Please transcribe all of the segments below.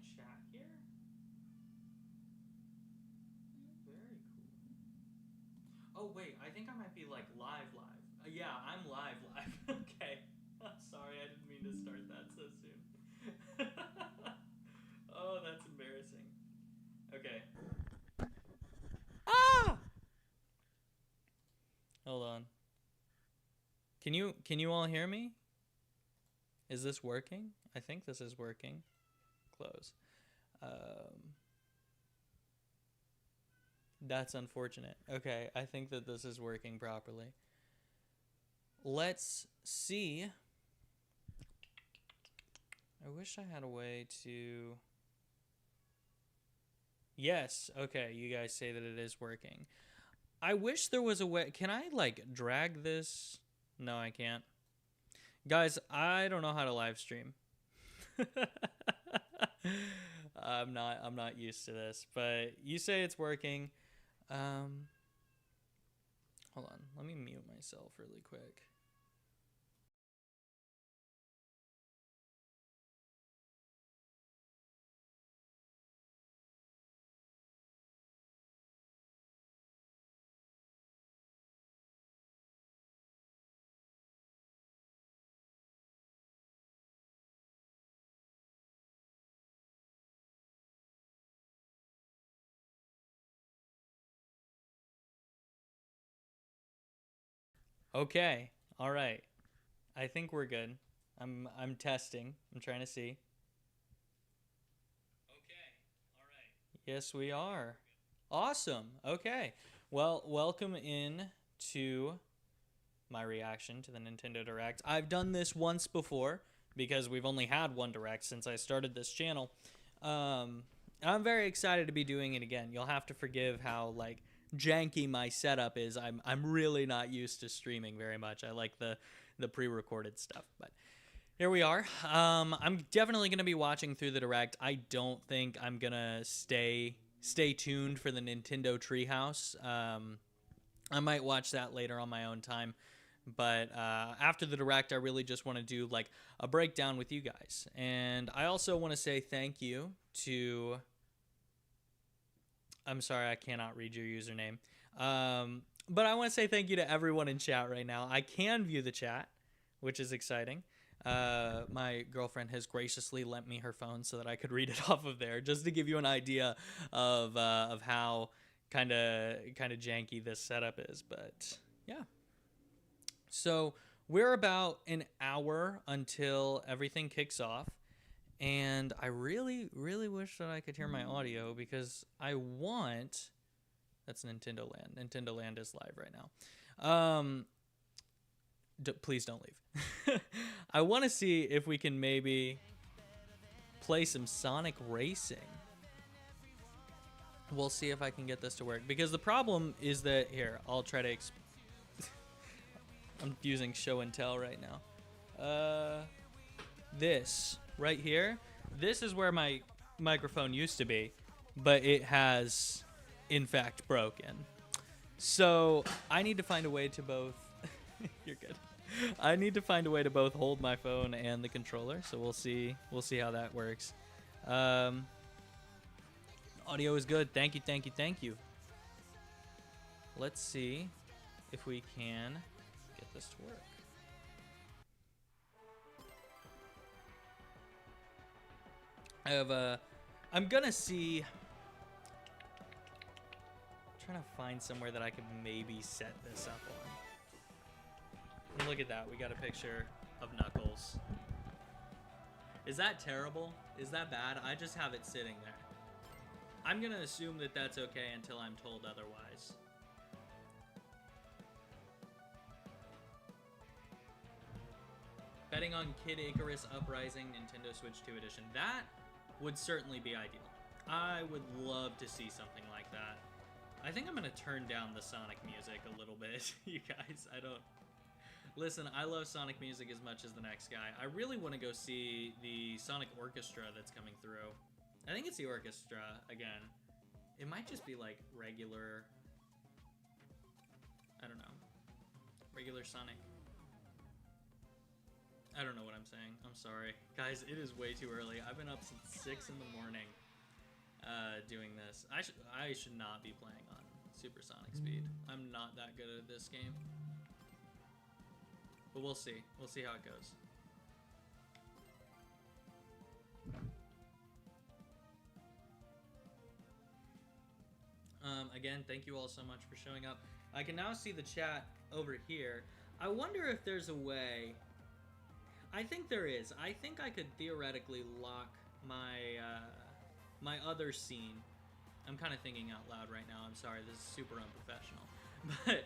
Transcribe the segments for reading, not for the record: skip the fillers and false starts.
chat here? Very cool. Oh wait, I think I might be like live. Yeah, I'm live. Okay. Sorry, I didn't mean to start that so soon. Oh, that's embarrassing. Okay. Ah! Hold on. Can you all hear me? Is this working? I think this is working. Close. That's unfortunate. Okay, I think that this is working properly. Let's see. I wish I had a way to... Yes, okay, you guys say that it is working. I wish there was a way... Can I, like, drag this? No, I can't. Guys, I don't know how to live stream. I'm not used to this, but you say it's working. Hold on, let me mute myself really quick. Okay, all right. I think we're good. I'm testing. I'm trying to see. Okay, all right. Yes, we are. Awesome. Okay. Well, welcome in to my reaction to the Nintendo Direct. I've done this once before because we've only had one Direct since I started this channel. I'm very excited to be doing it again. You'll have to forgive how like janky my setup is. I'm really not used to streaming very much. I like the pre-recorded stuff, but here we are. I'm definitely going to be watching through the Direct. I don't think I'm going to stay tuned for the Nintendo Treehouse. I might watch that later on my own time. But after the Direct, I really just want to do like a breakdown with you guys. And I also want to say thank you to... I'm sorry, I cannot read your username. But I want to say thank you to everyone in chat right now. I can view the chat, which is exciting. My girlfriend has graciously lent me her phone so that I could read it off of there, just to give you an idea of how kind of janky this setup is. But yeah. So we're about an hour until everything kicks off. And I really, really wish that I could hear my audio because I want... That's Nintendo Land. Nintendo Land is live right now. Please don't leave. I want to see if we can maybe play some Sonic Racing. We'll see if I can get this to work. Because the problem is that... Here, I'll try to... I'm using show and tell right now. This right here, this is where my microphone used to be, but it has in fact broken. So I need to find a way to both you're good. I need to find a way to both hold my phone and the controller, so we'll see how that works. Audio is good. Thank you. Let's see if we can get this to work. I have I'm gonna see. I'm trying to find somewhere that I could maybe set this up on. And look at that, we got a picture of Knuckles. Is that terrible? Is that bad? I just have it sitting there. I'm gonna assume that that's okay until I'm told otherwise. Betting on Kid Icarus Uprising Nintendo Switch 2 Edition. That would certainly be ideal. I would love to see something like that. I think I'm gonna turn down the Sonic music a little bit, you guys. I don't... Listen, I love Sonic music as much as the next guy. I really want to go see the Sonic Orchestra that's coming through. I think it's the orchestra again. It might just be like regular... I don't know. Regular Sonic. I don't know what I'm saying. I'm sorry. Guys, it is way too early. I've been up since 6 in the morning doing this. I should not be playing on supersonic speed. I'm not that good at this game. But we'll see. We'll see how it goes. Again, thank you all so much for showing up. I can now see the chat over here. I wonder if there's a way... I think there is. I think I could theoretically lock my my other scene. I'm kind of thinking out loud right now. I'm sorry, this is super unprofessional. But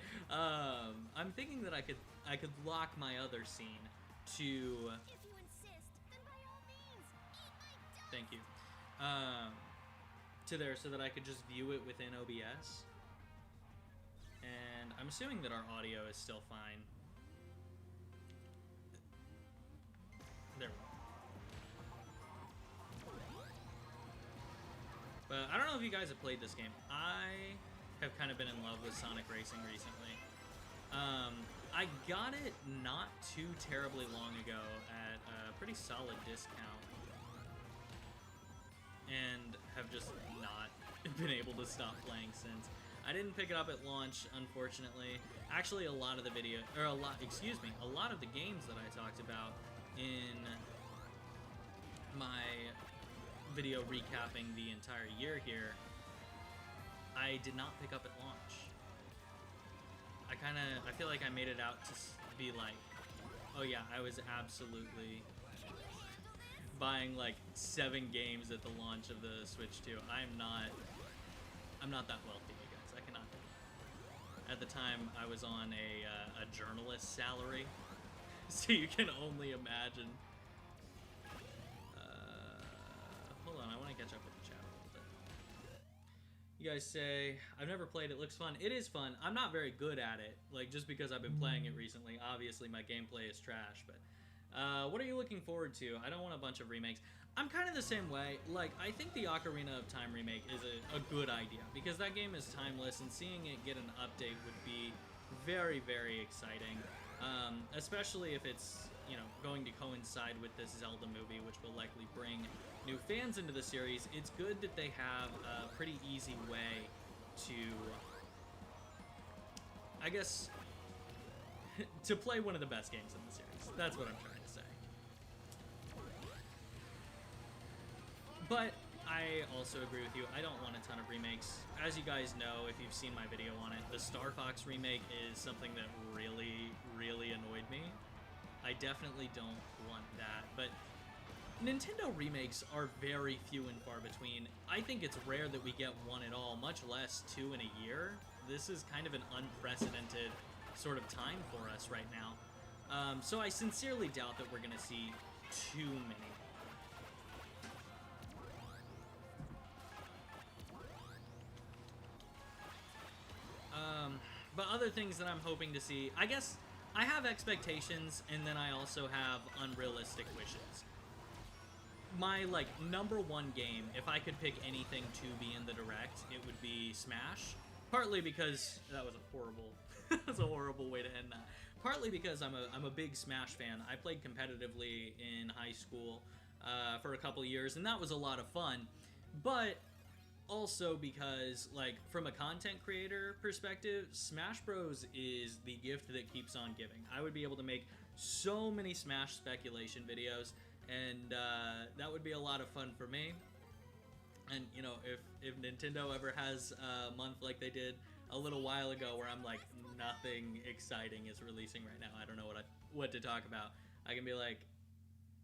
I'm thinking that I could lock my other scene to... If you insist, then by all means, eat my dog. Thank you. To there so that I could just view it within OBS. And I'm assuming that our audio is still fine. There we go. But I don't know if you guys have played this game. I have kind of been in love with Sonic Racing recently. I got it not too terribly long ago at a pretty solid discount. And have just not been able to stop playing since. I didn't pick it up at launch, unfortunately. Actually, a lot of the games that I talked about in my video recapping the entire year here, I did not pick up at launch. I feel like I made it out to be like, oh yeah, I was absolutely buying like 7 games at the launch of the Switch 2. I'm not that wealthy, you guys. I cannot do that. At the time, I was on a journalist salary, so you can only imagine. Hold on, I want to catch up with the chat a little bit. You guys say, I've never played it, looks fun. It is fun. I'm not very good at it, like just because I've been playing it recently. Obviously, my gameplay is trash, but what are you looking forward to? I don't want a bunch of remakes. I'm kind of the same way. Like, I think the Ocarina of Time remake is a good idea because that game is timeless, and seeing it get an update would be very, very exciting. Especially if it's, you know, going to coincide with this Zelda movie, which will likely bring new fans into the series. It's good that they have a pretty easy way to, I guess, to play one of the best games in the series. That's what I'm trying to say. But I also agree with you. I don't want a ton of remakes. As you guys know, if you've seen my video on it, the Star Fox remake is something that really, really annoyed me. I definitely don't want that. But Nintendo remakes are very few and far between. I think it's rare that we get one at all, much less 2 in a year. This is kind of an unprecedented sort of time for us right now. So I sincerely doubt that we're going to see too many. But other things that I'm hoping to see, I guess I have expectations, and then I also have unrealistic wishes. My, like, #1 game, if I could pick anything to be in the Direct, it would be Smash. Partly because that was a horrible, that's a horrible way to end that. Partly because I'm a big Smash fan. I played competitively in high school for a couple years, and that was a lot of fun. But also because, like, from a content creator perspective, Smash Bros. Is the gift that keeps on giving. I would be able to make so many Smash speculation videos, and that would be a lot of fun for me. And, you know, if Nintendo ever has a month like they did a little while ago where I'm like, nothing exciting is releasing right now, I don't know what to talk about, I can be like,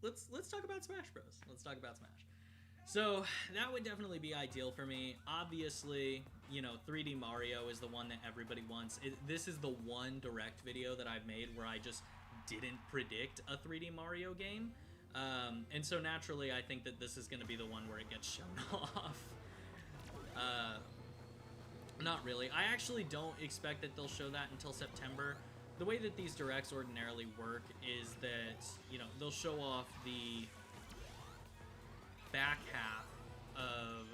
let's talk about Smash Bros. Let's talk about Smash. So that would definitely be ideal for me. Obviously, you know, 3D Mario is the one that everybody wants. This is the one Direct video that I've made where I just didn't predict a 3D Mario game. And so naturally, I think that this is going to be the one where it gets shown off. Not really. I actually don't expect that they'll show that until September. The way that these Directs ordinarily work is that, you know, they'll show off the back half of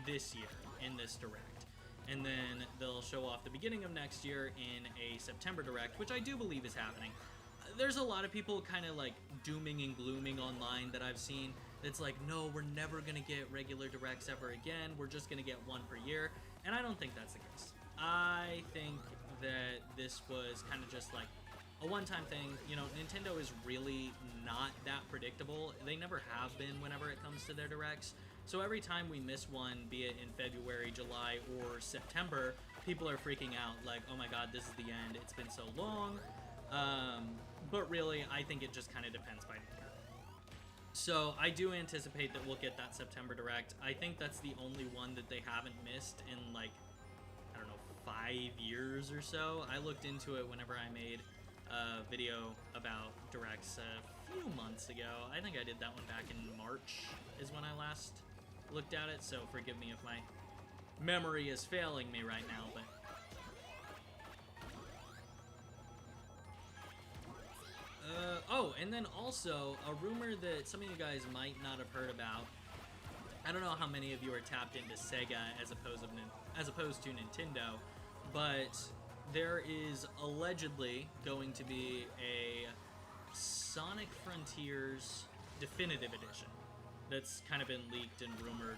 this year in this Direct, and then they'll show off the beginning of next year in a September Direct, which I do believe is happening. there's a lot of people kind of like dooming and glooming online that I've seen. It's like, no, we're never gonna get regular directs ever again. We're just gonna get one per year, and I don't think that's the case. I think that this was kind of just like a one-time thing. You know, Nintendo is really not that predictable. They never have been whenever it comes to their directs. So every time we miss one, be it in February, July, or September, people are freaking out like, oh my god, this is the end. It's been so long. But really, I think it just kind of depends by year. So I do anticipate that we'll get that September Direct. I think that's the only one that they haven't missed in like, I don't know, 5 years or so. I looked into it whenever I made a video about Directs a few months ago. I think I did that one back in March is when I last looked at it, so forgive me if my memory is failing me right now, but... oh, and then also, a rumor that some of you guys might not have heard about. I don't know how many of you are tapped into Sega as opposed to Nintendo, but there is allegedly going to be a Sonic Frontiers Definitive Edition that's kind of been leaked and rumored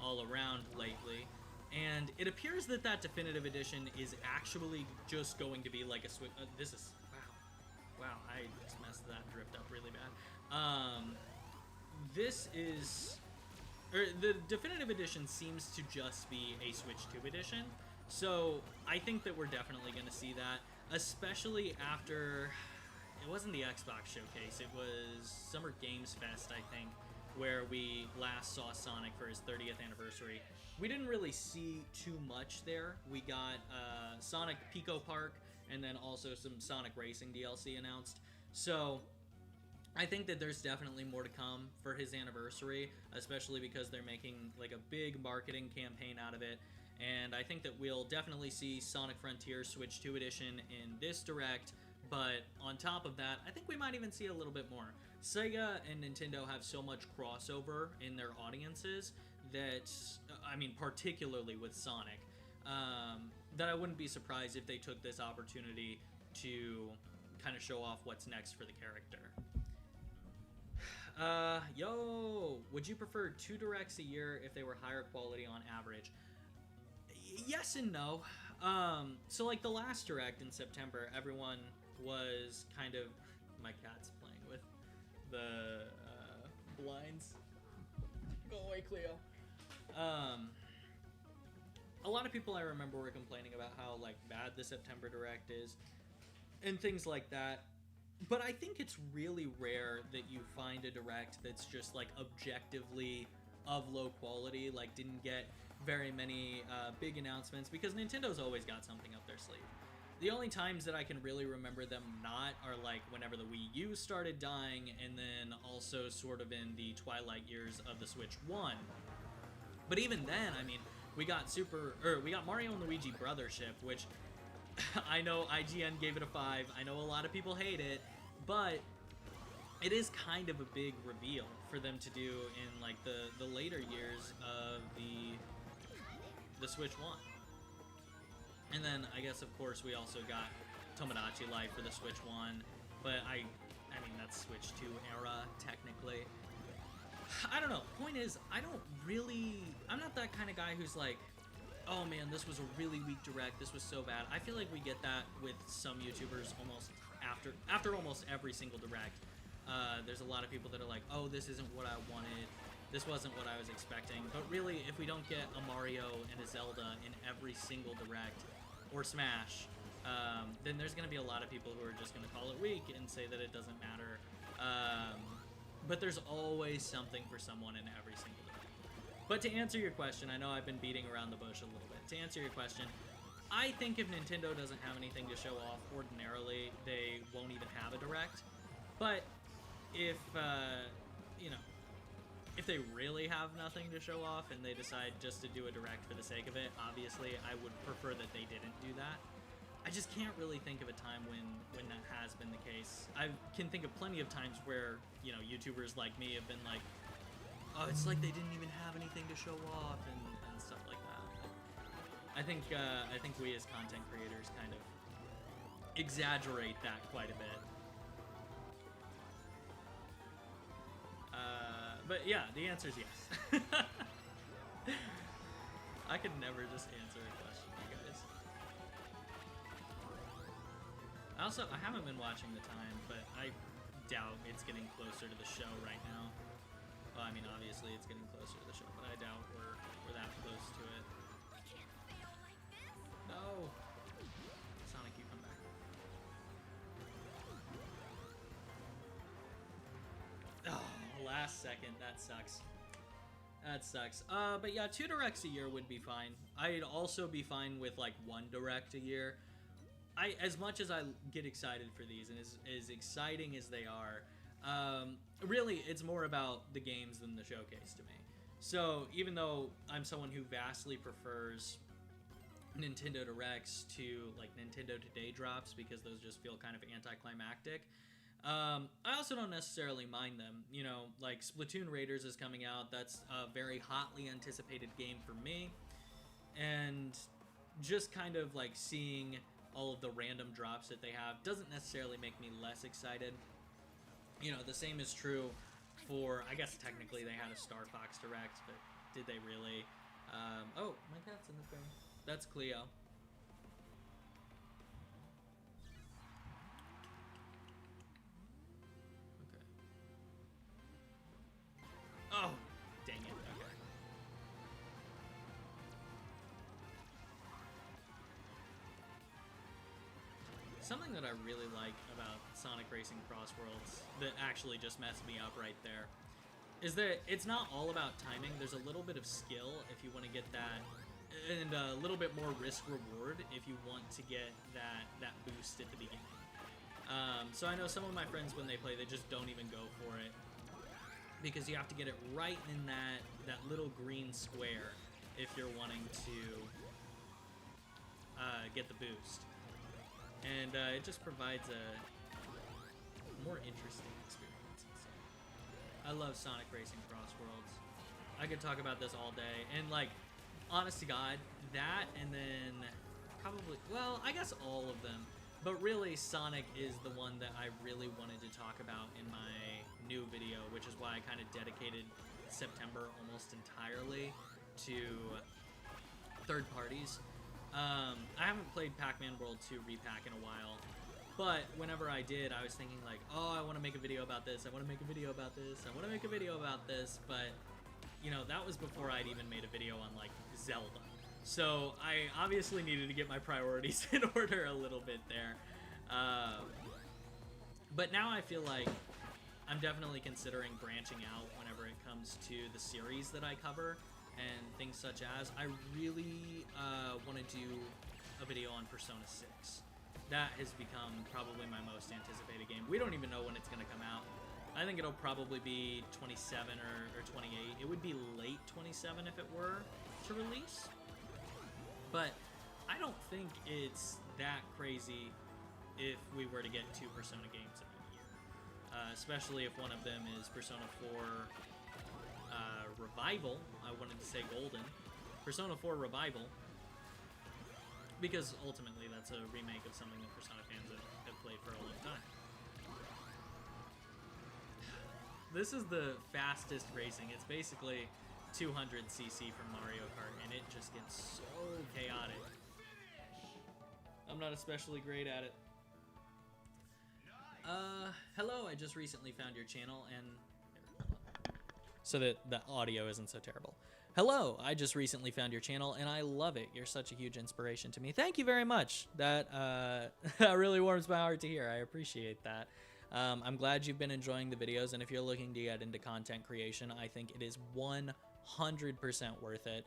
all around lately. And it appears that that Definitive Edition is actually just going to be like a Switch... this is... Wow, I just messed that drift up really bad. This is... the Definitive Edition seems to just be a Switch 2 edition. So I think that we're definitely going to see that, especially after... It wasn't the Xbox Showcase, it was Summer Games Fest, I think, where we last saw Sonic for his 30th anniversary. We didn't really see too much there. We got Sonic Pico Park, and then also some Sonic Racing DLC announced. So I think that there's definitely more to come for his anniversary, especially because they're making like a big marketing campaign out of it. And I think that we'll definitely see Sonic Frontiers Switch 2 Edition in this Direct, but on top of that, I think we might even see a little bit more. Sega and Nintendo have so much crossover in their audiences that, I mean, particularly with Sonic, that I wouldn't be surprised if they took this opportunity to kind of show off what's next for the character. Yo, would you prefer 2 Directs a year if they were higher quality on average? Yes and no. So like the last Direct in September, everyone was kind of... My cat's playing with the blinds. Go away, Cleo. A lot of people I remember were complaining about how like bad the September Direct is and things like that. But I think it's really rare that you find a Direct that's just like objectively of low quality, like didn't get very many big announcements, because Nintendo's always got something up their sleeve. The only times that I can really remember them not are like whenever the Wii U started dying, and then also sort of in the twilight years of the Switch 1. But even then, I mean, we got Mario and Luigi Brothership, which I know IGN gave it a 5. I know a lot of people hate it, but it is kind of a big reveal for them to do in like the later years of the Switch 1. And then I guess of course we also got Tomodachi Life for the Switch 1, but I mean that's Switch 2 era technically. I don't know. Point is, I'm not that kind of guy who's like, oh man, this was a really weak Direct, this was so bad. I feel like we get that with some YouTubers almost after almost every single Direct. There's a lot of people that are like, oh, this isn't what I wanted, this wasn't what I was expecting. But really, if we don't get a Mario and a Zelda in every single Direct, or Smash, then there's going to be a lot of people who are just going to call it weak and say that it doesn't matter. But there's always something for someone in every single Direct. But to answer your question, I know I've been beating around the bush a little bit. To answer your question, I think if Nintendo doesn't have anything to show off, ordinarily, they won't even have a Direct. But if, if they really have nothing to show off and they decide just to do a Direct for the sake of it, obviously I would prefer that they didn't do that. I just can't really think of a time when that has been the case. I can think of plenty of times where, YouTubers like me have been like, oh, it's like they didn't even have anything to show off and stuff like that. I think we as content creators kind of exaggerate that quite a bit. But yeah, the answer is yes. I could never just answer a question, you guys. I haven't been watching the time, but I doubt it's getting closer to the show right now. Well, I mean, obviously it's getting closer to the show, but I doubt we're that close to it. We can't fail like this. No! Sonic, you come back. Oh, last second. That sucks. That sucks. But yeah, 2 directs a year would be fine. I'd also be fine with like 1 direct a year. As much as I get excited for these, and as exciting as they are, really it's more about the games than the showcase to me. So even though I'm someone who vastly prefers Nintendo Directs to like Nintendo Today drops because those just feel kind of anticlimactic, I also don't necessarily mind them. You know, like Splatoon Raiders is coming out. That's a very hotly anticipated game for me. And just kind of like seeing all of the random drops that they have doesn't necessarily make me less excited. You know, the same is true for, I guess technically they had a Star Fox Direct, but did they really? Oh, my cat's in the frame. That's Cleo. Oh, dang it. Okay. Something that I really like about Sonic Racing Cross Worlds that actually just messed me up right there is that it's not all about timing. There's a little bit of skill if you want to get that, and a little bit more risk reward if you want to get that boost at the beginning. So I know some of my friends, when they play, they just don't even go for it because you have to get it right in that little green square if you're wanting to get the boost. And it just provides a more interesting experience. So, I love Sonic Racing Cross Worlds. I could talk about this all day. And, like, honest to God, that and then probably, well, I guess all of them. But really, Sonic is the one that I really wanted to talk about in my new video, which is why I kind of dedicated September almost entirely to third parties. I haven't played Pac-Man World 2 Repack in a while, but whenever I did, I was thinking like, oh, I want to make a video about this, I want to make a video about this, I want to make a video about this, but, you know, that was before I'd even made a video on, like, Zelda. So I obviously needed to get my priorities in order a little bit there. But now I feel like I'm definitely considering branching out whenever it comes to the series that I cover, and things such as, I really want to do a video on Persona 6. That has become probably my most anticipated game. We don't even know when it's going to come out. I think it'll probably be 27 or 28. It would be late 27 if it were to release. But I don't think it's that crazy if we were to get 2 Persona games in a year. Especially if one of them is Persona 4 Revival. I wanted to say Golden. Persona 4 Revival. Because ultimately that's a remake of something that Persona fans have played for a long time. This is the fastest racing. It's basically 200cc from Mario Kart, and it just gets so chaotic. I'm not especially great at it. Hello, I just recently found your channel, and so that the audio isn't so terrible. Hello, I just recently found your channel, and I love it. You're such a huge inspiration to me. Thank you very much. That that really warms my heart to hear. I appreciate that. I'm glad you've been enjoying the videos, and if you're looking to get into content creation, I think it is 100% worth it.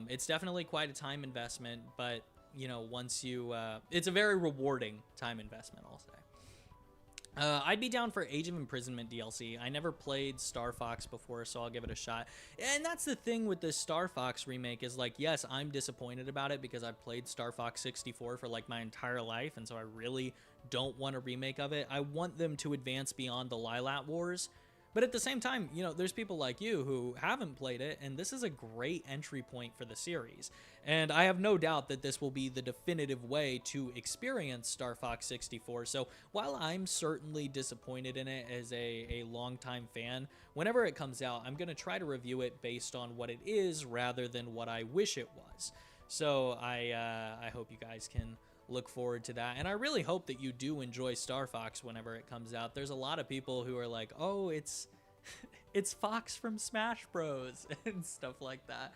It's definitely quite a time investment, but, you know, once you... it's a very rewarding time investment, I'll say. I'd be down for Age of Imprisonment DLC. I never played Star Fox before, so I'll give it a shot. And that's the thing with this Star Fox remake is, like, yes, I'm disappointed about it because I've played Star Fox 64 for, like, my entire life, and so I really don't want a remake of it. I want them to advance beyond the Lilat Wars, But at the same time, you know, there's people like you who haven't played it, and this is a great entry point for the series. And I have no doubt that this will be the definitive way to experience Star Fox 64. So while I'm certainly disappointed in it as a longtime fan, whenever it comes out, I'm going to try to review it based on what it is rather than what I wish it was. So I hope you guys can look forward to that, and I really hope that you do enjoy Star Fox whenever it comes out. There's a lot of people who are like, oh, it's Fox from Smash Bros and stuff like that,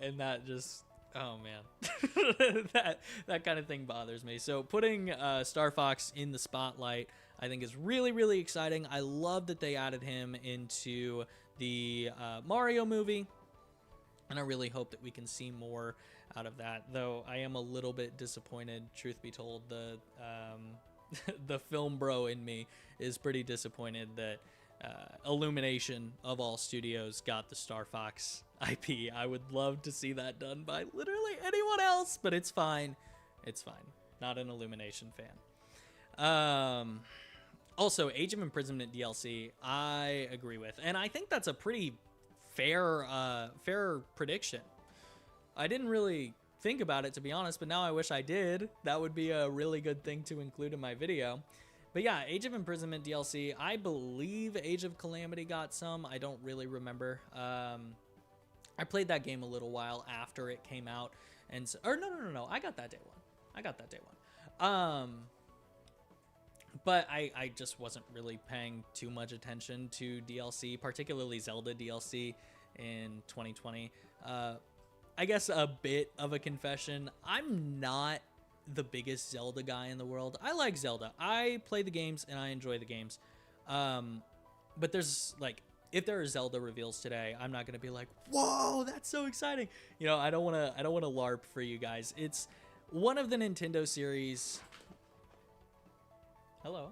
and that just, oh man, that kind of thing bothers me. So putting Star Fox in the spotlight, I think, is really, really exciting. I love that they added him into the Mario movie, and I really hope that we can see more out of that, though I am a little bit disappointed, truth be told. The the film bro in me is pretty disappointed that Illumination of all studios got the Star Fox IP. I would love to see that done by literally anyone else, but it's fine. It's fine. Not an Illumination fan. Also, Age of Imprisonment DLC, I agree with, and I think that's a pretty fair prediction. I didn't really think about it, to be honest, but now I wish I did. That would be a really good thing to include in my video. But yeah, Age of Imprisonment DLC, I believe Age of Calamity got some. I don't really remember. I played that game a little while after it came out, and so, or no, I got that day one. But I just wasn't really paying too much attention to DLC, particularly Zelda DLC in 2020. I guess a bit of a confession, I'm not the biggest Zelda guy in the world. I like Zelda. I play the games and I enjoy the games. But there's like, if there are Zelda reveals today, I'm not gonna be like, whoa, that's so exciting. You know, I don't wanna LARP for you guys. It's one of the Nintendo series. Hello.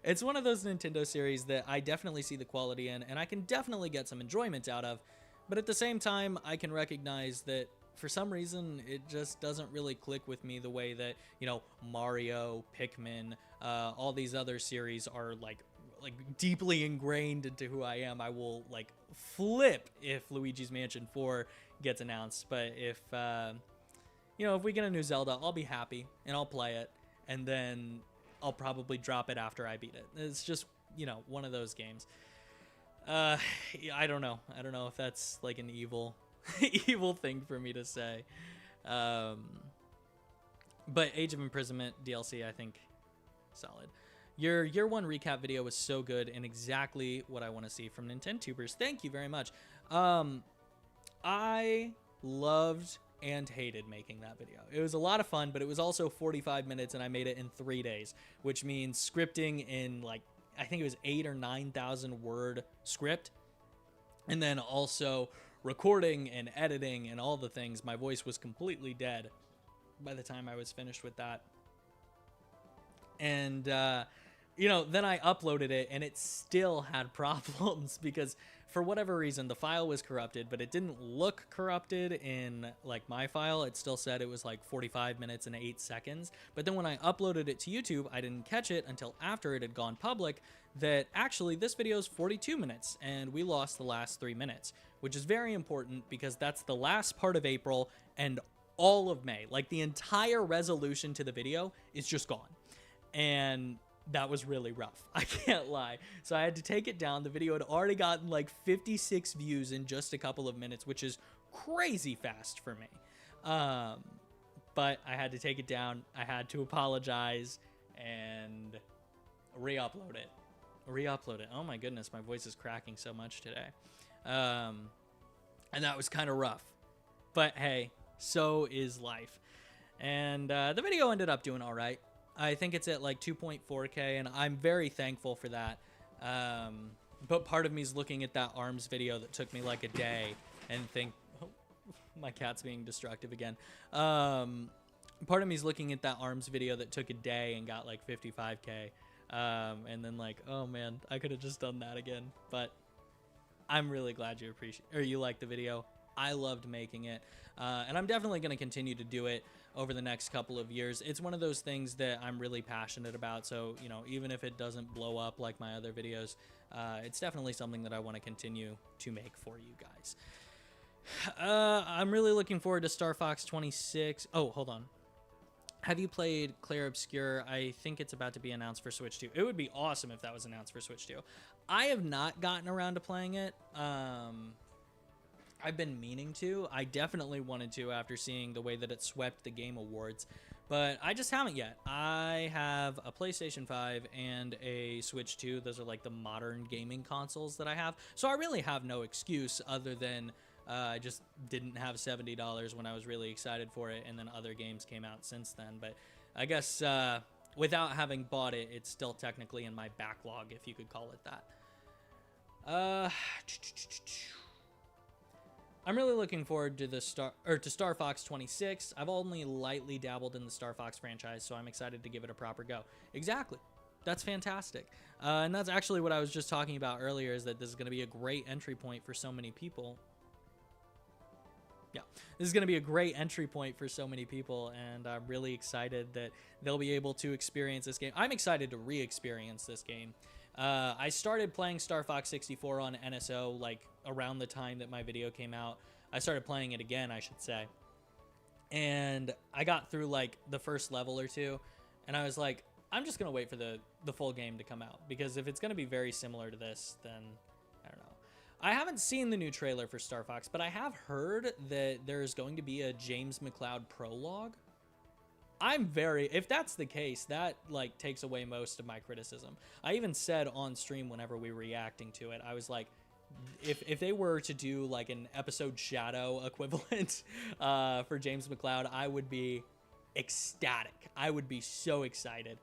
It's one of those Nintendo series that I definitely see the quality in, and I can definitely get some enjoyment out of. But at the same time, I can recognize that for some reason, it just doesn't really click with me the way that, you know, Mario, Pikmin, all these other series are like deeply ingrained into who I am. I will like flip if Luigi's Mansion 4 gets announced. But if, you know, if we get a new Zelda, I'll be happy and I'll play it. And then I'll probably drop it after I beat it. It's just, you know, one of those games. I don't know if that's like an evil thing for me to say. But Age of Imprisonment DLC, I think, solid. Your year one recap video was so good and exactly what I want to see from Nintendtubers. Thank you very much. I loved and hated making that video. It was a lot of fun, but it was also 45 minutes and I made it in 3 days, which means scripting in like, I think it was 8,000 or 9,000 word script, and then also recording and editing and all the things. My voice was completely dead by the time I was finished with that. And, you know, then I uploaded it and it still had problems because for whatever reason, the file was corrupted, but it didn't look corrupted in like my file. It still said it was like 45 minutes and 8 seconds. But then when I uploaded it to YouTube, I didn't catch it until after it had gone public that actually this video is 42 minutes and we lost the last 3 minutes, which is very important because that's the last part of April and all of May. Like the entire resolution to the video is just gone. And that was really rough. I can't lie. So I had to take it down. The video had already gotten like 56 views in just a couple of minutes, which is crazy fast for me. But I had to take it down. I had to apologize and re-upload it. Oh my goodness, my voice is cracking so much today. And that was kind of rough. But hey, so is life. And the video ended up doing all right. I think it's at like 2.4K, and I'm very thankful for that. But part of me is looking at that ARMS video that took me like a day and think, oh, my cat's being destructive again. Part of me is looking at that ARMS video that took a day and got like 55K. And then like, oh man, I could have just done that again. But I'm really glad you like the video. I loved making it, and I'm definitely going to continue to do it over the next couple of years. It's one of those things that I'm really passionate about, so, you know, even if it doesn't blow up like my other videos, it's definitely something that I want to continue to make for you guys. I'm really looking forward to Star Fox 26. Oh, hold on. Have you played Clair Obscur? I think it's about to be announced for Switch 2. It would be awesome if that was announced for Switch 2. I have not gotten around to playing it. I've been meaning to. I definitely wanted to after seeing the way that it swept the Game Awards, but I just haven't yet. I have a PlayStation 5 and a Switch 2. Those are like the modern gaming consoles that I have. So I really have no excuse other than I just didn't have $70 when I was really excited for it, and then other games came out since then. But I guess without having bought it, it's still technically in my backlog, if you could call it that. I'm really looking forward to Star Fox 26. I've only lightly dabbled in the Star Fox franchise, so I'm excited to give it a proper go. Exactly. That's fantastic. And that's actually what I was just talking about earlier, is that this is going to be a great entry point for so many people. Yeah, this is going to be a great entry point for so many people, and I'm really excited that they'll be able to experience this game. I'm excited to re-experience this game. I started playing Star Fox 64 on NSO like around the time that my video came out. I started playing it again, I should say. And I got through like the first level or two, and I was like, I'm just going to wait for the full game to come out, because if it's going to be very similar to this, then I don't know. I haven't seen the new trailer for Star Fox, but I have heard that there's going to be a James McLeod prologue. If that's the case, that like takes away most of my criticism. I even said on stream whenever we were reacting to it, I was like, if they were to do like an episode Shadow equivalent for James McLeod, I would be ecstatic. I would be so excited.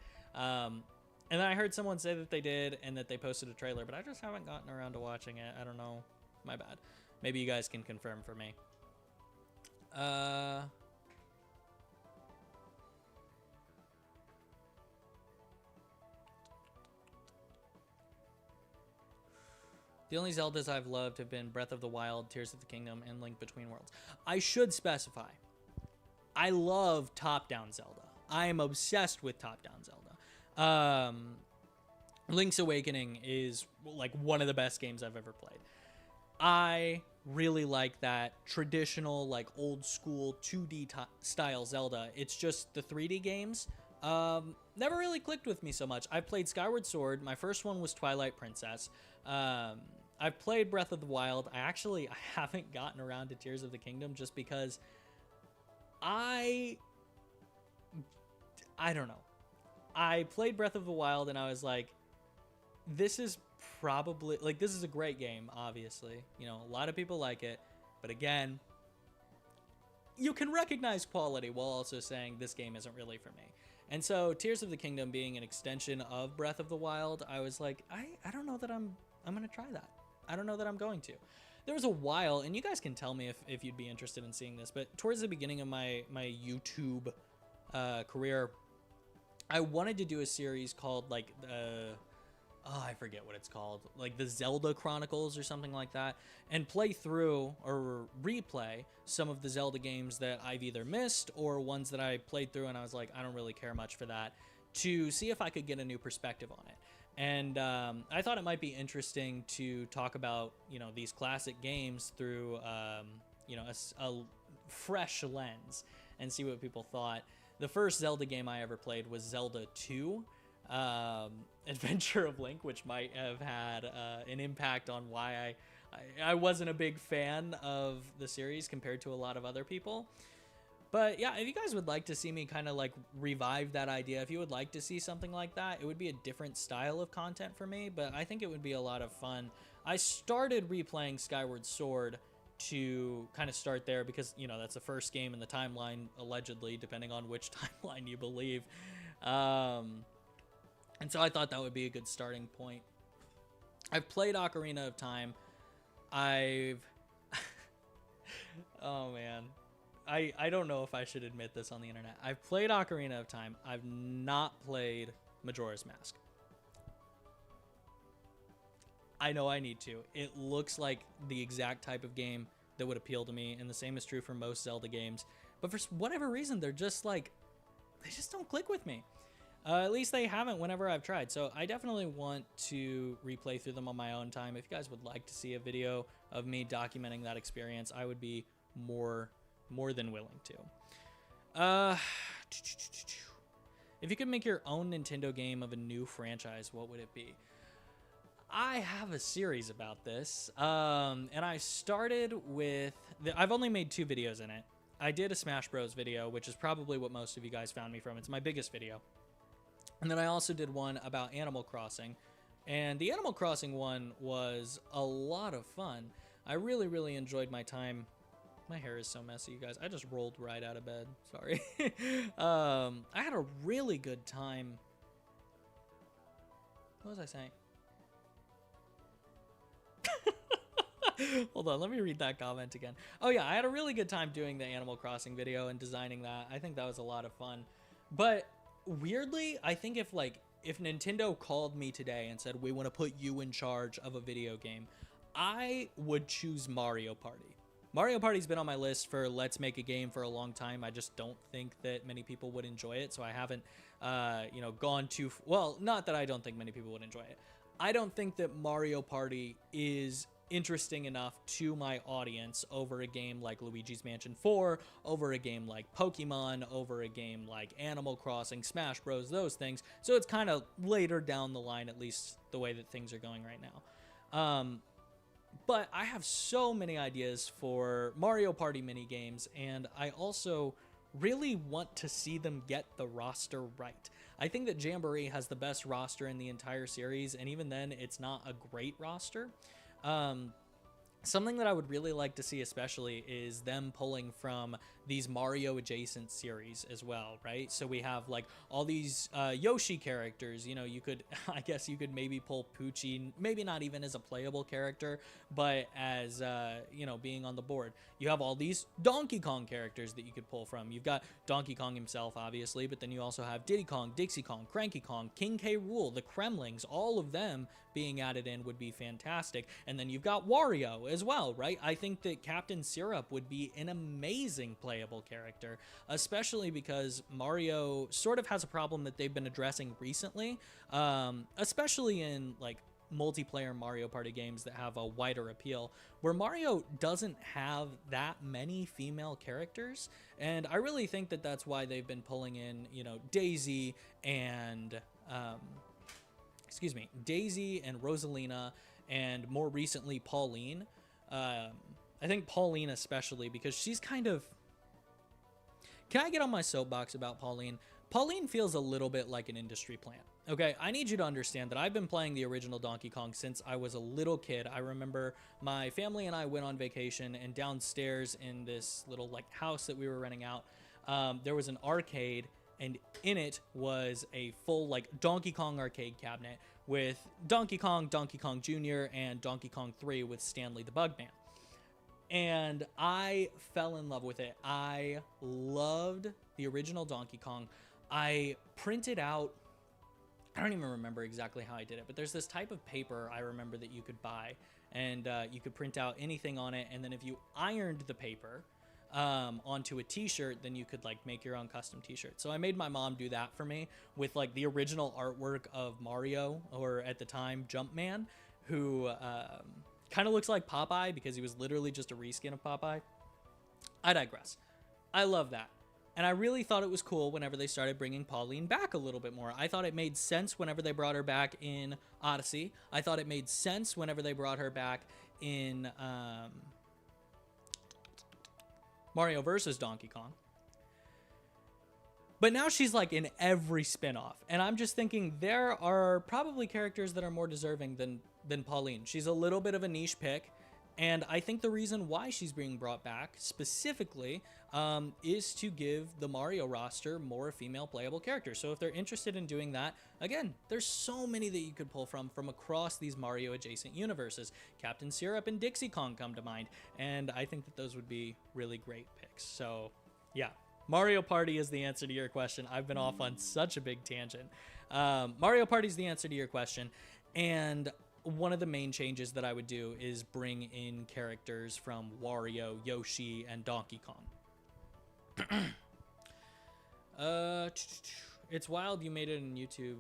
And I heard someone say that they did and that they posted a trailer, but I just haven't gotten around to watching it. I don't know. My bad. Maybe you guys can confirm for me. The only Zeldas I've loved have been Breath of the Wild, Tears of the Kingdom, and Link Between Worlds. I should specify, I love top-down Zelda. I am obsessed with top-down Zelda. Link's Awakening is like one of the best games I've ever played. I really like that traditional, like old school 2D style Zelda. It's just the 3D games never really clicked with me so much. I've played Skyward Sword. My first one was Twilight Princess. I've played Breath of the Wild. I haven't gotten around to Tears of the Kingdom just because I don't know. I played Breath of the Wild and I was like, this is probably, like, this is a great game, obviously. You know, a lot of people like it. But again, you can recognize quality while also saying this game isn't really for me. And so Tears of the Kingdom being an extension of Breath of the Wild, I was like, I don't know that I'm going to try that. I don't know that I'm going to. There was a while, and you guys can tell me if you'd be interested in seeing this, but towards the beginning of my YouTube career, I wanted to do a series called, like, I forget what it's called, like the Zelda Chronicles or something like that, and play through or replay some of the Zelda games that I've either missed or ones that I played through and I was like, I don't really care much for that, to see if I could get a new perspective on it. And I thought it might be interesting to talk about, you know, these classic games through, you know, a fresh lens and see what people thought. The first Zelda game I ever played was Zelda 2. Adventure of Link, which might have had an impact on why I wasn't a big fan of the series compared to a lot of other people. But yeah, if you guys would like to see me kind of like revive that idea, if you would like to see something like that, it would be a different style of content for me, but I think it would be a lot of fun. I started replaying Skyward Sword to kind of start there because, you know, that's the first game in the timeline, allegedly, depending on which timeline you believe. And so I thought that would be a good starting point. I've played Ocarina of Time. Oh, man. I don't know if I should admit this on the internet. I've played Ocarina of Time. I've not played Majora's Mask. I know I need to. It looks like the exact type of game that would appeal to me, and the same is true for most Zelda games. But for whatever reason, they're just like, they just don't click with me. At least they haven't whenever I've tried. So I definitely want to replay through them on my own time. If you guys would like to see a video of me documenting that experience, I would be more than willing to. If you could make your own Nintendo game of a new franchise, what would it be? I have a series about this, and I started with... I've only made 2 videos in it. I did a Smash Bros video, which is probably what most of you guys found me from. It's my biggest video. And then I also did one about Animal Crossing. And the Animal Crossing one was a lot of fun. I really enjoyed my time. My hair is so messy, you guys. I just rolled right out of bed. Sorry. I had a really good time. What was I saying? Hold on, let me read that comment again. Oh yeah, I had a really good time doing the Animal Crossing video and designing that. I think that was a lot of fun. But weirdly, I think if Nintendo called me today and said, we want to put you in charge of a video game, I would choose Mario Party. Mario Party's been on my list for let's make a game for a long time. I just don't think that many people would enjoy it, so I haven't, gone too... Well, not that I don't think many people would enjoy it. I don't think that Mario Party is interesting enough to my audience over a game like Luigi's Mansion 4, over a game like Pokemon, over a game like Animal Crossing, Smash Bros, those things. So it's kind of later down the line, at least the way that things are going right now. But I have so many ideas for Mario Party mini games, and I also really want to see them get the roster right. I think that Jamboree has the best roster in the entire series, and even then, it's not a great roster. Something that I would really like to see especially is them pulling from these Mario adjacent series as well, right? So we have like all these Yoshi characters, you know, you could, I guess you could maybe pull Poochie, maybe not even as a playable character, but as, being on the board. You have all these Donkey Kong characters that you could pull from. You've got Donkey Kong himself, obviously, but then you also have Diddy Kong, Dixie Kong, Cranky Kong, King K. Rool, the Kremlings, all of them being added in would be fantastic. And then you've got Wario as well, right? I think that Captain Syrup would be an amazing playable character, especially because Mario sort of has a problem that they've been addressing recently, especially in like multiplayer Mario Party games that have a wider appeal, where Mario doesn't have that many female characters. And I really think that that's why they've been pulling in, Daisy and Daisy and Rosalina, and more recently Pauline. I think Pauline especially, because she's kind of... Can I get on my soapbox about Pauline? Pauline feels a little bit like an industry plant. Okay, I need you to understand that I've been playing the original Donkey Kong since I was a little kid. I remember my family and I went on vacation, and downstairs in this little like house that we were renting out, there was an arcade, and in it was a full like Donkey Kong arcade cabinet with Donkey Kong Jr., and Donkey Kong 3 with Stanley the Bugman. And I fell in love with it. I loved the original Donkey Kong. I printed out, I don't even remember exactly how I did it, but there's this type of paper I remember that you could buy, and you could print out anything on it, and then if you ironed the paper onto a t-shirt, then you could like make your own custom t-shirt. So I made my mom do that for me with like the original artwork of Mario, or at the time Jumpman, who kind of looks like Popeye because he was literally just a reskin of Popeye. I digress. I love that. And I really thought it was cool whenever they started bringing Pauline back a little bit more. I thought it made sense whenever they brought her back in Odyssey. I thought it made sense whenever they brought her back in Mario vs. Donkey Kong. But now she's like in every spinoff. And I'm just thinking there are probably characters that are more deserving than Pauline. She's a little bit of a niche pick. And I think the reason why she's being brought back specifically is to give the Mario roster more female playable characters. So if they're interested in doing that, again, there's so many that you could pull from across these Mario adjacent universes. Captain Syrup and Dixie Kong come to mind, and I think that those would be really great picks. So yeah, Mario Party is the answer to your question. I've been off on such a big tangent. Mario Party is the answer to your question. And one of the main changes that I would do is bring in characters from Wario, Yoshi, and Donkey Kong. It's wild you made it in YouTube.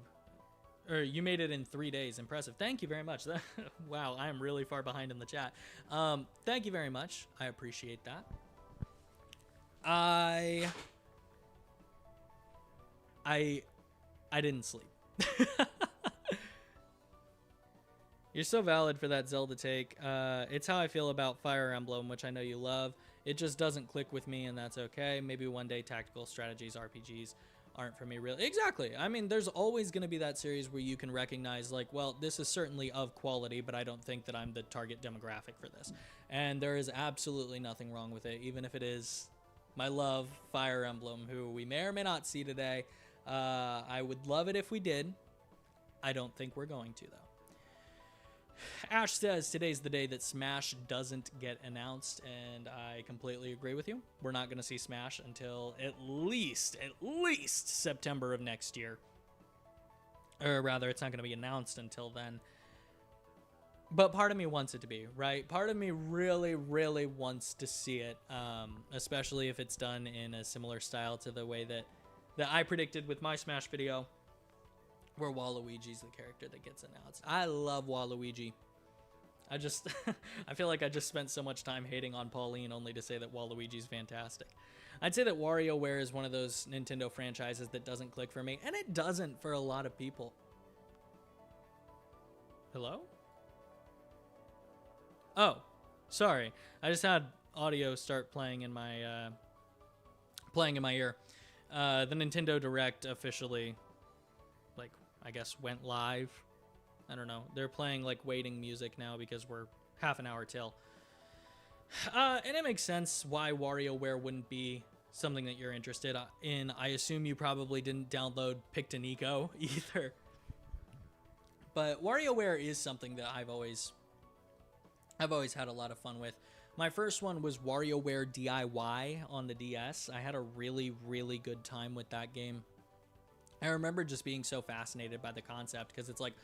Or you made it in 3 days. Impressive. Thank you very much. Wow, I am really far behind in the chat. Thank you very much. I appreciate that. I didn't sleep. You're so valid for that Zelda take. It's how I feel about Fire Emblem, which I know you love. It just doesn't click with me, and that's okay. Maybe one day tactical strategies, RPGs aren't for me really. Exactly. I mean, there's always going to be that series where you can recognize, like, well, this is certainly of quality, but I don't think that I'm the target demographic for this. And there is absolutely nothing wrong with it, even if it is my love, Fire Emblem, who we may or may not see today. I would love it if we did. I don't think we're going to, though. Ash says today's the day that Smash doesn't get announced, and I completely agree with you. We're not going to see Smash until at least September of next year. Or rather, it's not going to be announced until then. But part of me wants it to be, right? Part of me really, really wants to see it, especially if it's done in a similar style to the way that I predicted with my Smash video, where Waluigi's the character that gets announced. I love Waluigi. I feel like I just spent so much time hating on Pauline only to say that Waluigi's fantastic. I'd say that WarioWare is one of those Nintendo franchises that doesn't click for me, and it doesn't for a lot of people. Hello? Oh, sorry. I just had audio start playing in my ear. The Nintendo Direct officially, like, I guess went live. I don't know. They're playing like waiting music now because we're half an hour till. And it makes sense why WarioWare wouldn't be something that you're interested in. I assume you probably didn't download Pictonico either. But WarioWare is something that I've always had a lot of fun with. My first one was WarioWare DIY on the DS. I had a really, really good time with that game. I remember just being so fascinated by the concept because it's like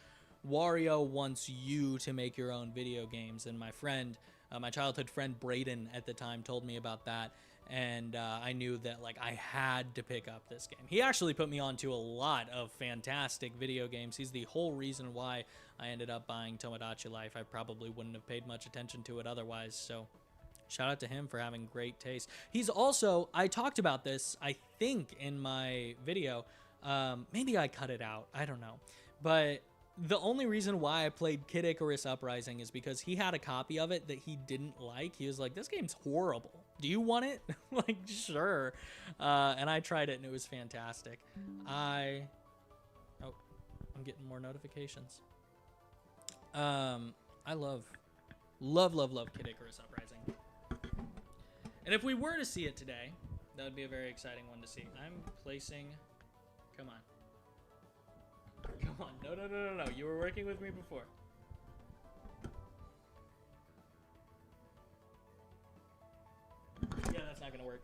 Wario wants you to make your own video games. And my friend, my childhood friend Brayden at the time told me about that. And I knew that like I had to pick up this game. He actually put me onto a lot of fantastic video games. He's the whole reason why I ended up buying Tomodachi Life. I probably wouldn't have paid much attention to it otherwise. So shout out to him for having great taste. He's also, I talked about this, I think, in my video. Maybe I cut it out. I don't know. But the only reason why I played Kid Icarus Uprising is because he had a copy of it that he didn't like. He was like, this game's horrible. Do you want it? Like, sure. And I tried it and it was fantastic. Oh, I'm getting more notifications. I love Kid Icarus Uprising. And if we were to see it today, that would be a very exciting one to see. I'm placing... Come on. Come on. No. You were working with me before. Yeah, that's not going to work.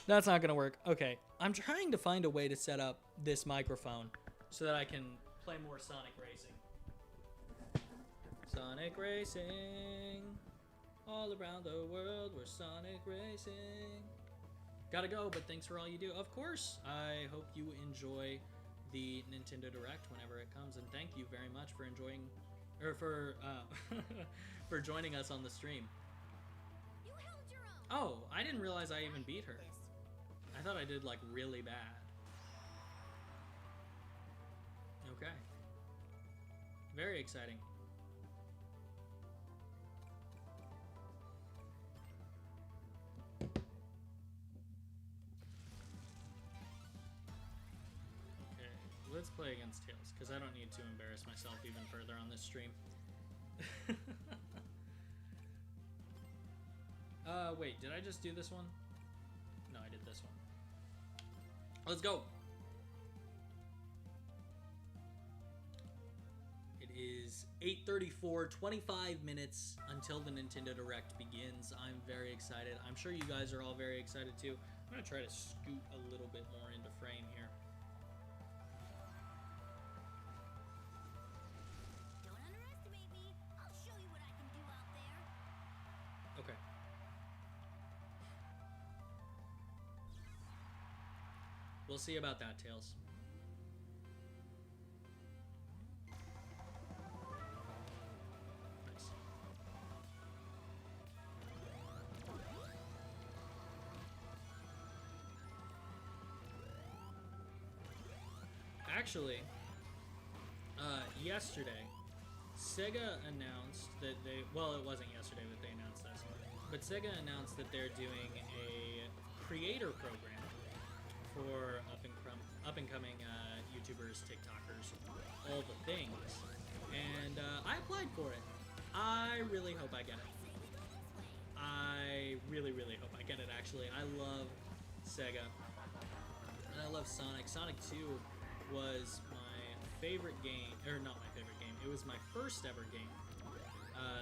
That's not going to work. Okay. I'm trying to find a way to set up this microphone so that I can play more Sonic Racing. Sonic Racing. All around the world, we're Sonic Racing. Gotta go, but thanks for all you do. Of course, I hope you enjoy the Nintendo Direct whenever it comes, and thank you very much for enjoying, or for for joining us on the stream. You held your own. Oh, I didn't realize I even beat her. I thought I did like really bad. Okay. Very exciting. Let's play against Tails, because I don't need to embarrass myself even further on this stream. Wait, did I just do this one? No, I did this one. Let's go! It is 8:34, 25 minutes until the Nintendo Direct begins. I'm very excited. I'm sure you guys are all very excited too. I'm going to try to scoot a little bit more into frame here. Don't We'll see about that, Tails. Nice. Actually, yesterday, Sega announced that they, well, it wasn't yesterday that they announced this, but Sega announced that they're doing a creator program for up-and-coming YouTubers, TikTokers, all the things, and I applied for it. I really hope I get it. I really, really hope I get it, actually. I love Sega, and I love Sonic. Sonic 2 was my favorite game, or not my favorite game, it was my first ever game.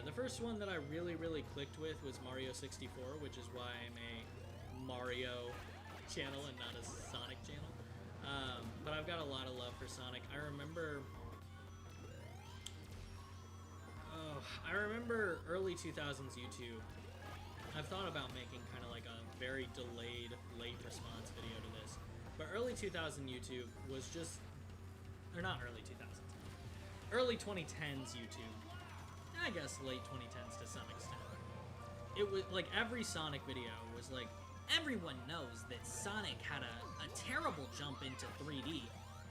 The first one that I really, really clicked with was Mario 64, which is why I'm a Mario channel and not a Sonic channel. But I've got a lot of love for Sonic. I remember early 2000s YouTube. I've thought about making kind of like a very delayed, late response video to this. But early 2000 YouTube was just, or not early 2000s, early 2010s YouTube. I guess late 2010s to some extent. It was like every Sonic video was like, everyone knows that Sonic had a terrible jump into 3D.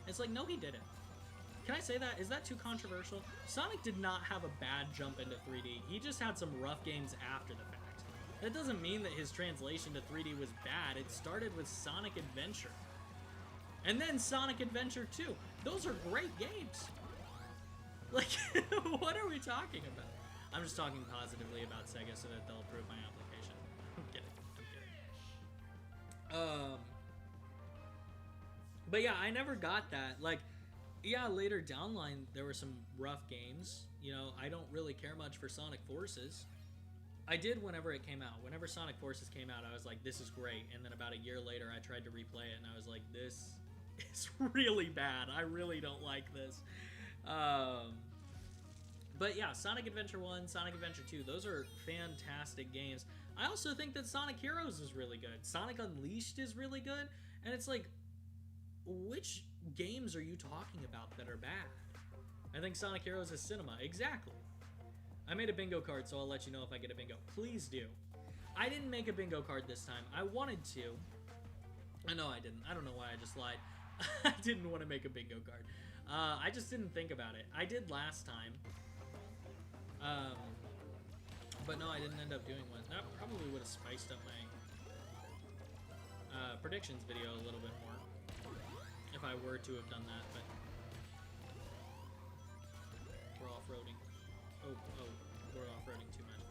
It's like, no, he didn't. Can I say that? Is that too controversial? Sonic did not have a bad jump into 3D. He just had some rough games after the fact. That doesn't mean that his translation to 3D was bad. It started with Sonic Adventure. And then Sonic Adventure 2. Those are great games. Like, what are we talking about? I'm just talking positively about Sega so that they'll approve my application. I'm kidding. But yeah, I never got that. Like, yeah, later down the line, there were some rough games. You know, I don't really care much for Sonic Forces. I did whenever it came out. Whenever Sonic Forces came out, I was like, this is great. And then about a year later, I tried to replay it, and I was like, this is really bad. I really don't like this. But yeah, Sonic Adventure 1, Sonic Adventure 2, those are fantastic games. I also think that Sonic Heroes is really good. Sonic Unleashed is really good. And it's like, which games are you talking about that are bad? I think Sonic Heroes is cinema. Exactly. I made a bingo card, so I'll let you know if I get a bingo. Please do. I didn't make a bingo card this time. I wanted to. No, I didn't. I don't know why I just lied. I didn't want to make a bingo card. I just didn't think about it. I did last time. But no, I didn't end up doing one. That probably would have spiced up my predictions video a little bit more if I were to have done that, but we're off-roading. Oh, we're off-roading too much.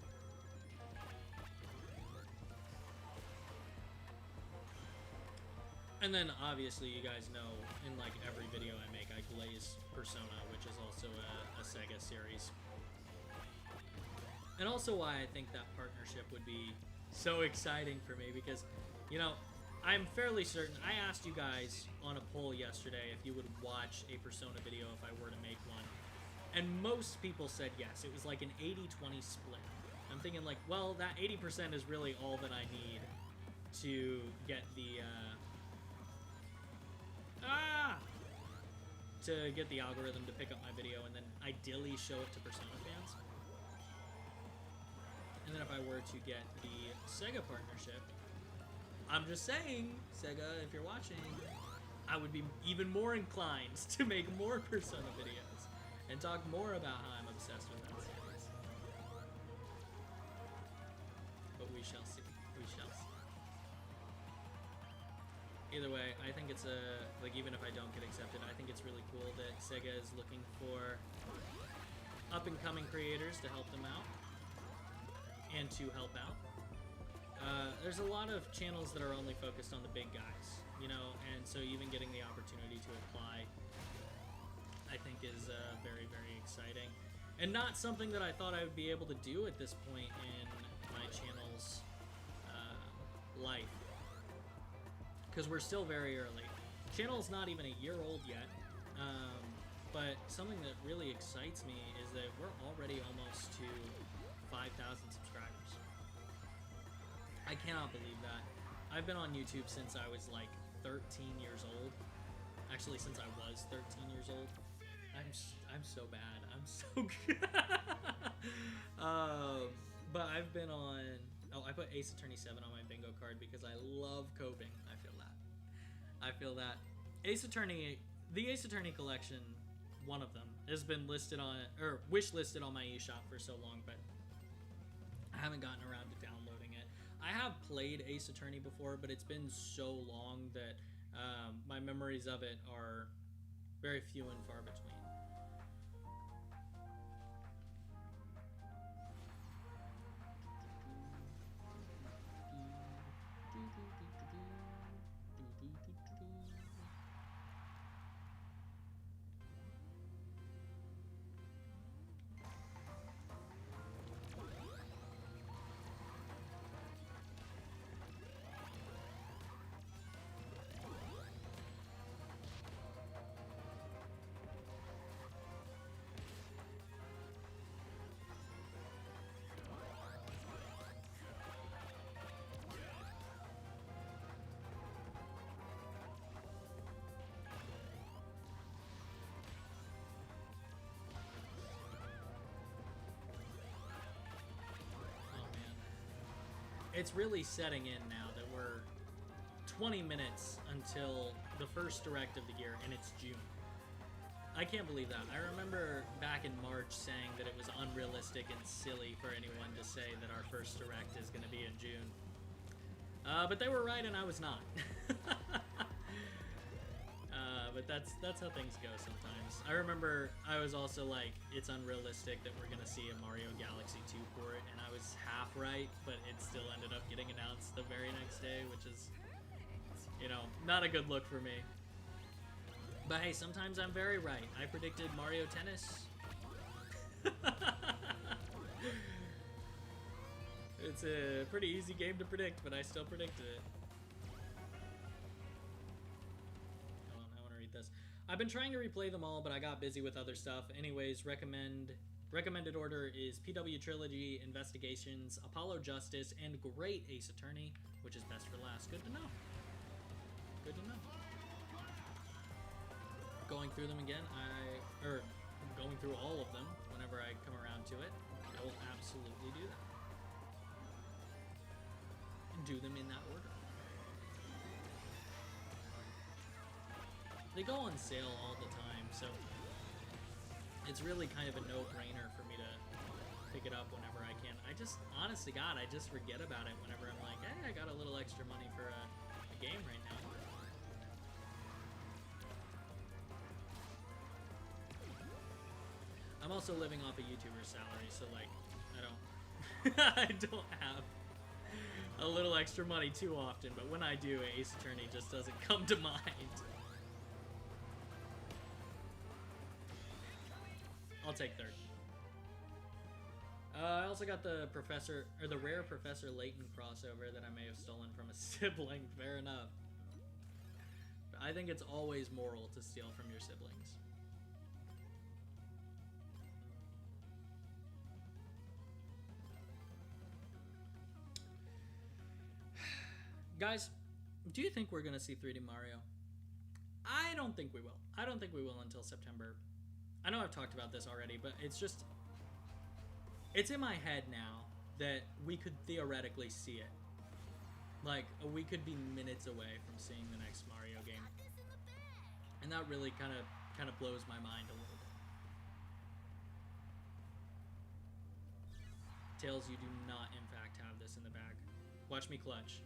And then, obviously, you guys know, in like every video I make, I glaze Persona, which is also a Sega series. And also why I think that partnership would be so exciting for me, because, you know, I'm fairly certain, I asked you guys on a poll yesterday if you would watch a Persona video if I were to make one, and most people said yes. It was like an 80-20 split. I'm thinking like, well, that 80% is really all that I need to get the, to get the algorithm to pick up my video and then ideally show it to Persona fans. And then if I were to get the Sega partnership, I'm just saying, Sega, if you're watching, I would be even more inclined to make more Persona videos and talk more about how I'm obsessed with that series. But we shall see. We shall see. Either way, I think it's like, even if I don't get accepted, I think it's really cool that Sega is looking for up-and-coming creators to help them out. And to help out. There's a lot of channels that are only focused on the big guys, you know, and so even getting the opportunity to apply, I think is very, very exciting. And not something that I thought I would be able to do at this point in my channel's life. Because we're still very early. Channel's not even a year old yet, but something that really excites me is that we're already almost to 5,000 subscribers. I cannot believe that. I've been on YouTube since I was like 13 years old. Actually, since I was 13 years old. I'm so bad. I'm so good. But I've been on... Oh, I put Ace Attorney 7 on my bingo card because I love coping. I feel that. Ace Attorney... The Ace Attorney collection, one of them, has been listed on... Or wish listed on my eShop for so long, but I haven't gotten around to downloading it. I have played Ace Attorney before, but it's been so long that my memories of it are very few and far between. It's really setting in now that we're 20 minutes until the first direct of the year, and it's June. I can't believe that. I remember back in March saying that it was unrealistic and silly for anyone to say that our first direct is going to be in June. But they were right, and I was not. But that's how things go sometimes. I remember I was also like, it's unrealistic that we're going to see a Mario Galaxy 2 port, and I was half right, but it still ended up getting announced the very next day, which is, you know, not a good look for me. But hey, sometimes I'm very right. I predicted Mario Tennis. It's a pretty easy game to predict, but I still predicted it. I've been trying to replay them all, but I got busy with other stuff. Anyways, recommended order is PW Trilogy, Investigations, Apollo Justice, and Great Ace Attorney, which is best for last. Good to know. Good to know. Going through them again, going through all of them whenever I come around to it. I will absolutely do that. And do them in that order. They go on sale all the time, so it's really kind of a no-brainer for me to pick it up whenever I can. I just, honestly, God, I just forget about it whenever I'm like, hey, I got a little extra money for a game right now. I'm also living off a YouTuber's salary, so like, I don't have a little extra money too often, but when I do, Ace Attorney just doesn't come to mind. I'll take third. I also got the rare Professor Layton crossover that I may have stolen from a sibling. Fair enough. But I think it's always moral to steal from your siblings. Guys, do you think we're gonna see 3D Mario? I don't think we will. I don't think we will until September. I know I've talked about this already, but it's in my head now that we could theoretically see it. Like, we could be minutes away from seeing the next Mario game. And that really kind of blows my mind a little bit. Tails, you do not, in fact, have this in the bag. Watch me clutch.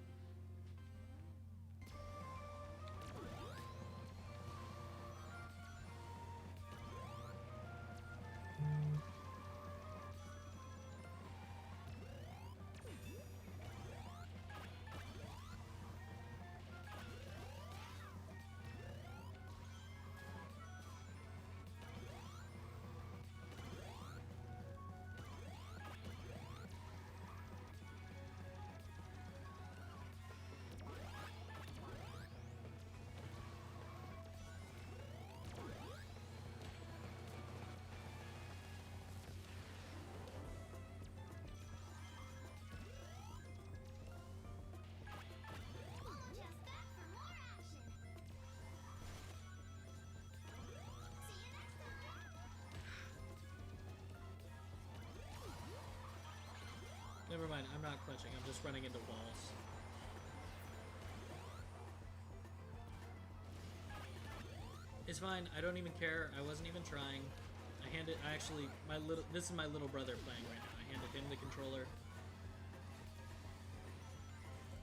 Never mind. I'm not clutching. I'm just running into walls. It's fine. I don't even care. I wasn't even trying. I actually, this is my little brother playing right now. I handed him the controller.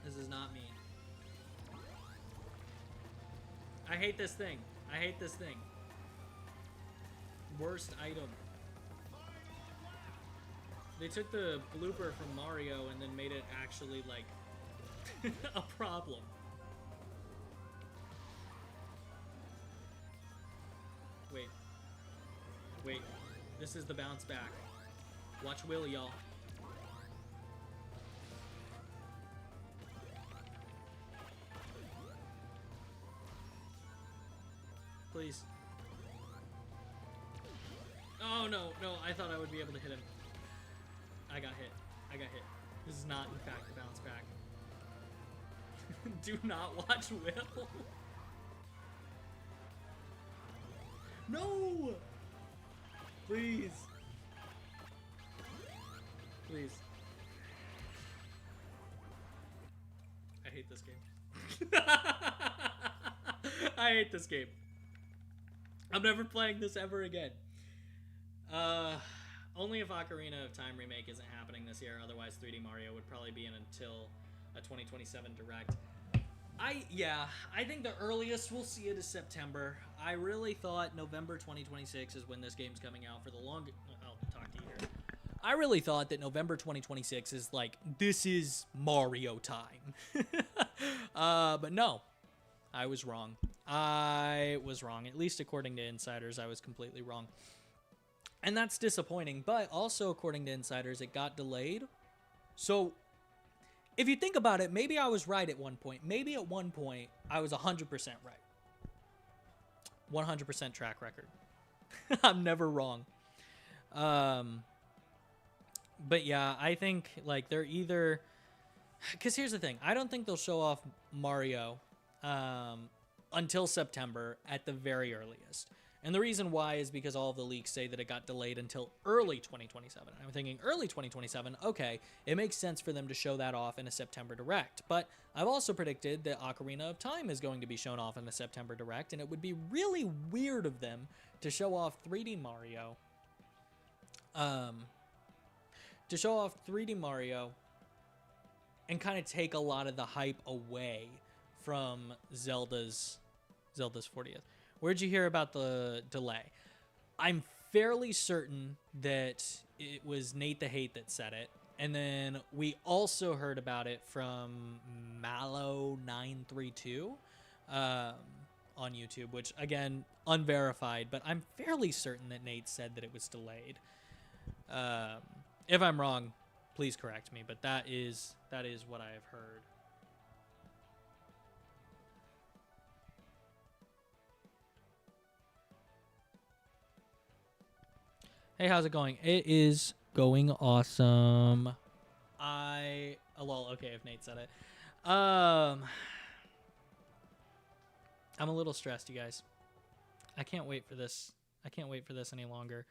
This is not me. I hate this thing. I hate this thing. Worst item. They took the blooper from Mario and then made it actually, like, a problem. Wait. Wait. This is the bounce back. Watch Will, y'all. Please. Oh, no, no. I thought I would be able to hit him. I got hit. I got hit. This is not, in fact, the bounce back. Do not watch Will. No! Please. Please. I hate this game. I hate this game. I'm never playing this ever again. Only if Ocarina of Time Remake isn't happening this year. Otherwise, 3D Mario would probably be in until a 2027 Direct. I think the earliest we'll see it is September. I really thought November 2026 is when this game's coming out for the longest. I'll talk to you here. I really thought that November 2026 is like, this is Mario time. But no, I was wrong. I was wrong. At least according to insiders, I was completely wrong. And that's disappointing. But also, according to insiders, it got delayed. So, if you think about it, maybe I was right at one point. Maybe at one point, I was 100% right. 100% track record. I'm never wrong. But yeah, I think, like, they're either... Because here's the thing. I don't think they'll show off Mario until September at the very earliest. And the reason why is because all of the leaks say that it got delayed until early 2027. I'm thinking early 2027, okay, it makes sense for them to show that off in a September Direct. But I've also predicted that Ocarina of Time is going to be shown off in the September Direct, and it would be really weird of them to show off 3D Mario. To show off 3D Mario and kind of take a lot of the hype away from Zelda's 40th. Where'd you hear about the delay? I'm fairly certain that it was Nate the Hate that said it. And then we also heard about it from Mallow932 on YouTube, which, again, unverified. But I'm fairly certain that Nate said that it was delayed. If I'm wrong, please correct me. But that is what I have heard. Hey, how's it going? It is going awesome. Lol, okay, if Nate said it. I'm a little stressed, you guys. I can't wait for this. I can't wait for this any longer.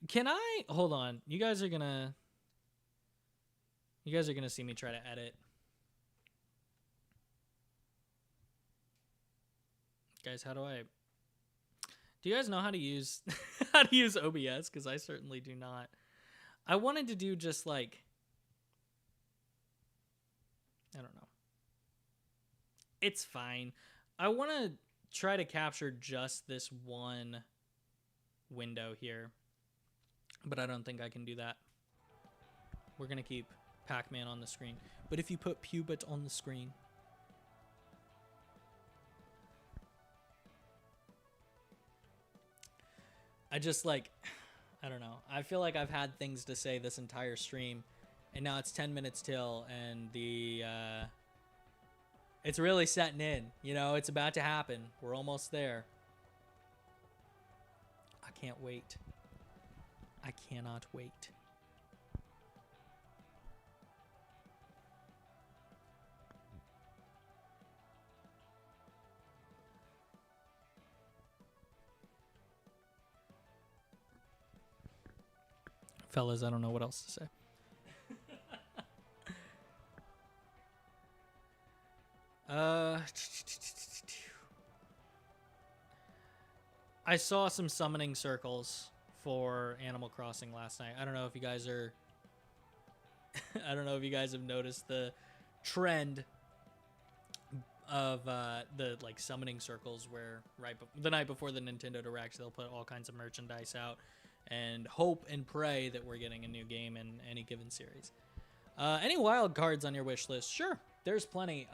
Can I hold on? You guys are gonna see me try to edit. Guys, how do you guys know how to use OBS? Because I certainly do not. I wanted to do just like, I don't know. It's fine. I want to try to capture just this one window here, but I don't think I can do that. We're going to keep Pac-Man on the screen. But if you put Pubit on the screen, I just like, I don't know. I feel like I've had things to say this entire stream, and now it's 10 minutes till, and it's really setting in. You know, it's about to happen. We're almost there. I can't wait. I cannot wait. Fellas, I don't know what else to say. Uh, I saw some summoning circles for Animal Crossing last night. I don't know if you guys are. I don't know if you guys have noticed the trend of the like summoning circles where the night before the Nintendo Direct they'll put all kinds of merchandise out and hope and pray that we're getting a new game in any given series. Any wild cards on your wish list? Sure, there's plenty.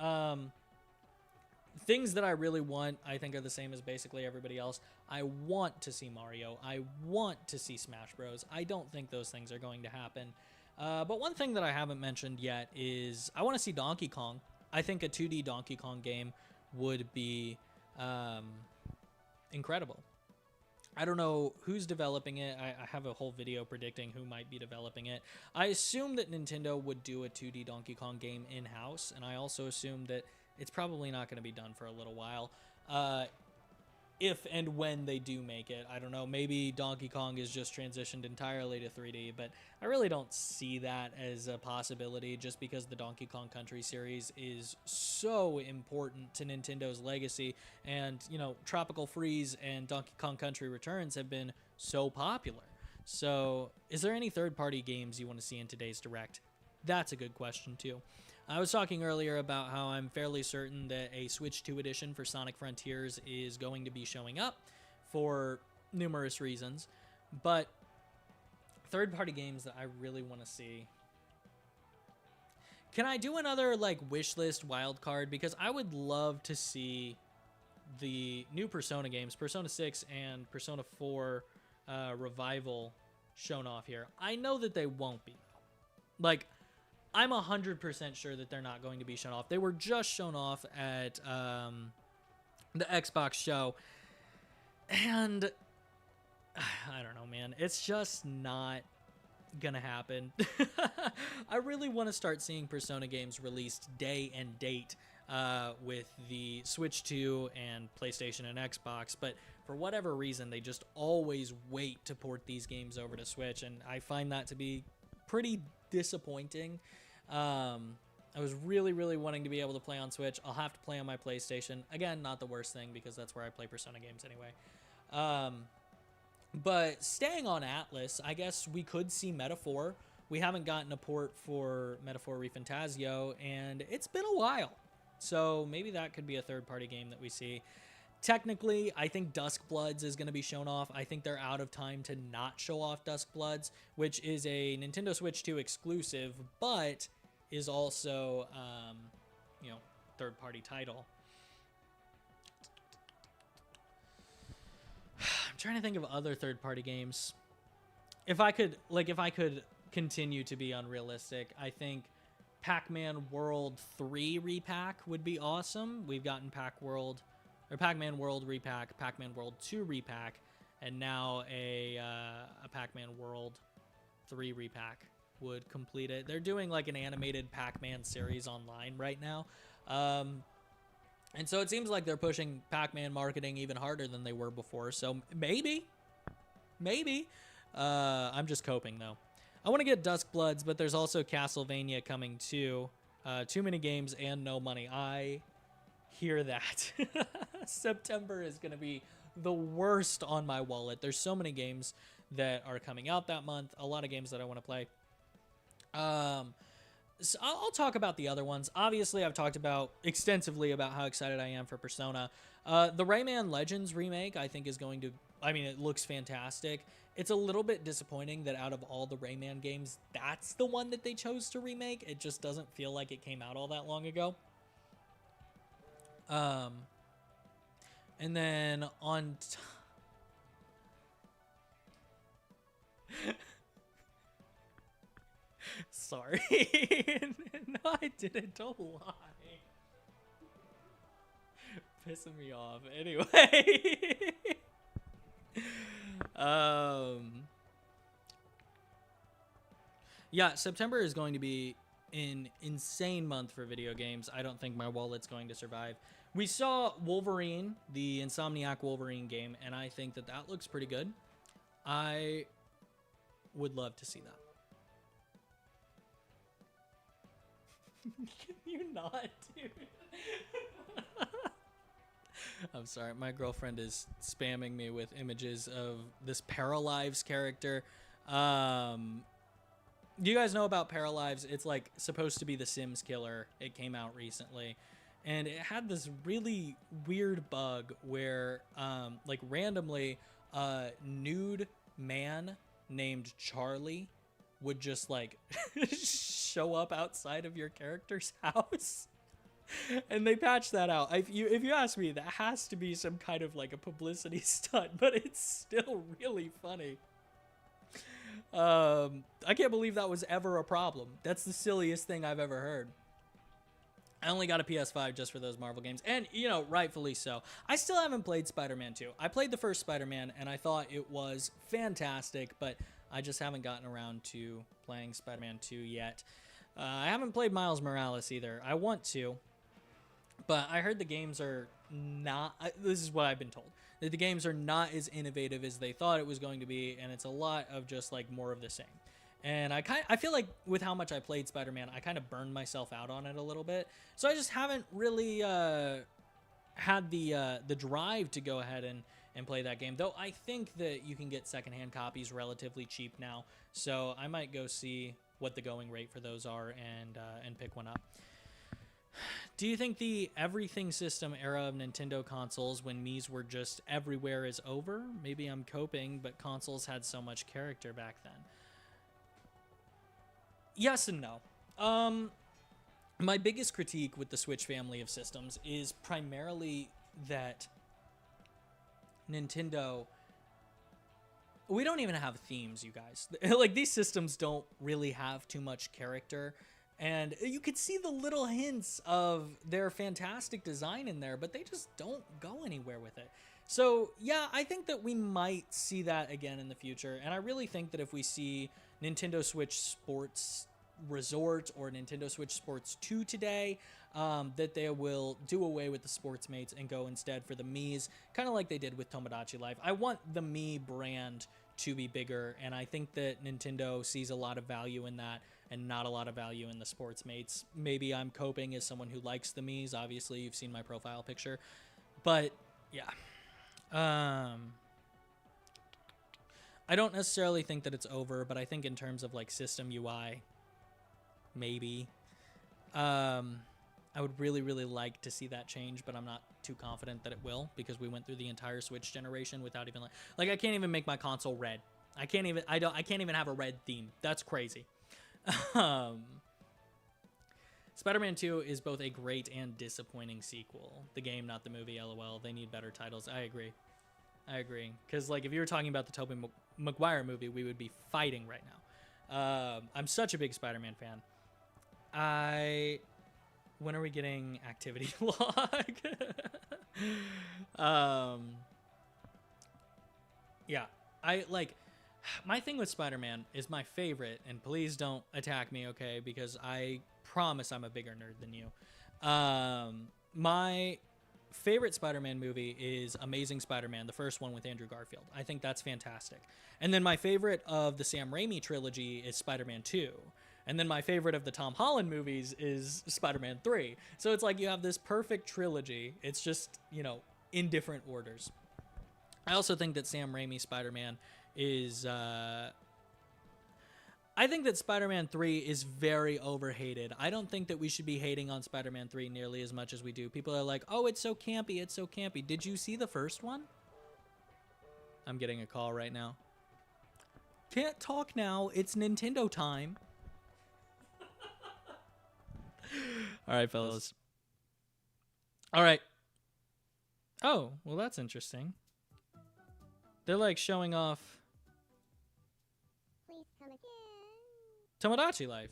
Things that I really want, I think, are the same as basically everybody else. I want to see Mario. I want to see Smash Bros. I don't think those things are going to happen. But one thing that I haven't mentioned yet is I want to see Donkey Kong. I think a 2D Donkey Kong game would be incredible. I don't know who's developing it. I have a whole video predicting who might be developing it. I assume that Nintendo would do a 2D Donkey Kong game in-house, and I also assume that it's probably not going to be done for a little while. If and when they do make it, I don't know, maybe Donkey Kong is just transitioned entirely to 3D, but I really don't see that as a possibility just because the Donkey Kong Country series is so important to Nintendo's legacy, and, you know, Tropical Freeze and Donkey Kong Country Returns have been so popular. So, is there any third-party games you want to see in today's Direct? That's a good question, too. I was talking earlier about how I'm fairly certain that a Switch 2 edition for Sonic Frontiers is going to be showing up for numerous reasons, but third-party games that I really want to see. Can I do another, like, wish list wildcard? Because I would love to see the new Persona games, Persona 6 and Persona 4 Revival, shown off here. I know that they won't be. Like, I'm 100% sure that they're not going to be shown off. They were just shown off at the Xbox show. And I don't know, man. It's just not going to happen. I really want to start seeing Persona games released day and date with the Switch 2 and PlayStation and Xbox. But for whatever reason, they just always wait to port these games over to Switch. And I find that to be pretty disappointing. I was really, really wanting to be able to play on Switch. I'll have to play on my PlayStation. Again, not the worst thing because that's where I play Persona games anyway. But staying on Atlas, I guess we could see Metaphor. We haven't gotten a port for Metaphor ReFantazio, and it's been a while. So maybe that could be a third-party game that we see. Technically, I think Duskbloods is going to be shown off. I think they're out of time to not show off Duskbloods, which is a Nintendo Switch 2 exclusive, but is also, third-party title. I'm trying to think of other third-party games. If I could continue to be unrealistic, I think Pac-Man World 3 repack would be awesome. We've gotten Pac-Man World repack, Pac-Man World 2 repack, and now a Pac-Man World 3 repack would complete it. They're doing like an animated Pac-Man series online right now. And so it seems like they're pushing Pac-Man marketing even harder than they were before. So maybe. I'm just coping, though. I want to get Duskbloods, but there's also Castlevania coming too. Too many games and no money. I hear that. September is going to be the worst on my wallet. There's so many games that are coming out that month. A lot of games that I want to play. So I'll talk about the other ones. Obviously, I've talked extensively about how excited I am for Persona. The Rayman Legends remake, I think, it looks fantastic. It's a little bit disappointing that out of all the Rayman games, that's the one that they chose to remake. It just doesn't feel like it came out all that long ago. And then on... Sorry. No, I didn't. Don't lie. Pissing me off. Anyway. Yeah, September is going to be an insane month for video games. I don't think my wallet's going to survive. We saw Wolverine, the Insomniac Wolverine game, and I think that looks pretty good. I would love to see that. Can you not, dude? I'm sorry, my girlfriend is spamming me with images of this Paralives character. Do you guys know about Paralives? It's like supposed to be the Sims killer. It came out recently. And it had this really weird bug where, like, randomly, a nude man named Charlie would just, like, show up outside of your character's house. And they patched that out. If you ask me, that has to be some kind of, like, a publicity stunt, but it's still really funny. I can't believe that was ever a problem. That's the silliest thing I've ever heard. I only got a PS5 just for those Marvel games, and, you know, rightfully so. I still haven't played Spider-Man 2. I played the first Spider-Man, and I thought it was fantastic, but I just haven't gotten around to playing Spider-Man 2 yet. I haven't played Miles Morales either. I want to, but I heard the games are not... This is what I've been told. That the games are not as innovative as they thought it was going to be, and it's a lot of just, like, more of the same. And I feel like with how much I played Spider-Man, I kind of burned myself out on it a little bit. So I just haven't really had the drive to go ahead and play that game. Though I think that you can get secondhand copies relatively cheap now. So I might go see what the going rate for those are and pick one up. Do you think the everything system era of Nintendo consoles when Mii's were just everywhere is over? Maybe I'm coping, but consoles had so much character back then. Yes and no. My biggest critique with the Switch family of systems is primarily that Nintendo... We don't even have themes, you guys. Like, these systems don't really have too much character. And you could see the little hints of their fantastic design in there, but they just don't go anywhere with it. So, yeah, I think that we might see that again in the future. And I really think that if we see Nintendo Switch Sports Resort or Nintendo Switch Sports 2 today, that they will do away with the Sports Mates and go instead for the Mii's, kind of like they did with Tomodachi Life. I want the Mii brand to be bigger, and I think that Nintendo sees a lot of value in that and not a lot of value in the Sports Mates. Maybe I'm coping as someone who likes the Mii's. Obviously, you've seen my profile picture. But, yeah. I don't necessarily think that it's over, but I think in terms of, like, system UI, maybe. I would really, really like to see that change, but I'm not too confident that it will, because we went through the entire Switch generation without even, like I can't even make my console red. I can't even have a red theme. That's crazy. Spider-Man 2 is both a great and disappointing sequel. The game, not the movie, LOL. They need better titles. I agree. Because, like, if you were talking about the Tobey Maguire movie, we would be fighting right now. I'm such a big Spider-Man fan. When are we getting activity log? Yeah, my thing with Spider-Man is my favorite, and please don't attack me, okay? Because I promise I'm a bigger nerd than you. My favorite Spider-Man movie is Amazing Spider-Man, the first one with Andrew Garfield. I think that's fantastic. And then my favorite of the Sam Raimi trilogy is Spider-Man 2. And then my favorite of the Tom Holland movies is Spider-Man 3. So it's like you have this perfect trilogy. It's just, you know, in different orders. I also think that Sam Raimi Spider-Man is... I think that Spider-Man 3 is very overhated. I don't think that we should be hating on Spider-Man 3 nearly as much as we do. People are like, oh, it's so campy, it's so campy. Did you see the first one? I'm getting a call right now. Can't talk now. It's Nintendo time. All right, fellas. All right. Oh, well, that's interesting. They're like showing off Please come again. Tomodachi Life.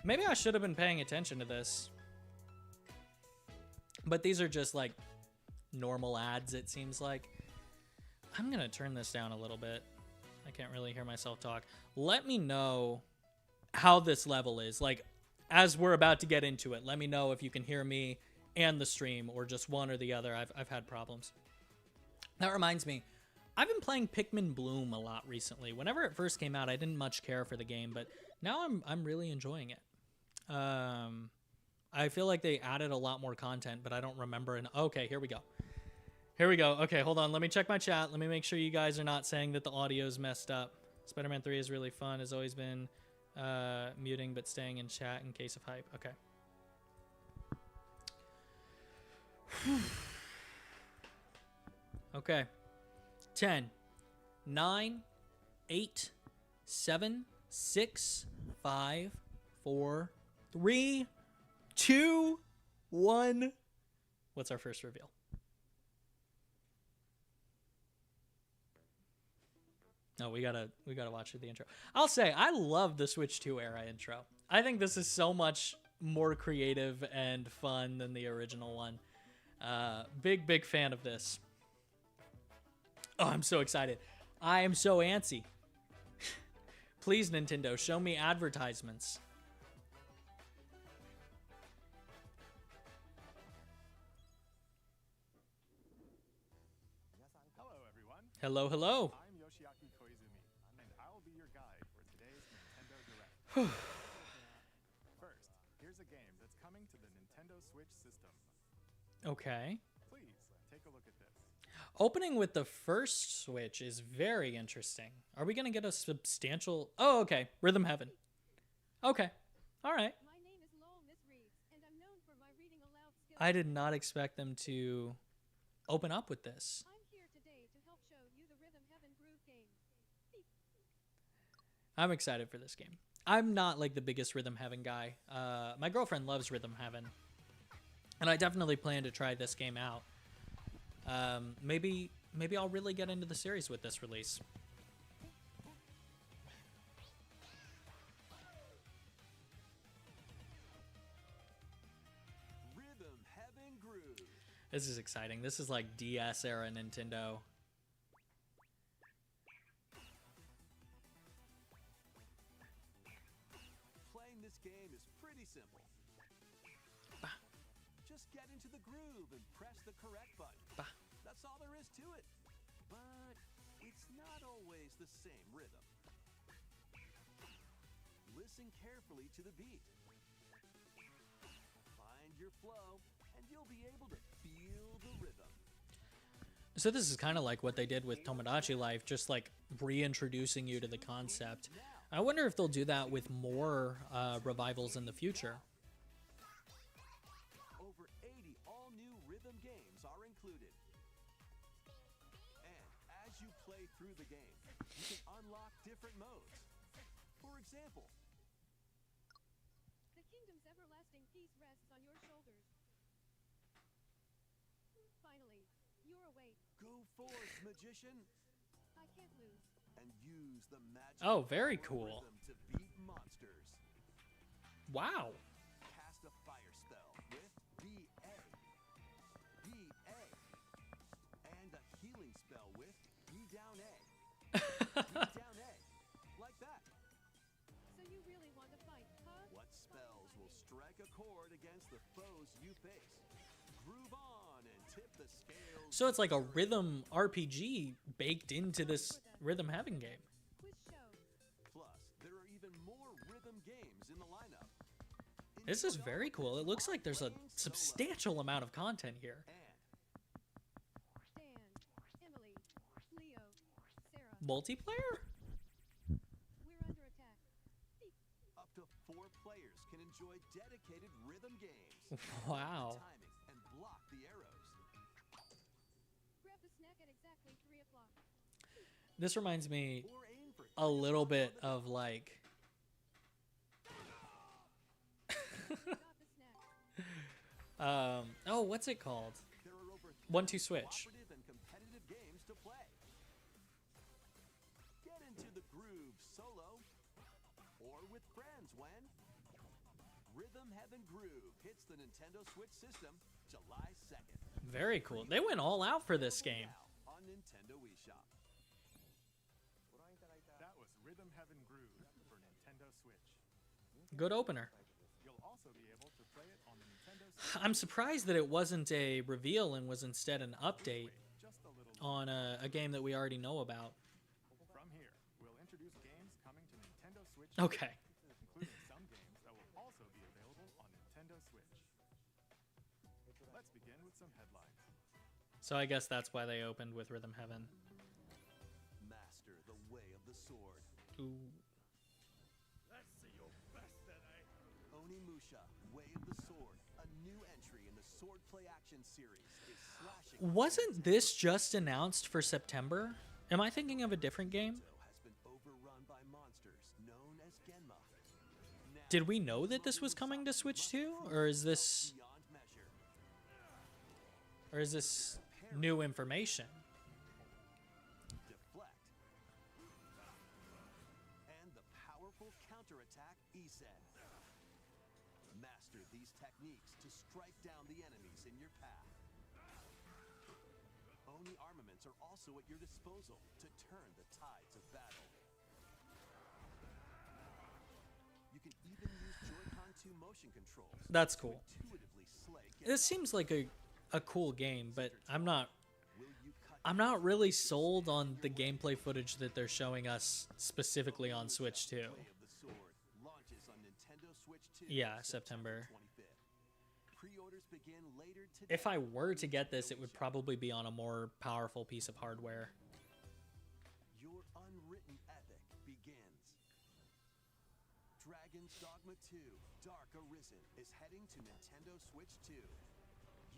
Maybe I should have been paying attention to this. But these are just like normal ads, it seems like. I'm going to turn this down a little bit. I can't really hear myself talk. Let me know how this level is. Like, as we're about to get into it, let me know if you can hear me and the stream, or just one or the other. I've had problems. That reminds me, I've been playing Pikmin Bloom a lot recently. Whenever it first came out, I didn't much care for the game, but now I'm really enjoying it. I feel like they added a lot more content, but I don't remember. Okay, here we go. Here we go. Okay, hold on. Let me check my chat. Let me make sure you guys are not saying that the audio's messed up. Spider-Man 3 is really fun. Has always been muting but staying in chat in case of hype. Okay. Okay. 10, 9, 8, 7, 6, 5, 4, 3, 2, 1. What's our first reveal? No, we gotta watch the intro. I'll say I love the Switch 2 era intro. I think this is so much more creative and fun than the original one. Big fan of this. Oh, I'm so excited. I am so antsy. Please, Nintendo, show me advertisements. Hello, everyone. Hello, hello. I'm Yoshiaki Koizumi, and I'll be your guide for today's Nintendo Direct. First, here's a game that's coming to the Nintendo Switch system. Okay. Please, take a look at this. Opening with the first Switch is very interesting. Are we going to get a substantial... Oh, okay. Rhythm Heaven. Okay. All right. My name is Lowell Misreads, and I'm known for my reading aloud skills. I did not expect them to open up with this. I'm here today to help show you the Rhythm Heaven Groove game. I'm excited for this game. I'm not like the biggest Rhythm Heaven guy. My girlfriend loves Rhythm Heaven, and I definitely plan to try this game out. Maybe I'll really get into the series with this release. Rhythm Heaven Groove. This is exciting. This is like DS era Nintendo. Playing this game is pretty simple. Just get into the groove and press the correct button. Bah. That's all there is to it. But it's not always the same rhythm. Listen carefully to the beat. Find your flow, and you'll be able to feel the rhythm. So this is kind of like what they did with Tomodachi Life, just like reintroducing you to the concept. I wonder if they'll do that with more revivals in the future. Over 80 all-new rhythm games are included. And as you play through the game, you can unlock different modes. For example, The kingdom's everlasting peace rests on your shoulders. Finally, you're awake. go forth, magician, I can't lose. and use the magic Oh, very power cool. rhythm to beat monsters. Wow. Cast a fire spell with BA, BA, and a healing spell with B down A, B down A, like that. So you really want to fight, huh? What spells will strike a chord against the foes you face? Groove on and tip the scales. So it's like a rhythm RPG baked into this Rhythm Heaven game. Quiz show. Plus, there are even more rhythm games in the lineup. This is very cool. It looks like there's a Playing solo. substantial amount of content here. And Dan, Emily, Leo, Sarah. Multiplayer? We're under attack. up to 4 players can enjoy dedicated rhythm games. Wow. Timing and block the arrows. Grab the snack at exactly 3 o'clock. This reminds me Or aim for a little bit of like Got the snack. oh, what's it called? There are over 1-2 30 switch. cooperative and competitive games to play. Get into the groove solo or with friends when Rhythm Heaven Groove hits the Nintendo Switch system July 2nd. Very cool. They went all out for this game. Now on Nintendo eShop. That was Rhythm Heaven Groove for Nintendo Switch. Good opener. You'll also be able to play it on the Nintendo Switch. I'm surprised that it wasn't a reveal and was instead an update Just a little. on a game that we already know about. From here, we'll introduce games coming to Nintendo Switch, Okay. including some games that will also be available on Nintendo Switch. some headlines. So I guess that's why they opened with Rhythm Heaven. Master the way of the sword. Ooh. Let's see your best then, eh? Onimusha, Way of the Sword, a new entry in the sword play action series, is slashing. Wasn't this just announced for September? Am I thinking of a different game? Has been overrun by monsters known as Genma. Now, Did we know that this was coming to Switch 2? Or is this beyond measure. new information? Deflect. And the powerful counterattack Isen. Master these techniques to strike down the enemies in your path. Oni armaments are also at your disposal to turn the tides of battle. You can even use Joy-Con 2 motion controls. That's cool. to intuitively slay This Genma. seems like a cool game, but I'm not Will you cut I'm not really sold on the gameplay footage that they're showing us specifically on Switch 2. Way of the Sword launches on Nintendo Switch 2. Yeah, September. 25th. Pre-orders begin later today. If I were to get this, it would probably be on a more powerful piece of hardware. Your unwritten epic begins. Dragon's Dogma 2: Dark Arisen is heading to Nintendo Switch 2.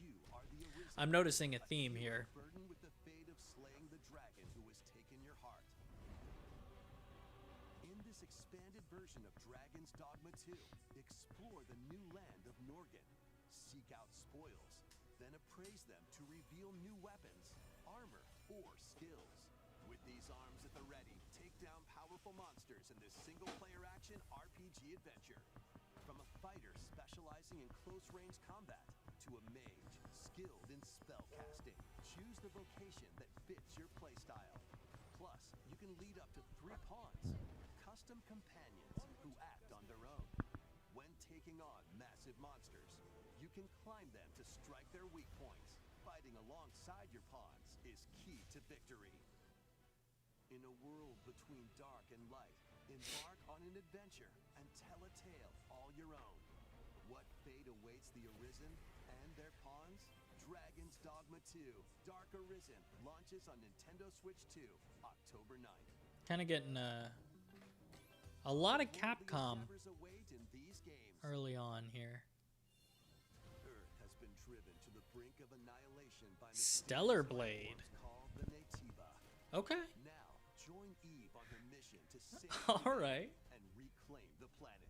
You are the Arisen. I'm noticing a theme here. Burdened with the fate of slaying the dragon who has taken your heart. In this expanded version of Dragon's Dogma 2, explore the new land of Norgan, seek out spoils, then appraise them to reveal new weapons, armor, or skills. With these arms at the ready, take down powerful monsters in this single-player action RPG adventure. From a fighter specializing in close-range combat to a mage skilled in spellcasting, choose the vocation that fits your playstyle. Plus, you can lead up to 3 pawns, custom companions who act on their own. When taking on massive monsters, you can climb them to strike their weak points. Fighting alongside your pawns is key to victory. In a world between dark and light, embark on an adventure and tell a tale all your own. What fate awaits the Arisen and their pawns? Dragon's Dogma 2: Dark Arisen launches on Nintendo Switch 2, October 9th. Kind of getting a lot of Capcom Worldly endeavors await in these games. early on here. Earth has been driven to the brink of annihilation by Stellar mysterious Blade. life forms called the Nativa. Okay. Now, join Eve on her mission to save All right. and reclaim the planet.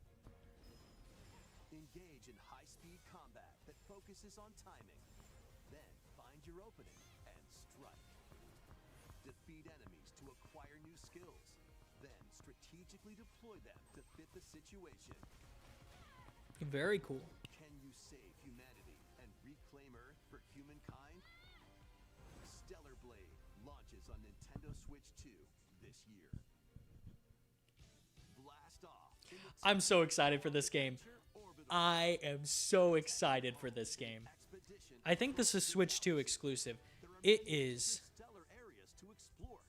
Engage in high-speed combat that focuses on timing. Then find your opening and strike. Defeat enemies to acquire new skills. Then strategically deploy them to fit the situation. Very cool. Can you save humanity and reclaim Earth for humankind? Stellar Blade launches on Nintendo Switch 2 this year. Blast off. in the I'm so excited for this game. Orbital I am so excited for this game. expedition. I think this is Switch 2 exclusive. It is. Stellar areas to explore.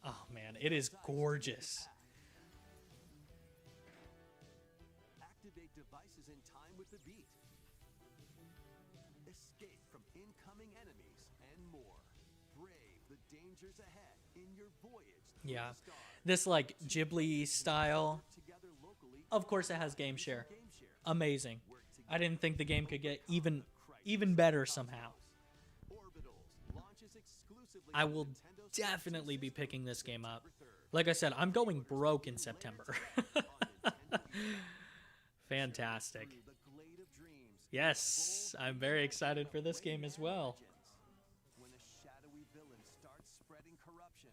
Oh man, it is gorgeous. Activate devices in time with the beat. Escape from incoming enemies and more. Brave the dangers ahead in your voyage through Yeah. the stars. This like Ghibli style. Work together locally. Of course it has game share. Game share. Amazing. Work I didn't think the game could get together. even better somehow. Orbitals launches exclusively I on will Nintendo Switch definitely be System picking this game up. October 3rd. Like I said, I'm going broke in September. On Nintendo Switch. Fantastic. Through the glade of dreams. Yes, I'm very excited for this game as well. When a shadowy villain starts spreading corruption,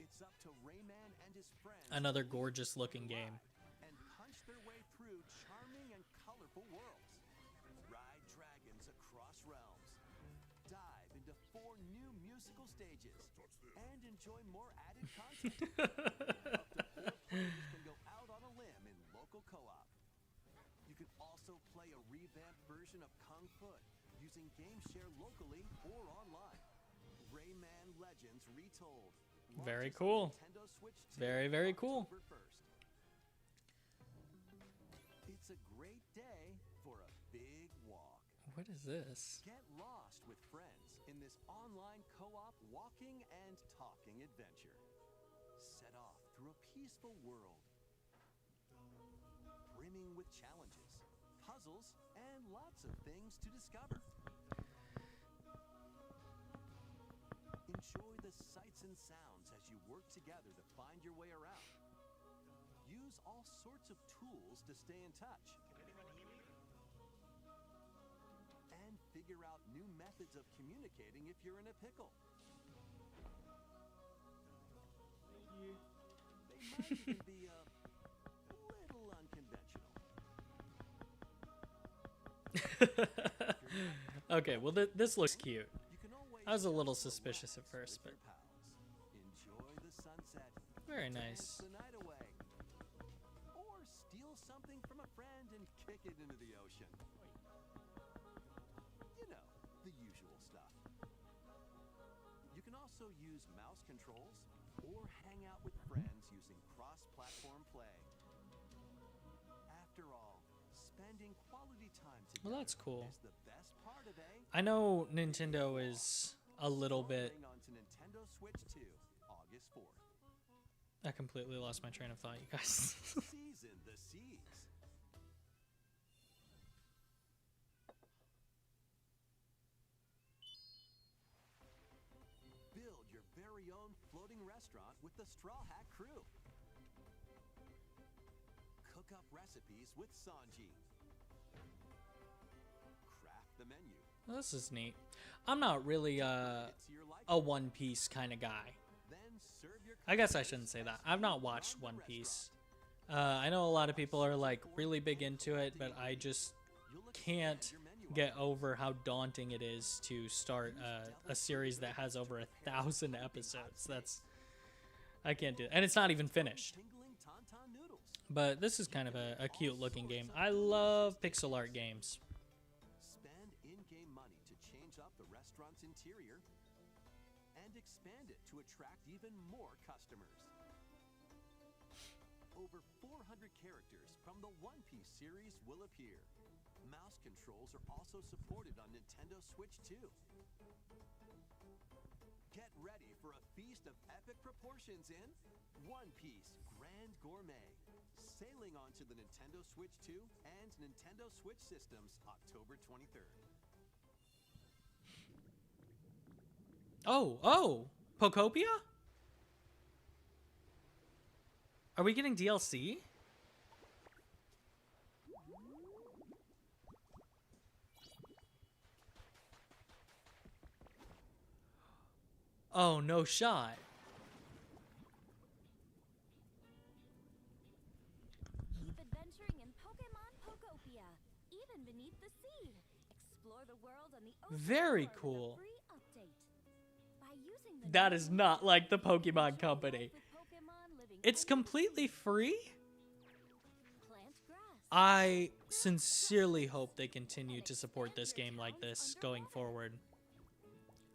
it's up to Rayman and his friends Another gorgeous looking game. and punch their way through charming and colorful worlds. Ride dragons across realms. Dive into 4 new musical stages and enjoy more added content. Up to 4 players can go out on a limb in local co-op. You can also play a revamped version of Kung Fu using game share locally or online. Rayman Legends Retold. Very launches on cool. Nintendo Switch 2 Very, very cool. October 1st. It's a great day for a big walk. What is this? Get lost with friends in this online co-op walking and talking adventure. Set off through a peaceful world, brimming with challenges, puzzles, and lots of things to discover. Enjoy the sights and sounds as you work together to find your way around. Use all sorts of tools to stay in touch. And figure out new methods of communicating if you're in a pickle. They might even be a little unconventional. Okay, well, this looks cute. You can always I was a little just suspicious at relax first, with but your pals. Enjoy the sunset. very Dance nice. the night away. Or steal something from a friend and kick it into the ocean. You know, the usual stuff. You can also use mouse controls or hang out with friends using cross-platform play. After all, spending quality time together Well, that's cool. is the best part of I know Nintendo is a little bit... Coming onto Nintendo Switch 2, August 4th. I completely lost my train of thought, you guys. Season the seas. Build your very own floating restaurant with the Straw Hat Crew. Cook up recipes with Sanji. Craft the menu. Well, this is neat. I'm not really It's your life. a One Piece kind of guy. Then serve your I guess I customers shouldn't say that. as I've not you watched run the One restaurant. Piece. I know a lot of people are like really big into it, but I just You'll expand can't your menu get options. over how daunting it is to start a series that has over 1,000 episodes. I can't do it, and it's not even finished. Tingling tauntaun noodles. But this is kind of a cute looking game. I love pixel art games. Spend in-game money to change up the restaurant's interior and expand it to attract even more customers. Over 400 characters from the One Piece series will appear. Mouse controls are also supported on Nintendo Switch 2. Get ready for a feast of epic proportions in One Piece Grand Gourmet. Sailing onto the Nintendo Switch 2 and Nintendo Switch systems October 23rd. Oh, Pokopia? Are we getting DLC? Oh, no shot. Keep adventuring in Pokemon Pokopia, even beneath the sea. Explore the world on the ocean Very floor with a cool. free update. By using the That new is not like the Enjoy Pokemon life Company. with Pokemon living It's under the completely sea. free? Plant grass. I sincerely hope they continue to support this game like this going forward.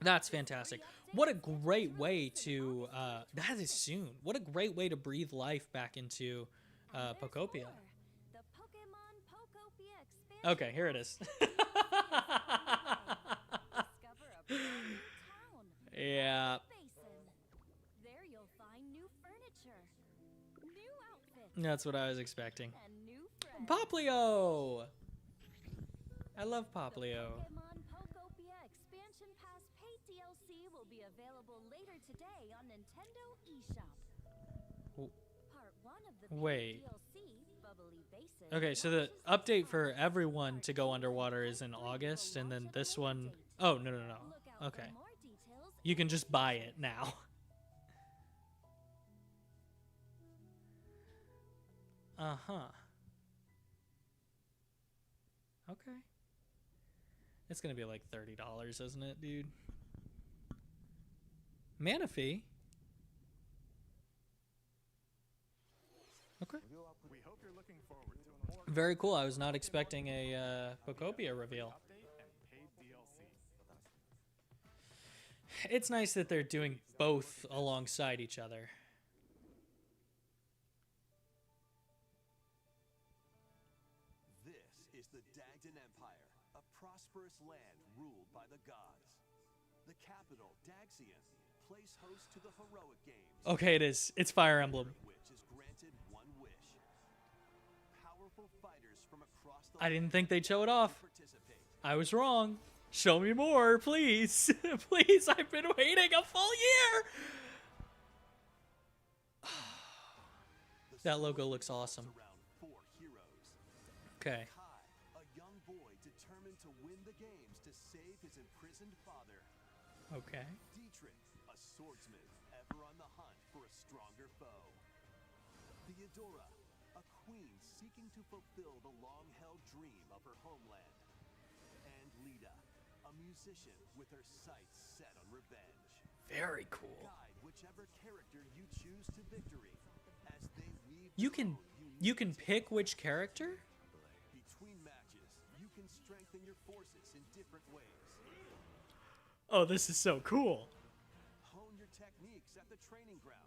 That's fantastic. What a great way to, that is soon. What a great way to breathe life back into And there's Pokopia. more. The Pokemon Pokopia expansion Okay, here it is. Discover a brand new town. Yeah, Basin. There you'll find new furniture, new outfits, that's what I was expecting. and new friends. Poplio! I love The Poplio. Pokemon Pokopia Expansion Pass paid DLC will be available later today on Nintendo eShop. W- Part 1 of the paid Wait. DLC, Bubbly Basin. Okay, so the launches this update for month. everyone to go Part underwater 2 is in and 3 will August, and launch then at a this later one... date. Oh, no. Look out Okay. for more details You can in just the buy future. it now. Uh-huh. Okay. It's gonna be like $30, isn't it, dude? Manaphy? Okay. We hope you're looking forward to more Very cool. I was not expecting a Pokopia reveal. update and paid DLC. It's nice that they're doing both alongside each other. This is the Dagden Empire, a prosperous land ruled by the gods. The capital, Daxian, plays host to the heroic games. Okay, it is. It's Fire Emblem. Which is granted one wish. Powerful fighters from across the I didn't land think they'd show it off. participate. I was wrong. Show me more, please. Please, I've been waiting a full year. That logo looks awesome. Around 4 heroes. Okay. Kai, a young boy determined to win the games to save his imprisoned father. Okay. Dietrich, a swordsman ever on the hunt for a stronger foe. Theodora, a queen seeking to fulfill the long-held dream of her homeland. And Lita, a musician with her sights set on revenge. Very cool. Guide whichever character you choose to victory as they weave You their can own you unique can pick which character? Between matches, you can strengthen your forces in different ways. Oh, this is so cool. Hone your techniques at the training grounds.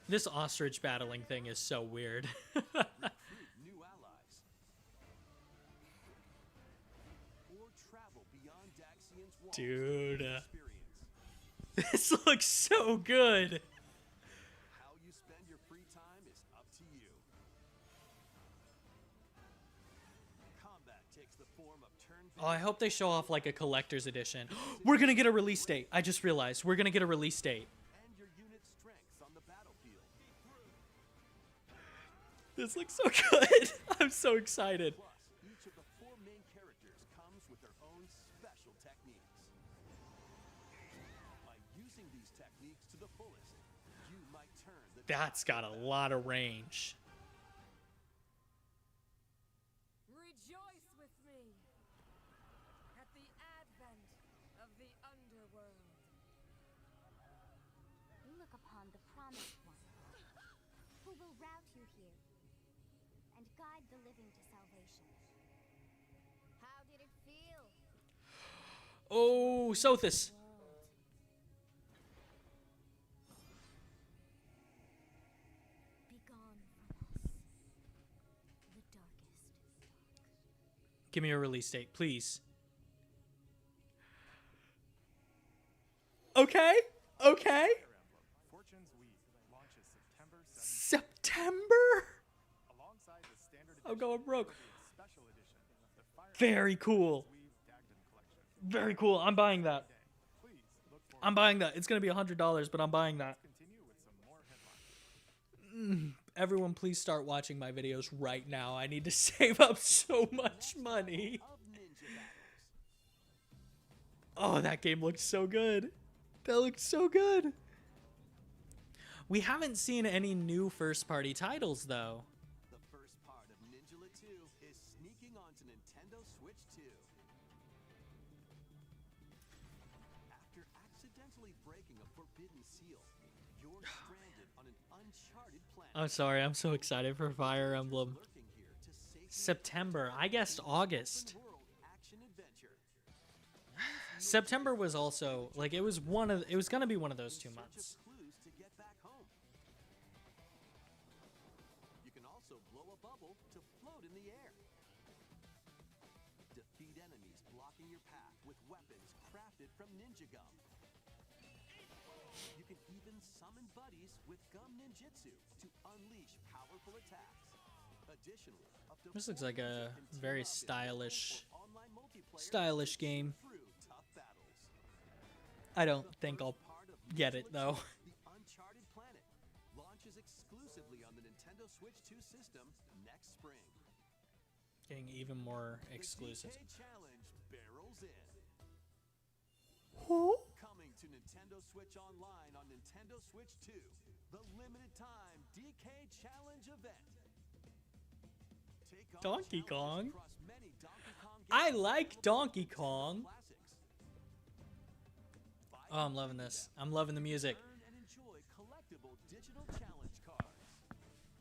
This ostrich battling thing is so weird. Recruit new allies. Or travel beyond Daxian's walls Dude. to experience. This looks so good. How you spend your free time is up to you. Combat takes the form of turn-based Oh, I hope they show off like a collector's edition. We're gonna get a release date. I just realized we're gonna get a release date. and your unit's strengths on the battlefield. This looks so good. I'm so excited. Plus, each of the 4 main characters comes with their own special techniques. By using these techniques to the fullest, you might turn the That's got a lot of range. Rejoice with me at the advent of the underworld. You look upon the promised one, who will route you here and guide the living to salvation. How did it feel? Oh, Sothis. Be gone from us, the darkest. Give me a release date, please. Okay. Okay. Fire Emblem Fortune's Weave launches September 7th. September? Alongside the standard I'm edition going broke. will be a special edition, the Fire Very cool. Weave Dagden Collection. Very cool. I'm buying that. Please look forward I'm buying that. It's gonna be $100, but I'm buying that. to continue with some more headlines. Everyone, please start watching my videos right now. I need to save up so much money. of ninja battles. Oh, that game looks so good. That looks so good. We haven't seen any new first-party titles, though. The first part of Ninjala 2 is sneaking onto Nintendo Switch 2. After accidentally breaking a forbidden seal, you're stranded on an uncharted planet. I'm sorry. I'm so excited for Fire Emblem. Lurking here to safely September. I guessed August. open world action adventure. September was also like it was gonna be one of those 2 months. Search of clues to get back home. You can also blow a bubble to float in the air. Defeat enemies blocking your path with weapons crafted from ninja gum. You can even summon buddies with gum ninjutsu to unleash powerful attacks. Additionally, up to This looks 4 like a users can very team up in stylish- or online multiplayer stylish to game. through tough battles. I don't think I'll Part of get it Ninjala though. 2, The Uncharted Planet launches exclusively on the Nintendo Switch 2 system next spring. Getting even more The exclusives. DK Challenge barrels in. Who? Coming to Nintendo Switch Online on Nintendo Switch 2, the limited time DK Challenge event. Take on Donkey challenges Kong? across many Donkey Kong I games like available Donkey on Nintendo Kong. Classics. Buy Oh, I'm loving this. I'm loving the music. Earn and enjoy collectible digital challenge cards.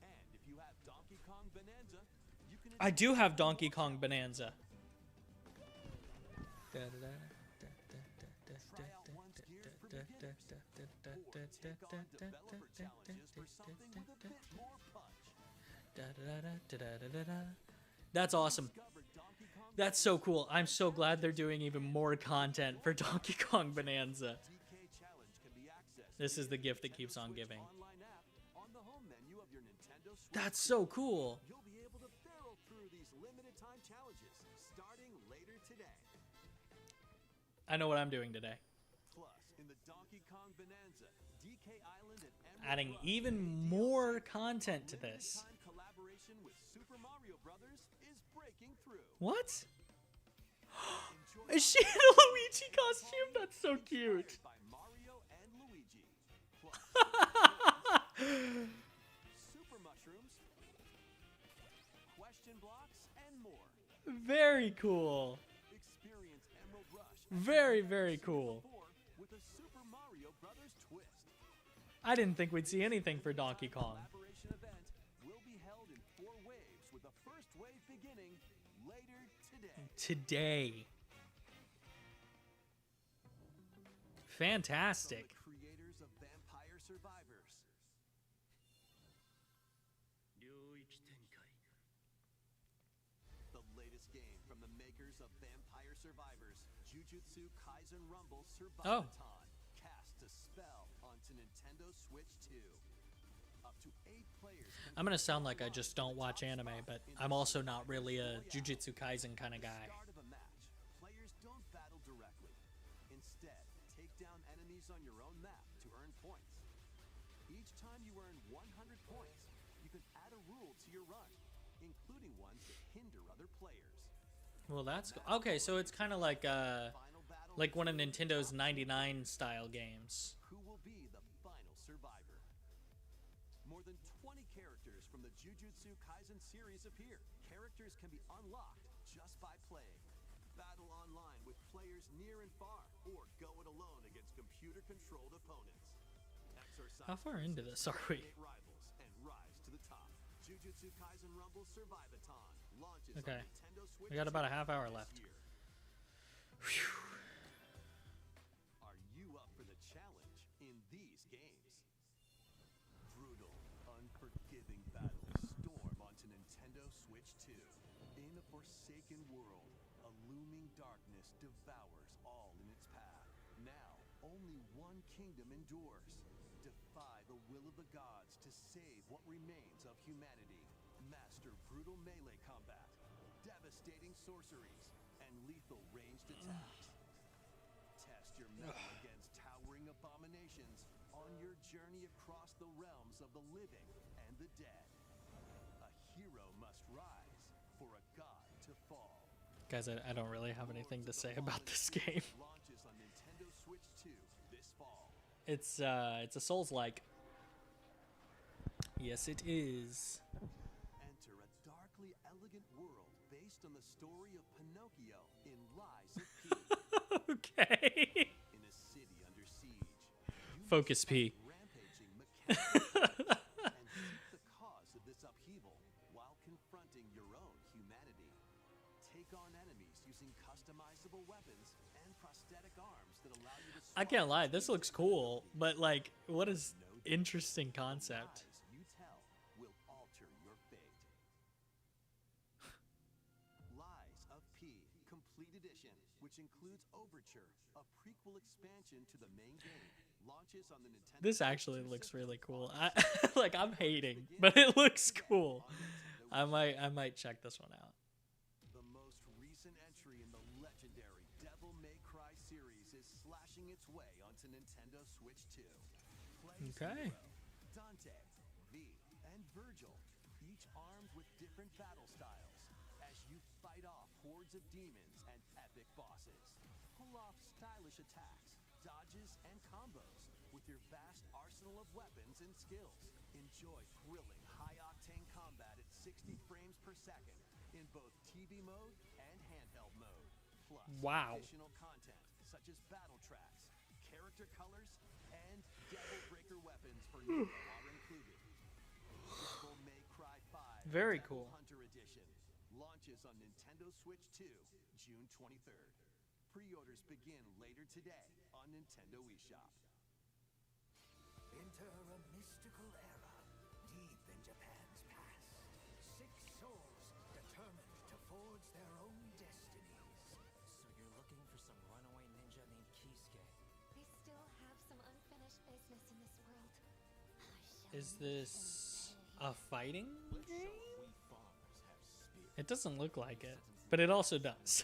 And if you have Donkey Kong Bonanza, you can I do enjoy have even Donkey more Kong cards. Bonanza. Try out one's gear for beginners. Or take on developer challenges for something with a bit more punch. Da-da-da-da-da-da-da. That's awesome. Discover Donkey Kong That's so cool. I'm so glad they're doing even more content for Donkey Kong Bonanza. DK Challenge can be accessed This is via the gift that Nintendo keeps on Switch giving. Online app on the home menu of your Nintendo Switch. That's so cool. You'll be able to barrel through these limited time challenges starting later today. I know what I'm doing today. Plus, in the Donkey Kong Bonanza, DK Island and Emerald Adding Rush even more content to limited this. time collaboration with Super Mario Brothers is breaking through. What? Enjoy Is she in a Luigi costume? That's so cute. inspired by Mario and Luigi. Plus, super mushrooms, question blocks, and more. Very cool. Experience Emerald Rush Very, very cool. with a Super Mario Brothers twist. I didn't think we'd see anything for Donkey Kong. Collaboration event will be held in 4 waves, with the first wave beginning later today. Today. Fantastic. From the creators of Vampire Survivors. The latest game from the makers of Vampire Survivors, Jujutsu Kaisen Rumble Survivathon, casts a spell onto Nintendo Switch 2. Up to 8 players. can I'm gonna sound like I just don't watch anime, but I'm also not really a Jujutsu Kaisen kind of guy. Start of a match, players don't battle directly. Instead, take down enemies on your own map to earn points. Each time you earn 100 points, you can add a rule to your run, including ones that hinder other players. Well, that's okay. So it's kind of like Final battle one of Nintendo's 99 style games. who will be the final survivor. More than 20 characters from the Jujutsu Kaisen series appear. Characters can be unlocked just by playing. Battle online with players near and far, or go it alone against computer-controlled opponents. Exercise How far into this are we? eliminate rivals and rise to the top. Jujutsu Kaisen Rumble Survivathon launches Okay. on Nintendo Switch We got about a 2 half hour this left. year. Are you up for the challenge in these games? Brutal, unforgiving battles storm onto Nintendo Switch 2. In a forsaken world, a looming darkness devours all in its path. Now, only one kingdom endures. Defy the will of the gods to save what remains of humanity. Master brutal melee combat, devastating sorceries, and lethal ranged attacks. Test your mettle against towering abominations on your journey across the realms of the living and the dead. A hero must rise for a god to fall. Guys, I don't really have anything to say about this game. Launches on Nintendo Switch 2 this fall. It's a Souls-like. Yes, it is. Enter a darkly elegant world based on the story of Pinocchio in Lies of P. Okay. In a city under siege, you Focus must P. fight rampaging mechanical and seek the cause of this upheaval while confronting your own humanity. Take on enemies using customizable weapons and prosthetic arms that allow you to I can't lie, this swap looks cool, but like, what is interesting concept. lies you tell will alter your fate. Lies of P Complete Edition, which includes Overture, a prequel expansion to the main game, launches on the Nintendo This Switch actually 2 looks system really cool. on Like, I'm hating, but it looks cool. on Nintendo I might check this one out. The most recent entry in the legendary Devil May Cry series is slashing its way onto Nintendo Switch 2. Play as Okay. Nero, Dante, V, and Virgil, each armed with different battle styles, as you fight off hordes of demons and epic bosses. Pull off stylish attacks, dodges, and combos with your vast arsenal of weapons and skills. Enjoy thrilling, high-octane combat at 60 frames per second in both TV mode and handheld mode. Plus, Wow. additional content such as battle tracks, character colors, and Devil Breaker weapons for Nero are included. Devil May Cry 5 Very Devil cool. Hunter Edition launches on Nintendo Switch 2, June 23rd. Pre-orders begin later today on Nintendo eShop. Enter a mystical era deep in Japan's past. Is this a fighting game? It doesn't look like it, but it also does.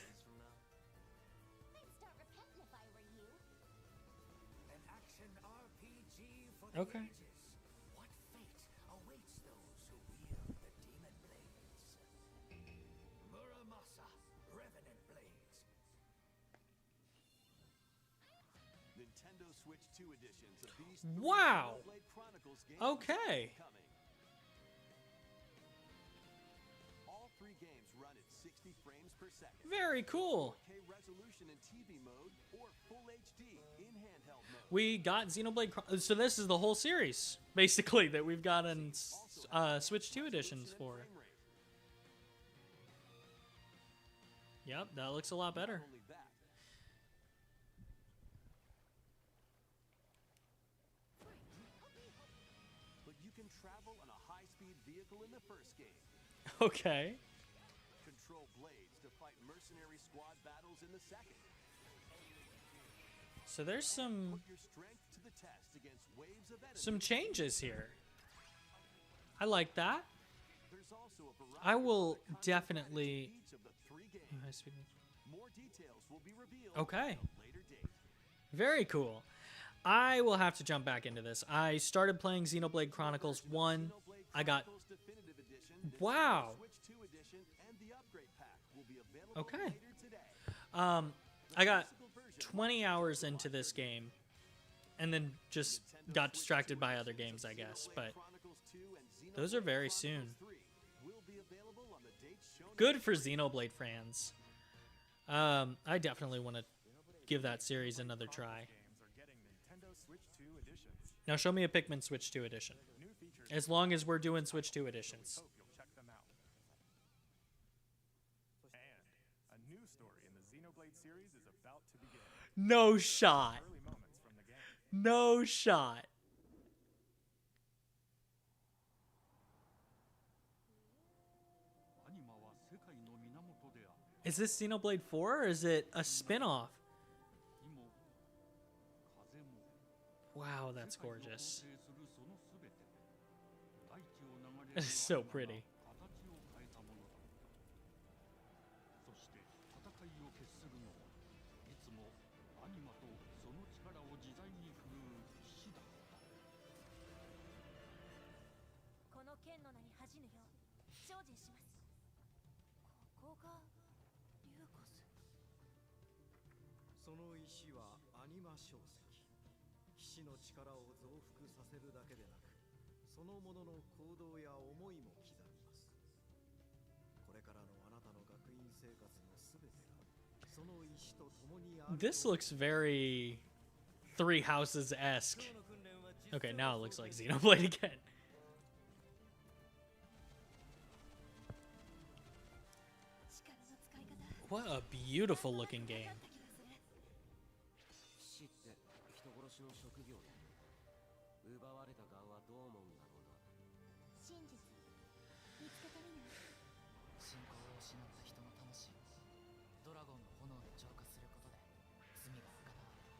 I'd start repenting if I were you. An action RPG for Okay. the ages. What fate awaits those who wield the demon blades? Muramasa, Revenant Blades. Nintendo Switch 2 editions of these Wow. Xenoblade Chronicles games Okay. coming. All 3 games run at 60 frames per second. Very cool. 4K resolution in TV mode or full HD in handheld mode. We got Xenoblade. So this is the whole series, basically, that we've gotten Switch 2 editions for. Frame rate. Yep, that looks a lot better. Not only that, but you can travel on a high-speed vehicle in the first game. Okay. Control blades to fight mercenary squad battles in the second. So there's some Put your strength to the test against waves of enemies. some changes here. I like that. There's also a variety I will of content definitely. each of the 3 games. More details will be revealed Okay. at a later date. Very cool. I will have to jump back into this. I started playing Xenoblade Chronicles 1. Xenoblade I got. Chronicles Definitive Edition, Nintendo Wow. Switch 2 edition, and the upgrade pack will be available Okay. later today. I got Physical version 20 hours into this game, and then just Nintendo got Switch distracted 2 by other editions games, I of guess. Xenoblade But Chronicles 2 and those are Xenoblade very Chronicles soon. 3 will be available on the dates shown Good on for the screen. Xenoblade fans. I definitely want to give that series another try. Games are getting Nintendo Switch 2 editions. Now show me a Pikmin Switch 2 edition. New features. As long as we're doing Switch 2 editions. Hope you'll check them out. And a new story in the Xenoblade series is about to begin. No shot. Early moments from the game. No shot. Is this Xenoblade 4 or is it a spin-off? Wow, that's gorgeous. It's so pretty. This looks very Three Houses-esque. Okay, now it looks like Xenoblade again. What a beautiful looking game. 死って人殺しの職業で奪われた側はどう思うんだろうな。真実見つけてみない？信仰を失った人の魂をドラゴンの炎で浄化することで罪が深まる。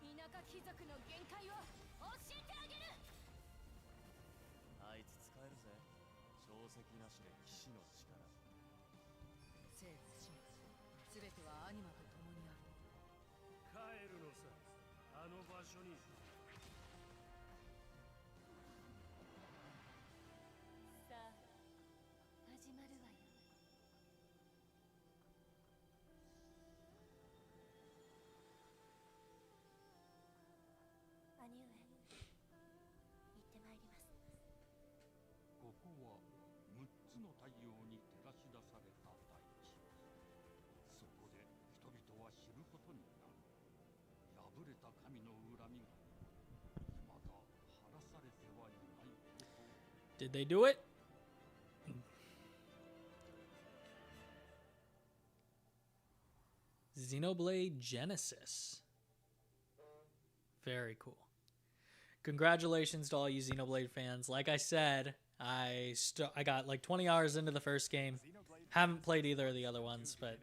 田舎貴族の限界を教えてあげる。あいつ使えるぜ。小石なしで騎士の力。生と死すべてはアニマと共にある。帰るのさ、あの場所に。さあ始まるわよ。兄上行ってまいります。ここは6つの太陽に照らし出された大地。そこで人々は知ることになる。破れた神の恨みが未だ晴らされてはいないことを。 Did they do it? Xenoblade Genesis. Very cool. Congratulations to all you Xenoblade fans. Like I said, I got like 20 hours into the first game. Haven't played either of the other ones, but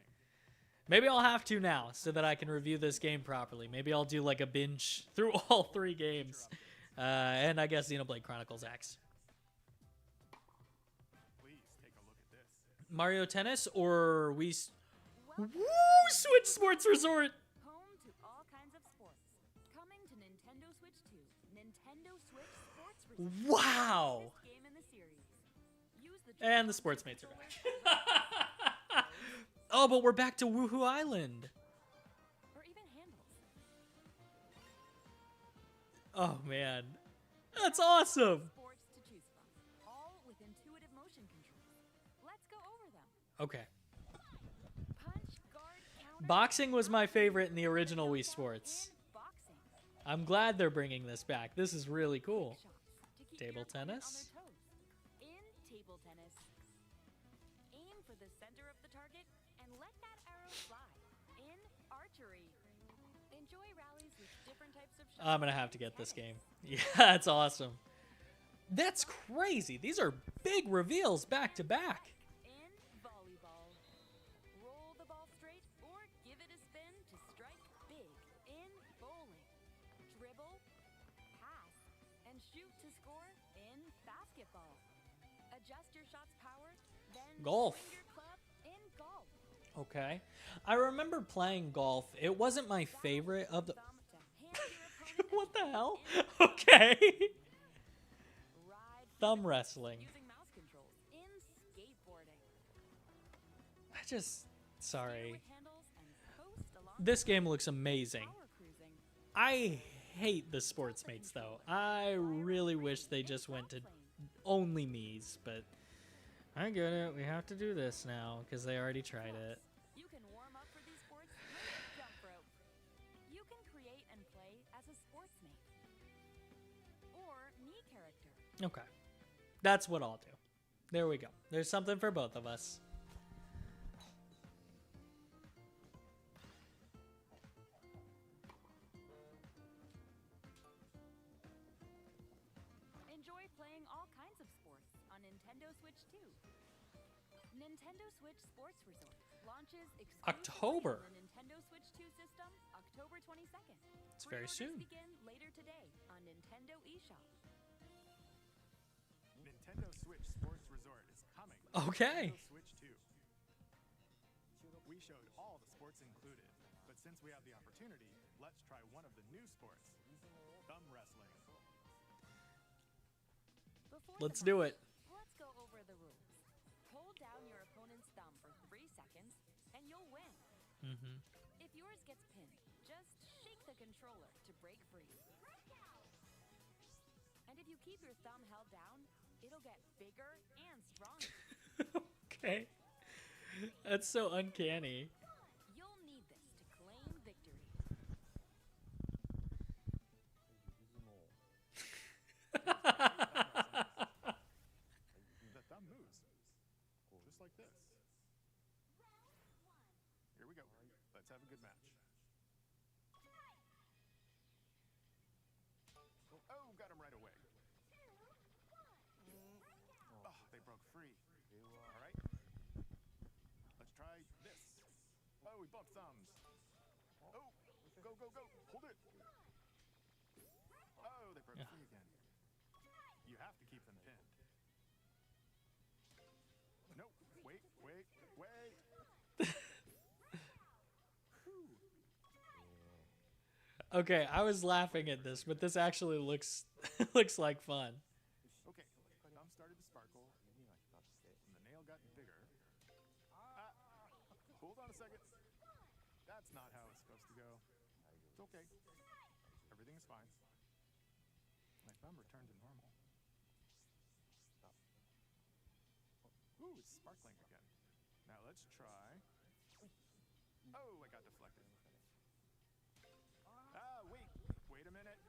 maybe I'll have to now so that I can review this game properly. Maybe I'll do like a binge through all 3 games And I guess Xenoblade Chronicles X. Please take a look at this. Mario Tennis or Wii? Woo! Switch Sports Resort. Home to all kinds of sports. Coming to Nintendo Switch 2. Nintendo Switch Sports Resort. Wow. This game in the series. Use the And the sports mates are back. Oh, but we're back to Woohoo Island. or even handles. Oh man, that's awesome. Sports to choose from. All with intuitive motion controls. Let's go over them. Okay. Punch, guard, counter. Boxing was my favorite in the original Wii Sports. And boxing. I'm glad they're bringing this back. This is really cool. Shots to keep Table your opponent tennis? on their toes. In table tennis, aim for the center of the target and let that arrow fly. In archery, enjoy rallies with different types of shots. I'm gonna have to in get this game. tennis. Yeah, that's awesome. That's crazy. These are big reveals back to back. In volleyball, roll the ball straight or give it a spin to strike big. In bowling, dribble, pass, and shoot to score. In basketball, adjust your shot's power, then Golf. swing your club. In golf, Okay. I remember playing golf. It wasn't my favorite of the. thumb to hand your opponent What the hell? In Okay. ride Thumb wrestling. using mouse controls. In skateboarding, I just. Sorry. with handles and coast along This game looks amazing. power cruising. I hate the sports mates though. I really wish they just went to only me's, but I get it. We have to do this now because they already tried it. You can warm up for these sports with jump rope. You can create and play as a sports mate or me character. Okay. That's what I'll do. There we go. There's something for both of us. Enjoy playing all kinds of sports on Nintendo Switch 2. Nintendo Switch Sports Resort launches exclusively October. on the Nintendo Switch 2 system October 22nd. It's very Pre-orders soon. begin later today on Nintendo eShop. Nintendo Switch Sports Resort is coming. to Okay. Nintendo Switch 2. We showed all the sports included, but since we have the opportunity, let's try one of the new sports, thumb wrestling. Before Let's the do match, it. Let's go over the rules. Hold down your opponent's thumb for 3 seconds, and you'll win. Mm-hmm. If yours gets pinned, just shake the controller to break free. And if you keep your thumb held down, it'll get bigger and stronger. Okay. That's so uncanny. You'll need this to claim victory. The thumb moves, just like this. Here we go. Let's have a good match. Oh, got him right away. Oh, they broke free. All right. Let's try this. Oh, we bumped thumbs. Oh, go, go, go. Hold it. Oh, they broke free again. You have to keep them pinned. No, wait, wait, wait. Okay, I was laughing at this, but this actually looks looks like fun. Okay, thumb started to sparkle, and the nail got bigger. Hold on a second. That's not how it's supposed to go. It's okay. Everything is fine. My thumb returned to normal. Ooh, it's sparkling again. Now let's try. Oh, I got deflected. Wait a minute.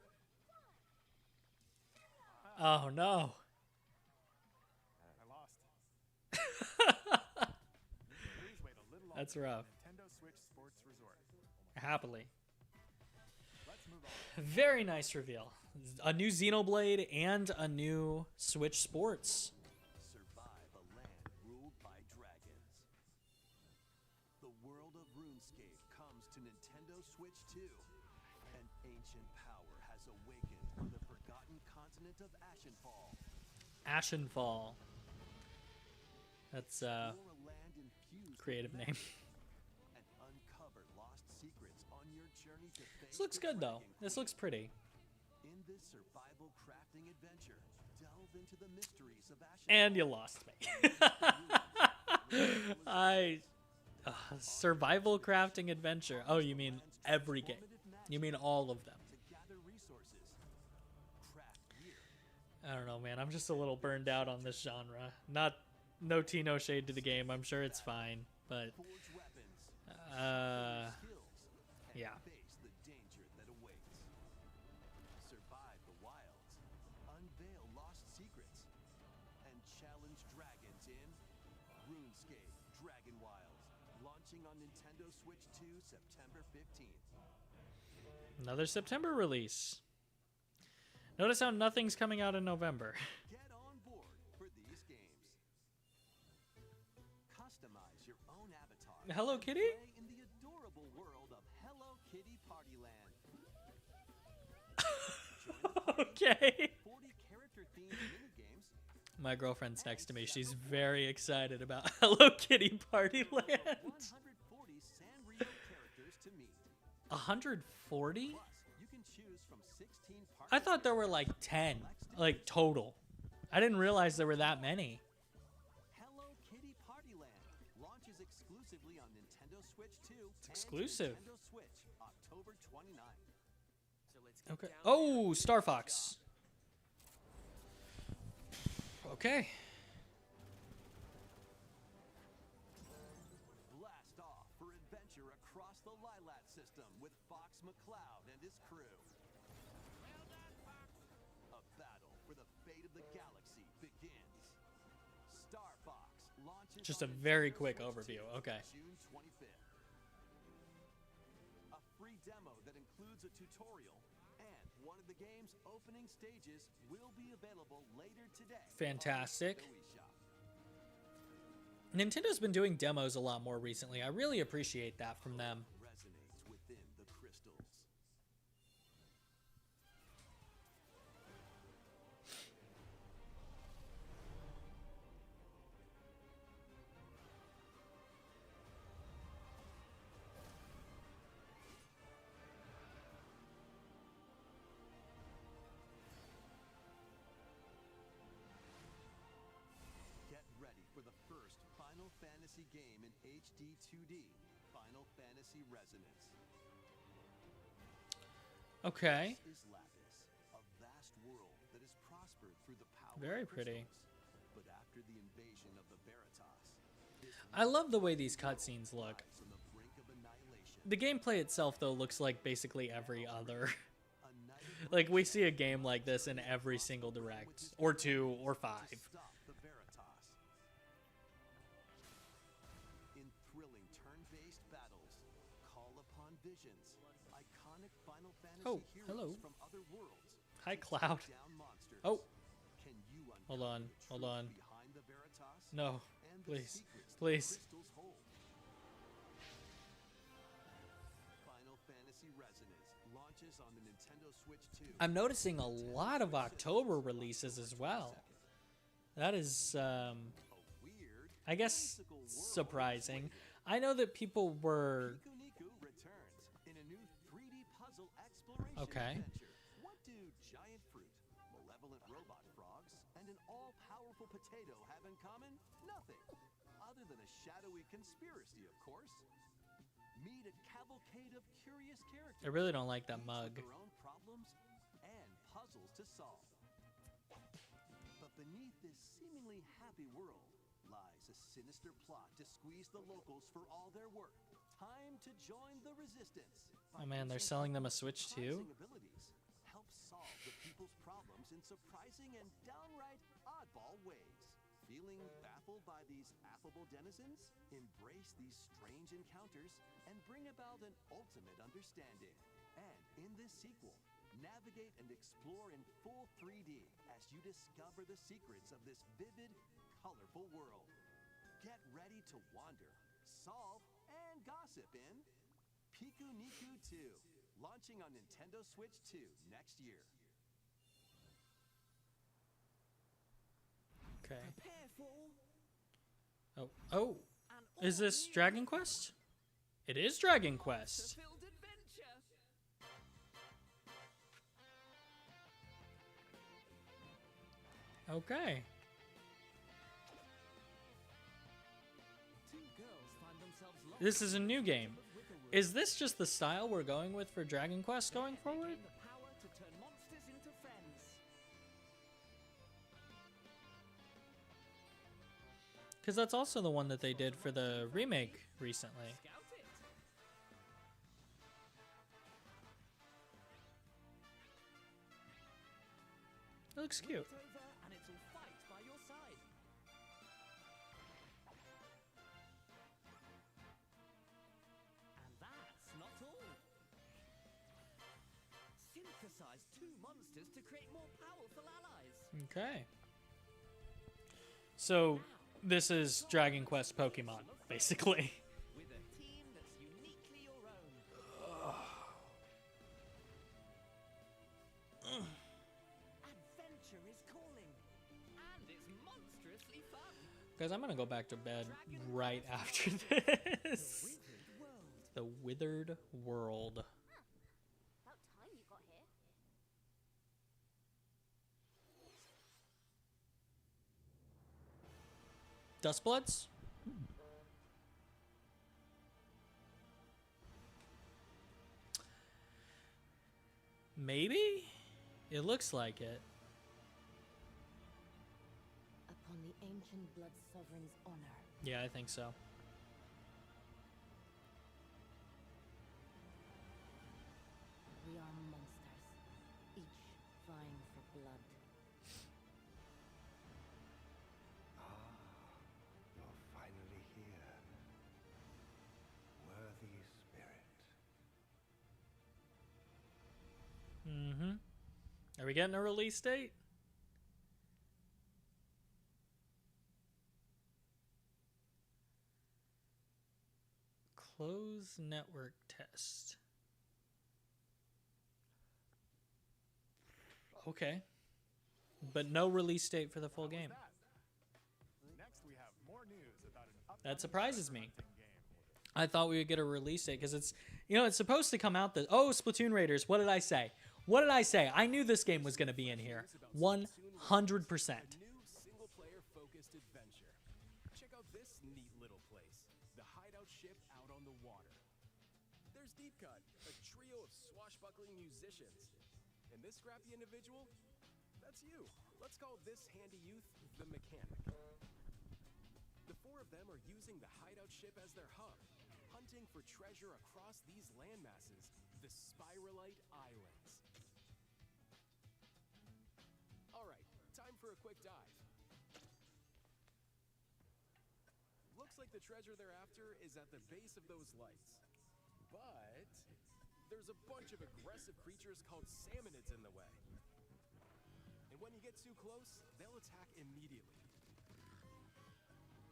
Oh no. I lost. Please wait a little longer. That's rough. Nintendo Switch Sports Resort. Happily. Let's move on. Very nice reveal. A new Xenoblade and a new Switch Sports. Survive a land ruled by dragons. The world of RuneScape comes to Nintendo Switch 2. An ancient power has awakened on the forgotten continent of Ashenfall. Ashenfall. That's Explore a land infused with creative name. magic and uncover lost secrets on your journey to face This looks the good though. Dragon This Queen. looks pretty. In this survival crafting adventure, delve into the mysteries of Ashenfall. And you lost me. Survival crafting adventure. Oh, you mean every game. You mean all of them. To gather resources, craft gear, I don't know, man. I'm just a little burned out on this genre. No tea, no shade to the game. I'm sure it's fine, but forge weapons, skills, and yeah. face the danger that awaits. Survive the wilds, unveil lost secrets, and challenge dragons in RuneScape Dragon Wilds, launching on Nintendo Switch 2 September 15th. Another September release. Notice how nothing's coming out in November. Get on board for these games. Customize your own avatar. Hello and Kitty? Play in the adorable world of Hello Kitty Partyland. Join the party. Okay. 40 character-themed minigames. My girlfriend's next to me. She's very excited about Hello Kitty Party Land. 140 Sanrio characters to meet. 140? Plus, you can choose from 16 party I thought there were like 10, like total. I didn't realize there were that many. Hello Kitty Partyland launches exclusively on Nintendo Switch 2 and exclusive. Nintendo Switch October 29th. So let's get Okay. down Oh, Star Fox. Okay. Blast off for adventure across the Lilat system with Fox McCloud and his crew. A battle for the fate of the galaxy begins. Star Fox launches Just a on very Nintendo quick Switch overview. 2 Okay. June 25th. A free demo that includes a tutorial and one of the game's opening stages will be available later today. on Fantastic. the eShop. Nintendo's been doing demos a lot more recently. I really appreciate that from them. Resonates within the crystals. Get ready for the first Final Fantasy game in HD 2D, Final Fantasy Resonance. Okay. This is Lapis, a vast world that has prospered through the power Very of pretty. crystals. But after the invasion of the Veritas, this I love the way these cutscenes look. lies on the brink of annihilation. The gameplay itself, though, looks like basically every other. A knight of Like, we see a game like this in every single Direct. Or 2, or 5. to stop the Veritas. In thrilling turn-based battles, call upon visions, iconic Final Fantasy Oh, heroes hello. from other worlds. Hi, to Cloud. take down monsters. Oh. Can you Hold uncover on, the hold truth on. behind the Veritas No, and the please, secrets that please. crystals hold? Final Fantasy Resonance launches on the Nintendo Switch 2. I'm noticing a lot of October releases as well. That is, A weird, I guess, whimsical world surprising. awaits. I know that people were... Niku Niku returns in a new 3D puzzle exploration Okay. adventure. What do giant fruit, malevolent robot frogs, and an all-powerful potato have in common? Nothing. Other than a shadowy conspiracy, of course. Meet a cavalcade of curious characters. I really don't like that each mug. with their own problems and puzzles to solve. But beneath this seemingly happy world lies a sinister plot to squeeze the locals for all their work. Time to join the resistance. Oh man, they're selling them a Switch too? Surprising abilities help solve the people's problems in surprising and downright oddball ways. Feeling baffled by these affable denizens? Embrace these strange encounters and bring about an ultimate understanding. And in this sequel, navigate and explore in full 3D as you discover the secrets of this vivid, colorful world. Get ready to wander, solve, and gossip in Piku Niku 2, launching on Nintendo Switch 2 next year. Okay. Prepare for Oh, oh. an Is this Dragon Quest? It is Dragon Quest. filled adventure. Okay. Two girls find themselves lost This is a new game. of Witherwood. Is this just the style we're going with for Dragon Quest going They forward? gain the power to turn monsters into friends. Because that's also the one that they did for the remake recently. Scout it. It looks cute. It's over and it'll fight by your side. And that's not all. Synthesize two monsters to create more powerful allies. Okay. So this is Dragon Quest Pokemon, basically. With a team that's uniquely your own. Adventure is calling. And it's monstrously fun. Guys, I'm gonna go back to bed right after this. Withered world. The Withered World. About time you got here. Dustbloods? Maybe? It looks like it. Upon the ancient blood sovereign's honor. Yeah, I think so. We are monsters, each vying for blood. You're finally here. Worthy spirit. Mm-hmm. Are we getting a release date? Close network test. Okay. But no release date for the full game. Next, we have more news about an upcoming That surprises me. hunting game. I thought we would get a release date because it's, you know, it's supposed to come out this. Oh, Splatoon Raiders. What did I say? What did I say? I knew this game was going to be in here. 100%. New single-player focused adventure. Check out this neat little place, the hideout ship out on the water. There's Deep Cut, a trio of swashbuckling musicians. And this scrappy individual, that's you. Let's call this handy youth the mechanic. The four of them are using the hideout ship as their hub, hunting for treasure across these landmasses, the Spiralite Islands. All right, time for a quick dive. Looks like the treasure they're after is at the base of those lights. But there's a bunch of aggressive creatures called salmonids in the way. And when you get too close, they'll attack immediately.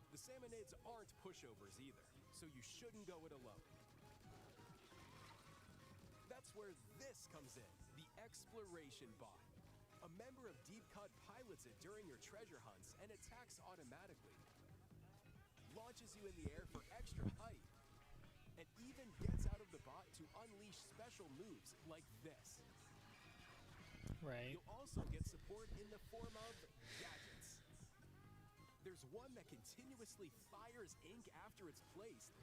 The salmonids aren't pushovers either, so you shouldn't go it alone. That's where this comes in, the exploration bot. A member of Deep Cut pilots it during your treasure hunts and attacks automatically. Launches you in the air for extra height. And even gets out of the bot to unleash special moves like this. Right. You'll also get support in the form of gadgets. There's one that continuously fires ink after it's placed.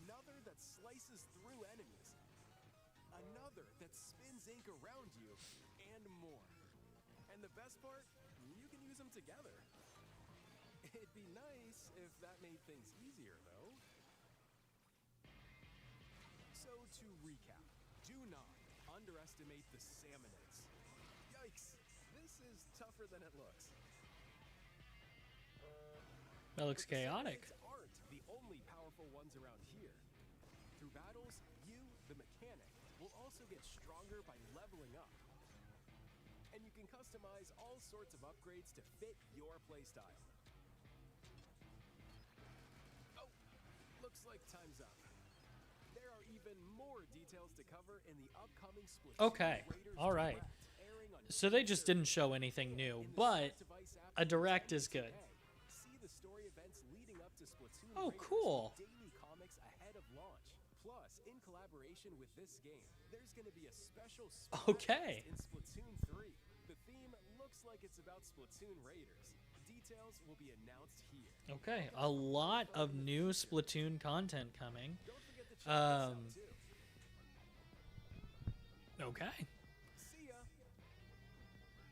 Another that slices through enemies. Another that spins ink around you, and more. And the best part, you can use them together. It'd be nice if that made things easier, though. So to recap, do not underestimate the salmonids. Yikes, this is tougher than it looks. That looks But the chaotic. salmonids aren't the only powerful ones around here. Through battles, you, the mechanic, will also get stronger by leveling up. And you can customize all sorts of upgrades to fit your playstyle. Oh, looks like time's up. There are even more details to cover in the upcoming Splatoon Okay, Raiders all right. Direct, airing on So they just didn't show anything new, but a direct is good. See the story events leading up to Splatoon Oh, Raiders cool. with daily comics ahead of launch. Plus, in collaboration with this game, there's going to be a special Okay. in Splatoon 3. The theme looks like it's about Splatoon Raiders. Details will be announced here. Okay, a lot of new Splatoon content coming. Don't forget to check this out too. Okay. See ya.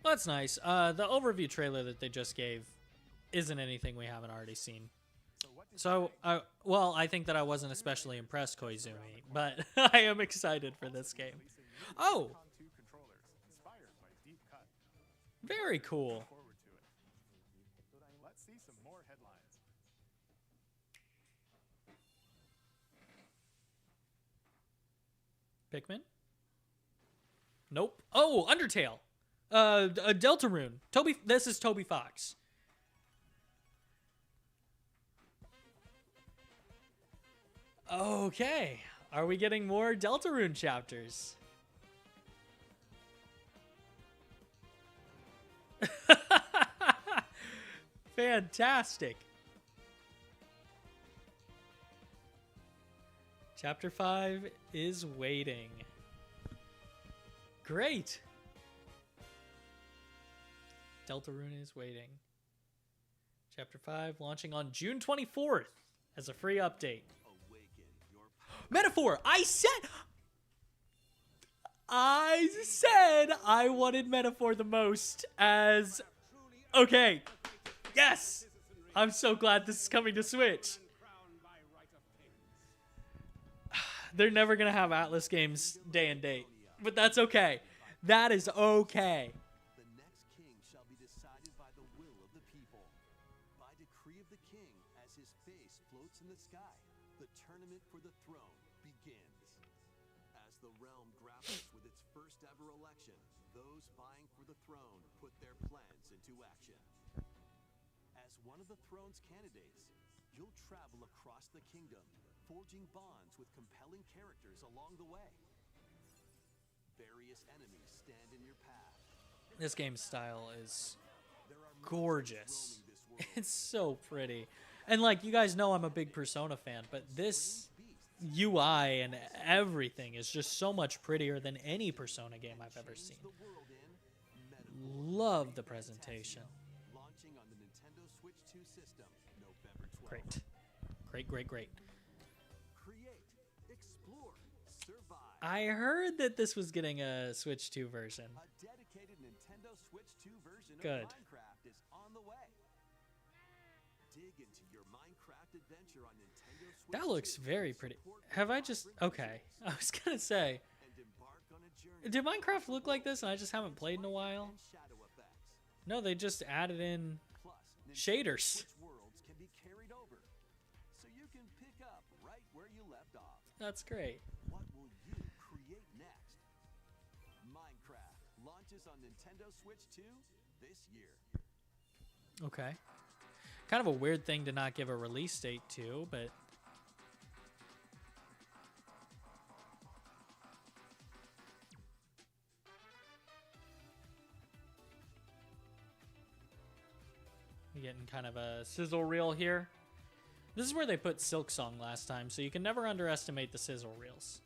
Well, that's nice. The overview trailer that they just gave isn't anything we haven't already seen. So, well, I think that I wasn't especially impressed, Koizumi, but I am excited for this game. Oh, Con 2 controllers inspired by Deep Cut. very cool. Forward to it. Let's see some more headlines. Pikmin? Nope. Oh, Undertale. A Deltarune. This is Toby Fox. Okay. Are we getting more Deltarune chapters? Fantastic. Chapter 5 is waiting. Great. Deltarune is waiting. Chapter 5 launching on June 24th as a free update. Awaken your Metaphor! I said I wanted Metaphor the most as... Okay. Yes! I'm so glad this is coming to Switch. They're never going to have Atlas games day and date. But that's okay. That is okay. The next king shall be decided by the will of the people. By decree of the king, as his face floats in the sky, the tournament for the throne begins. As the realm grapples with its first ever election, those vying for the throne put their plans into action. As one of the throne's candidates, you'll travel across the kingdom, forging bonds with compelling characters along the way. Various enemies stand in your path. This game's style is There are gorgeous. roaming this world. It's so pretty. And like, you guys know I'm a big Persona fan, but this Beasts UI and everything is just so much prettier than any Persona game I've ever seen. the world in Metaphor Love the presentation. launching on the Nintendo Switch 2 system November 12th. Great. Great, great, great. Create, explore, survive. I heard that this was getting a Switch 2 version. A dedicated Nintendo Switch 2 version Good. of Minecraft is on the way. Dig into your Minecraft adventure on Nintendo Switch That looks 2 very and pretty. support Have I the just... vibrant Okay. community I was gonna say, and embark on a journey did Minecraft look like this and I just haven't played in a while? and shadow effects. No, they just added in Plus, Nintendo shaders. Switch worlds can be carried over, so you can pick up right where you left off. That's great. What will you create next? Minecraft launches on Nintendo Switch 2 this year. Okay. Kind of a weird thing to not give a release date to, but... We're getting kind of a sizzle reel here. This is where they put Silk Song last time, so you can never underestimate the sizzle reels.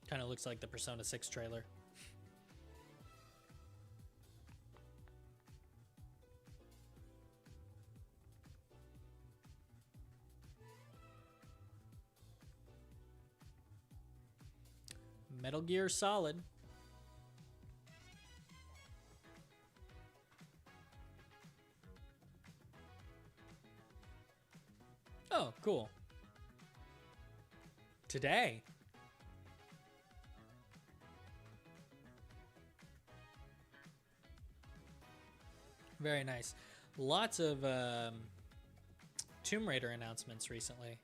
Kind of looks like the Persona 6 trailer. Metal Gear Solid. Oh, cool. Today. Very nice. Lots of Tomb Raider announcements recently.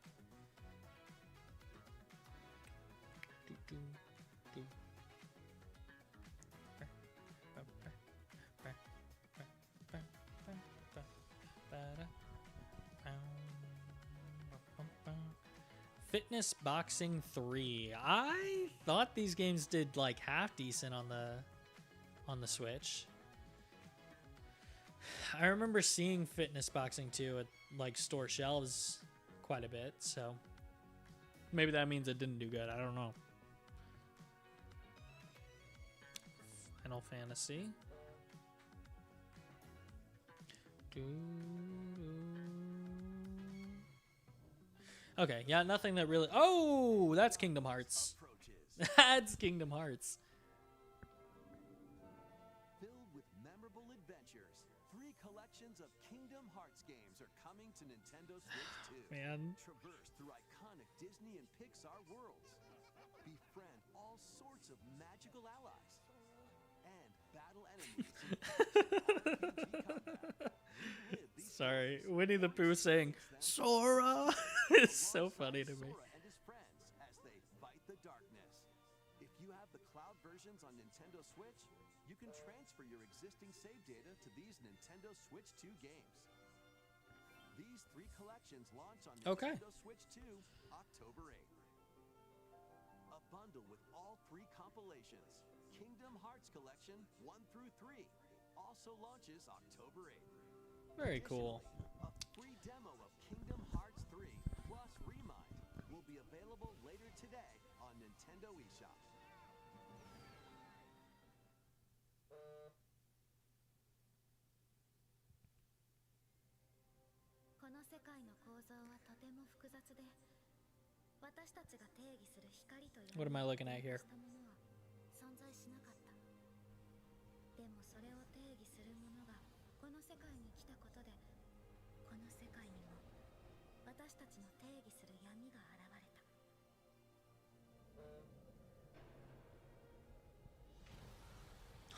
Fitness Boxing 3. I thought these games did like half decent on the Switch. I remember seeing Fitness Boxing 2 at like store shelves quite a bit, so maybe that means it didn't do good. I don't know. Final Fantasy. Okay, yeah, nothing that really... Oh, that's Kingdom Hearts. That's Kingdom Hearts. Filled with memorable adventures, 3 collections of Kingdom Hearts games are coming to Nintendo Switch 2. Man. Traverse through iconic Disney and Pixar worlds. Befriend all sorts of magical allies. And battle enemies in RPG combat. Relive these Sorry, Winnie the Pooh saying Sora is so funny to me. Sora and his friends as they fight the darkness. If you have the cloud versions on Nintendo Switch, you can transfer your existing save data to these Nintendo Switch 2 games. These 3 collections launch on Okay. Nintendo Switch 2 October 8th. A bundle with all 3 compilations, Kingdom Hearts Collection 1 through 3, also launches October 8th. Very cool. A free demo of Kingdom Hearts 3 plus Remind will be available later today on Nintendo eShop. What am I looking at here?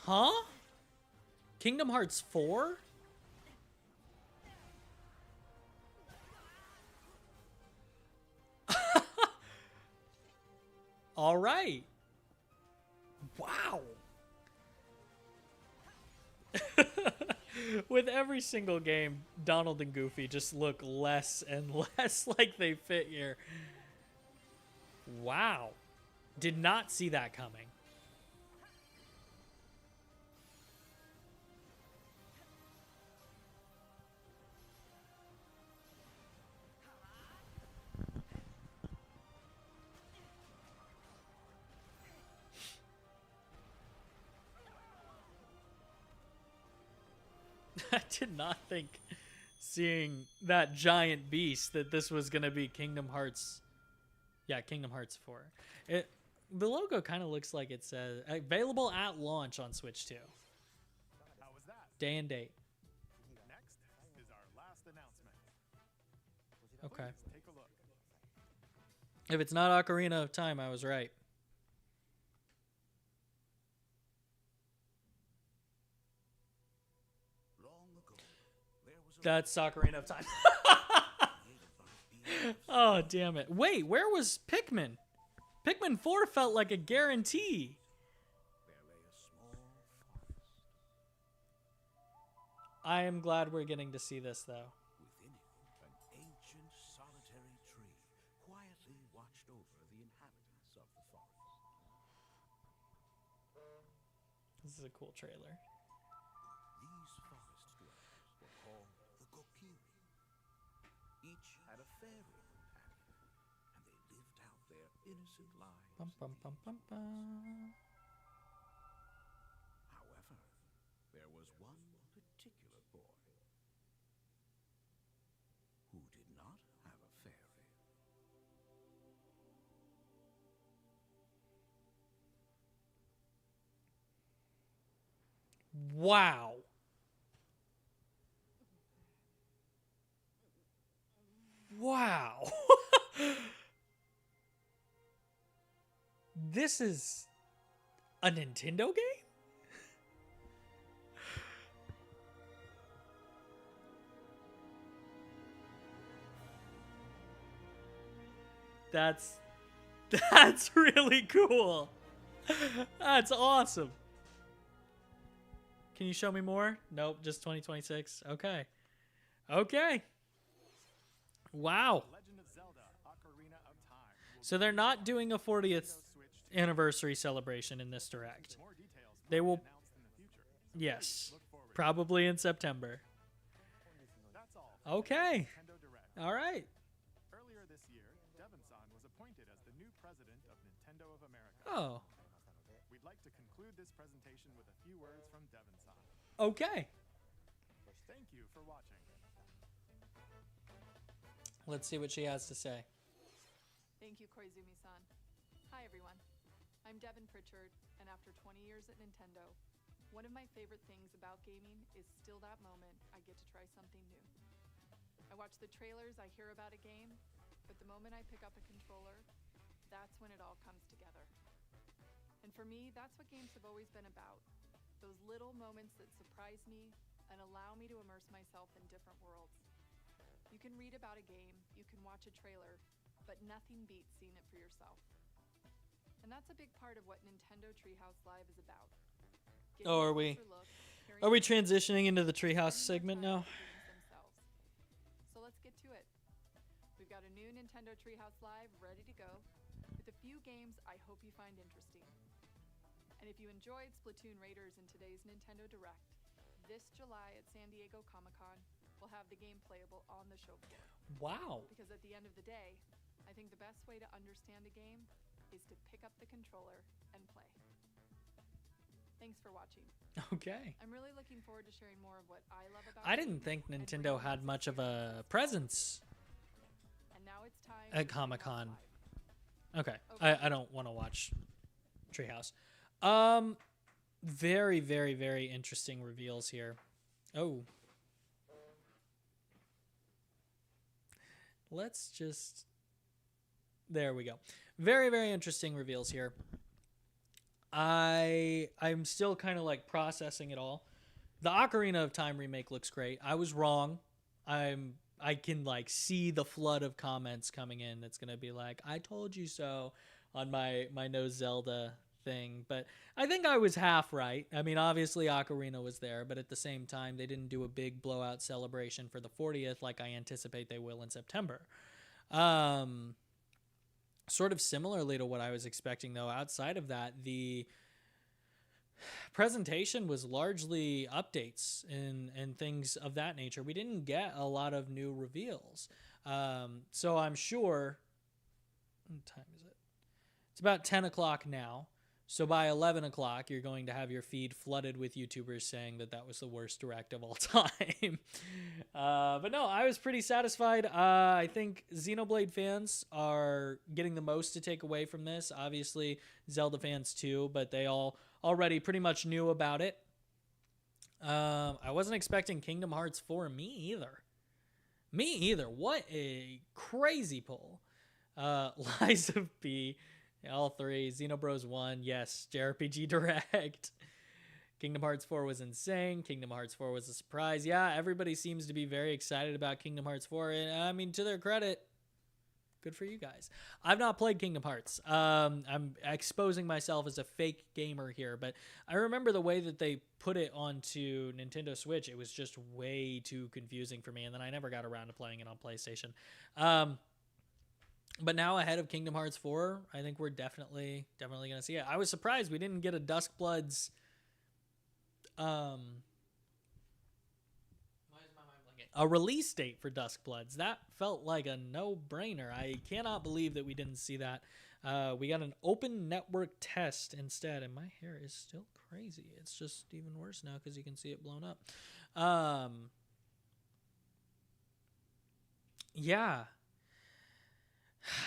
Huh? Kingdom Hearts 4? All right. Wow. With every single game, Donald and Goofy just look less and less like they fit here. Wow. Did not see that coming. I did not think, seeing that giant beast, that this was going to be Kingdom Hearts. Yeah, Kingdom Hearts 4. The logo kind of looks like it says available at launch on Switch 2. How was that? Day and date. Next is our last announcement. Okay. Please take a look. If it's not Ocarina of Time, I was right. That's Ocarina of Time. Oh, damn it. Wait, where was Pikmin? Pikmin 4 felt like a guarantee. I am glad we're getting to see this, though. Within it, an ancient solitary tree quietly watched over the inhabitants of the forest. This is a cool trailer. These forest dwellers were called the Kopie. Each had a fairy companion, and they lived out their innocent lives. Bum, bum, bum, bum, bum. However, there was one particular boy who did not have a fairy. Wow. Wow. This is a Nintendo game? That's really cool. That's awesome. Can you show me more? Nope, just 2026. Okay. Okay. Wow. Legend of Zelda: Ocarina of Time. So they're not doing a 40th Switch anniversary celebration in this direct. more details They will, announced in the future. yes, Look forward. probably in September. That's all. Okay. Nintendo Direct. All right. Earlier this year, Devon-san was appointed as the new president of Nintendo of America. Oh, We'd like to conclude this presentation with a few words from Devon-san. okay. Thank you for watching. Let's see what she has to say. Thank you, Koizumi-san. Hi, everyone. I'm Devin Pritchard, and after 20 years at Nintendo, one of my favorite things about gaming is still that moment I get to try something new. I watch the trailers, I hear about a game, but the moment I pick up a controller, that's when it all comes together. And for me, that's what games have always been about. Those little moments that surprise me and allow me to immerse myself in different worlds. You can read about a game, you can watch a trailer, but nothing beats seeing it for yourself. And that's a big part of what Nintendo Treehouse Live is about. Getting Oh, a are we- closer look, hearing Are we about transitioning into the Treehouse and segment more now? time with the games themselves. So let's get to it. We've got a new Nintendo Treehouse Live ready to go, with a few games I hope you find interesting. And if you enjoyed Splatoon Raiders in today's Nintendo Direct, this July at San Diego Comic-Con, we'll have the game playable on the show floor. Wow. Because at the end of the day, I think the best way to understand a game is to pick up the controller and play. Thanks for watching. Okay. I'm really looking forward to sharing more of what I love about I didn't games think and Nintendo bringing had this much of experience a presence And now it's time at for Treehouse Comic-Con. Live. Okay. Okay. I don't want to watch Treehouse. Very, very, very interesting reveals here. Oh. Let's just... There we go. Very, very interesting reveals here. I'm still kind of like processing it all. The Ocarina of Time remake looks great. I was wrong. I can like see the flood of comments coming in that's gonna be like, I told you so on my no Zelda thing. But I think I was half right. I mean, obviously Ocarina was there, but at the same time they didn't do a big blowout celebration for the 40th like I anticipate they will in September. Sort of similarly to what I was expecting, though, outside of that, the presentation was largely updates and things of that nature. We didn't get a lot of new reveals. So I'm sure... What time is it? It's about 10 o'clock now. So by 11 o'clock, you're going to have your feed flooded with YouTubers saying that that was the worst direct of all time. But no, I was pretty satisfied. I think Xenoblade fans are getting the most to take away from this. Obviously, Zelda fans too, but they all already pretty much knew about it. I wasn't expecting Kingdom Hearts 4. Me either. What a crazy pull. Lies of P. All three. Xenobros 1. Yes. JRPG Direct. Kingdom Hearts 4 was insane. Kingdom Hearts 4 was a surprise. Yeah, everybody seems to be very excited about Kingdom Hearts 4. And I mean, to their credit, good for you guys. I've not played Kingdom Hearts. I'm exposing myself as a fake gamer here, but I remember the way that they put it onto Nintendo Switch. It was just way too confusing for me, and then I never got around to playing it on PlayStation. But now ahead of Kingdom Hearts 4, I think we're definitely going to see it. I was surprised we didn't get a Duskbloods. Why is my mind blanking? A release date for Duskbloods. That felt like a no-brainer. I cannot believe that we didn't see that. We got an open network test instead, and my hair is still crazy. It's just even worse now because you can see it blown up. Yeah.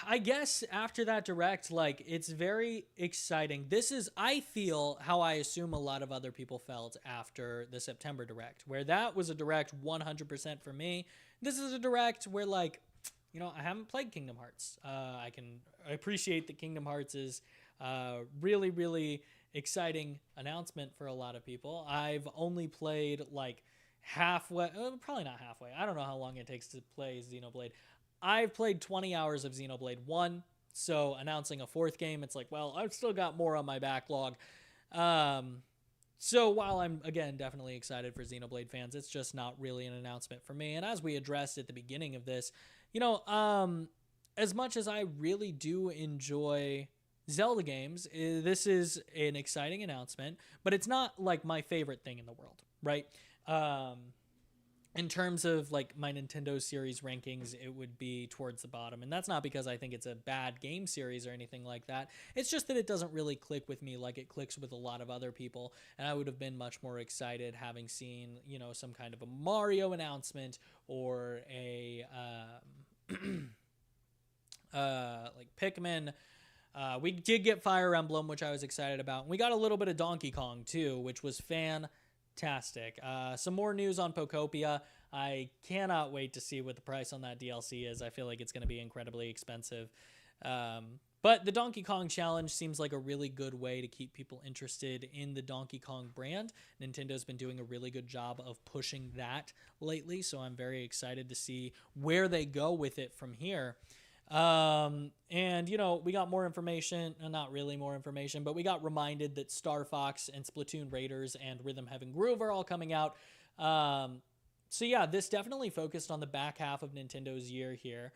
I guess after that direct, like, it's very exciting. This is, I feel, how I assume a lot of other people felt after the September direct, where that was a direct 100% for me. This is a direct where, like, you know, I haven't played Kingdom Hearts. I can appreciate that Kingdom Hearts is really, really exciting announcement for a lot of people. I've only played, like, halfway, probably not halfway. I don't know how long it takes to play Xenoblade. I've played 20 hours of Xenoblade 1, so announcing a fourth game, it's like, well, I've still got more on my backlog. So while I'm, again, definitely excited for Xenoblade fans, it's just not really an announcement for me. And as we addressed at the beginning of this, you know, as much as I really do enjoy Zelda games, this is an exciting announcement, but it's not like my favorite thing in the world, right? In terms of like my Nintendo series rankings, it would be towards the bottom. And that's not because I think it's a bad game series or anything like that. It's just that it doesn't really click with me like it clicks with a lot of other people. And I would have been much more excited having seen, you know, some kind of a Mario announcement or a like Pikmin. We did get Fire Emblem, which I was excited about. And we got a little bit of Donkey Kong too, which was fantastic. Some more news on Pokopia. I cannot wait to see what the price on that DLC is. I feel like it's going to be incredibly expensive. But the Donkey Kong Challenge seems like a really good way to keep people interested in the Donkey Kong brand. Nintendo's been doing a really good job of pushing that lately, so I'm very excited to see where they go with it from here. And you know, we got more information, not really more information, but we got reminded that Star Fox and Splatoon Raiders and Rhythm Heaven Groove are all coming out. So yeah, this definitely focused on the back half of Nintendo's year here.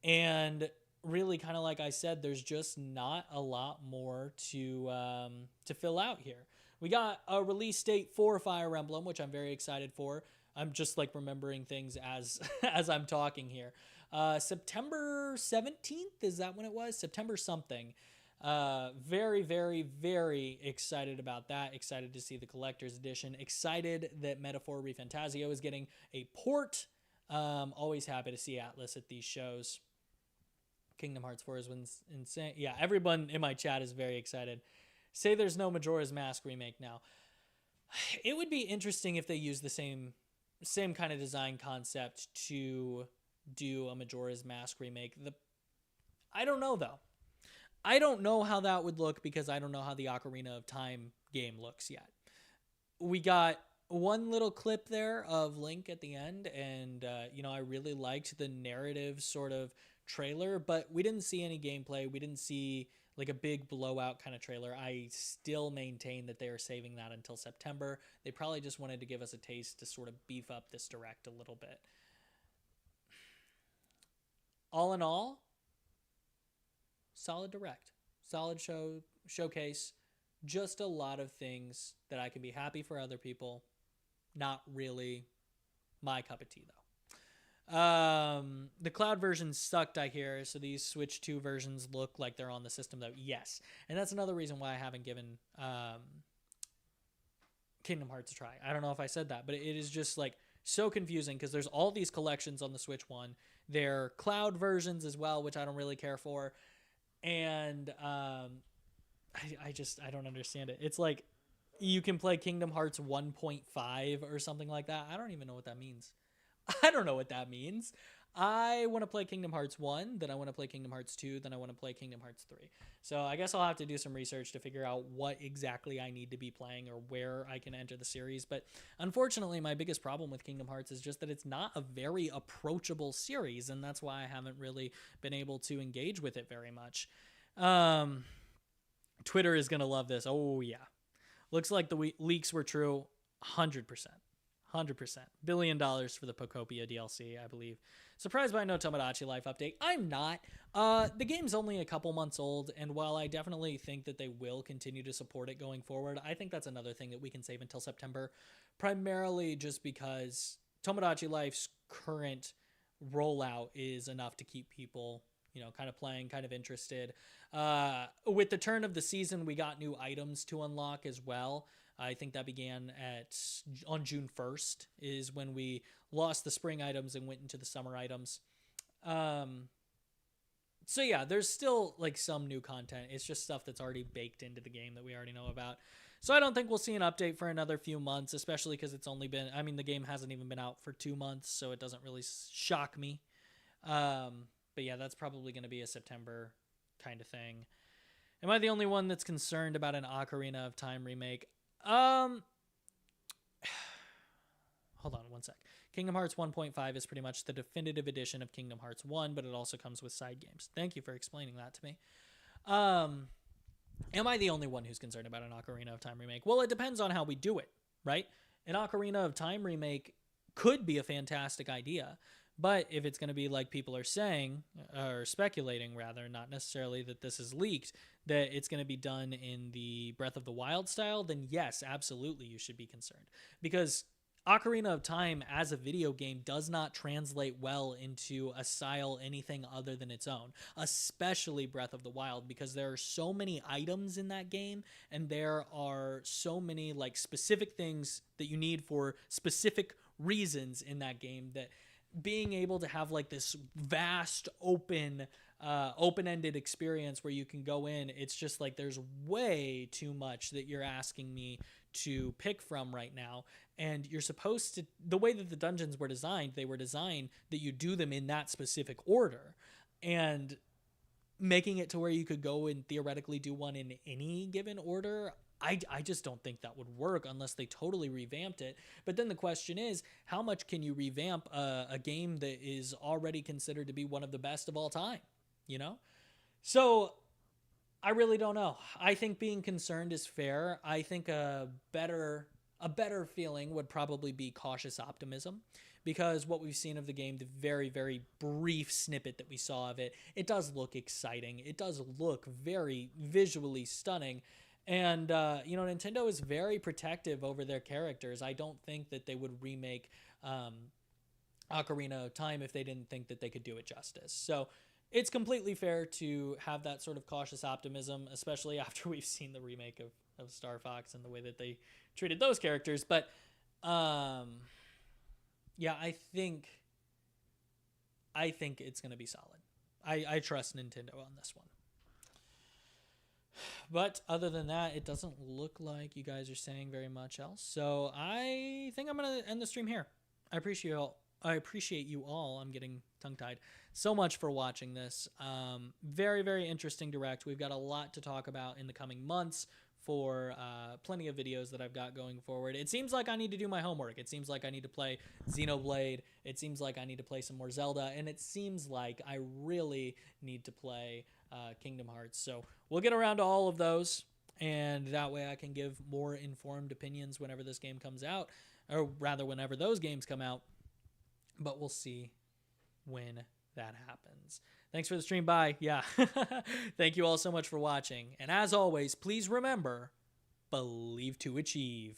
And really, kind of like I said, there's just not a lot more to fill out here. We got a release date for Fire Emblem, which I'm very excited for. I'm just like remembering things as I'm talking here. September 17th, is that when it was? September something. Very, very, very excited about that. Excited to see the collector's edition. Excited that Metaphor ReFantazio is getting a port. Always happy to see Atlas at these shows. Kingdom Hearts 4 is insane. Yeah, everyone in my chat is very excited. Say there's no Majora's Mask remake now. It would be interesting if they use the same kind of design concept to do a Majora's Mask remake. I don't know, though. I don't know how that would look because I don't know how the Ocarina of Time game looks yet. We got one little clip there of Link at the end, and you know, I really liked the narrative sort of trailer, but we didn't see any gameplay. We didn't see like a big blowout kind of trailer. I still maintain that they are saving that until September. They probably just wanted to give us a taste to sort of beef up this direct a little bit. All in all, solid direct, solid showcase, just a lot of things that I can be happy for other people. Not really my cup of tea, though. The cloud version sucked, I hear, so these Switch 2 versions look like they're on the system, though. Yes, and that's another reason why I haven't given Kingdom Hearts a try. I don't know if I said that, but it is just like so confusing because there's all these collections on the Switch 1. They're cloud versions as well, which I don't really care for, and I don't understand it. It's like you can play Kingdom Hearts 1.5 or something like that. I don't even know what that means. I don't know what that means. I want to play Kingdom Hearts 1, then I want to play Kingdom Hearts 2, then I want to play Kingdom Hearts 3. So I guess I'll have to do some research to figure out what exactly I need to be playing or where I can enter the series. But unfortunately, my biggest problem with Kingdom Hearts is just that it's not a very approachable series, and that's why I haven't really been able to engage with it very much. Twitter is going to love this. Oh, yeah. Looks like the leaks were true 100%. 100%. $1 billion for the Pokopia DLC, I believe. Surprised by no Tomodachi Life update. I'm not. The game's only a couple months old, and while I definitely think that they will continue to support it going forward, I think that's another thing that we can save until September, primarily just because Tomodachi Life's current rollout is enough to keep people, you know, kind of playing, kind of interested. With the turn of the season, we got new items to unlock as well. I think that began on June 1st is when we lost the spring items and went into the summer items. So yeah, there's still like some new content. It's just stuff that's already baked into the game that we already know about. So I don't think we'll see an update for another few months, especially because it's only been, I mean, the game hasn't even been out for 2 months, so it doesn't really shock me. But yeah, that's probably going to be a September kind of thing. Am I the only one that's concerned about an Ocarina of Time remake? Hold on one sec. Kingdom Hearts 1.5 is pretty much the definitive edition of Kingdom Hearts 1, but it also comes with side games. Thank you for explaining that to me. Am I the only one who's concerned about an Ocarina of Time remake? Well, it depends on how we do it, right? An Ocarina of Time remake could be a fantastic idea, But if it's going to be like people are saying, or speculating rather, not necessarily that this is leaked, that it's going to be done in the Breath of the Wild style, then yes, absolutely you should be concerned. Because Ocarina of Time as a video game does not translate well into a style anything other than its own, especially Breath of the Wild, because there are so many items in that game and there are so many like specific things that you need for specific reasons in that game, that being able to have like this vast open-ended experience where you can go in, it's just like there's way too much that you're asking me to pick from right now. And you're supposed to, the way that the dungeons were designed, they were designed that you do them in that specific order, and making it to where you could go and theoretically do one in any given order, I just don't think that would work unless they totally revamped it. But then the question is, how much can you revamp a game that is already considered to be one of the best of all time, you know? So I really don't know. I think being concerned is fair. I think a better feeling would probably be cautious optimism, because what we've seen of the game, the very, very brief snippet that we saw of it, it does look exciting. It does look very visually stunning. And, Nintendo is very protective over their characters. I don't think that they would remake Ocarina of Time if they didn't think that they could do it justice. So it's completely fair to have that sort of cautious optimism, especially after we've seen the remake of Star Fox and the way that they treated those characters. But, yeah, I think it's going to be solid. I trust Nintendo on this one. But other than that, it doesn't look like you guys are saying very much else. So I think I'm going to end the stream here. I appreciate you all. I'm getting tongue-tied. So much for watching this. Very, very interesting Direct. We've got a lot to talk about in the coming months for plenty of videos that I've got going forward. It seems like I need to do my homework. It seems like I need to play Xenoblade. It seems like I need to play some more Zelda. And it seems like I really need to play Kingdom Hearts. So we'll get around to all of those, and that way I can give more informed opinions whenever this game comes out, or rather whenever those games come out. But we'll see when that happens. Thanks for the stream. Bye. Yeah. Thank you all so much for watching. And as always, please remember, believe to achieve.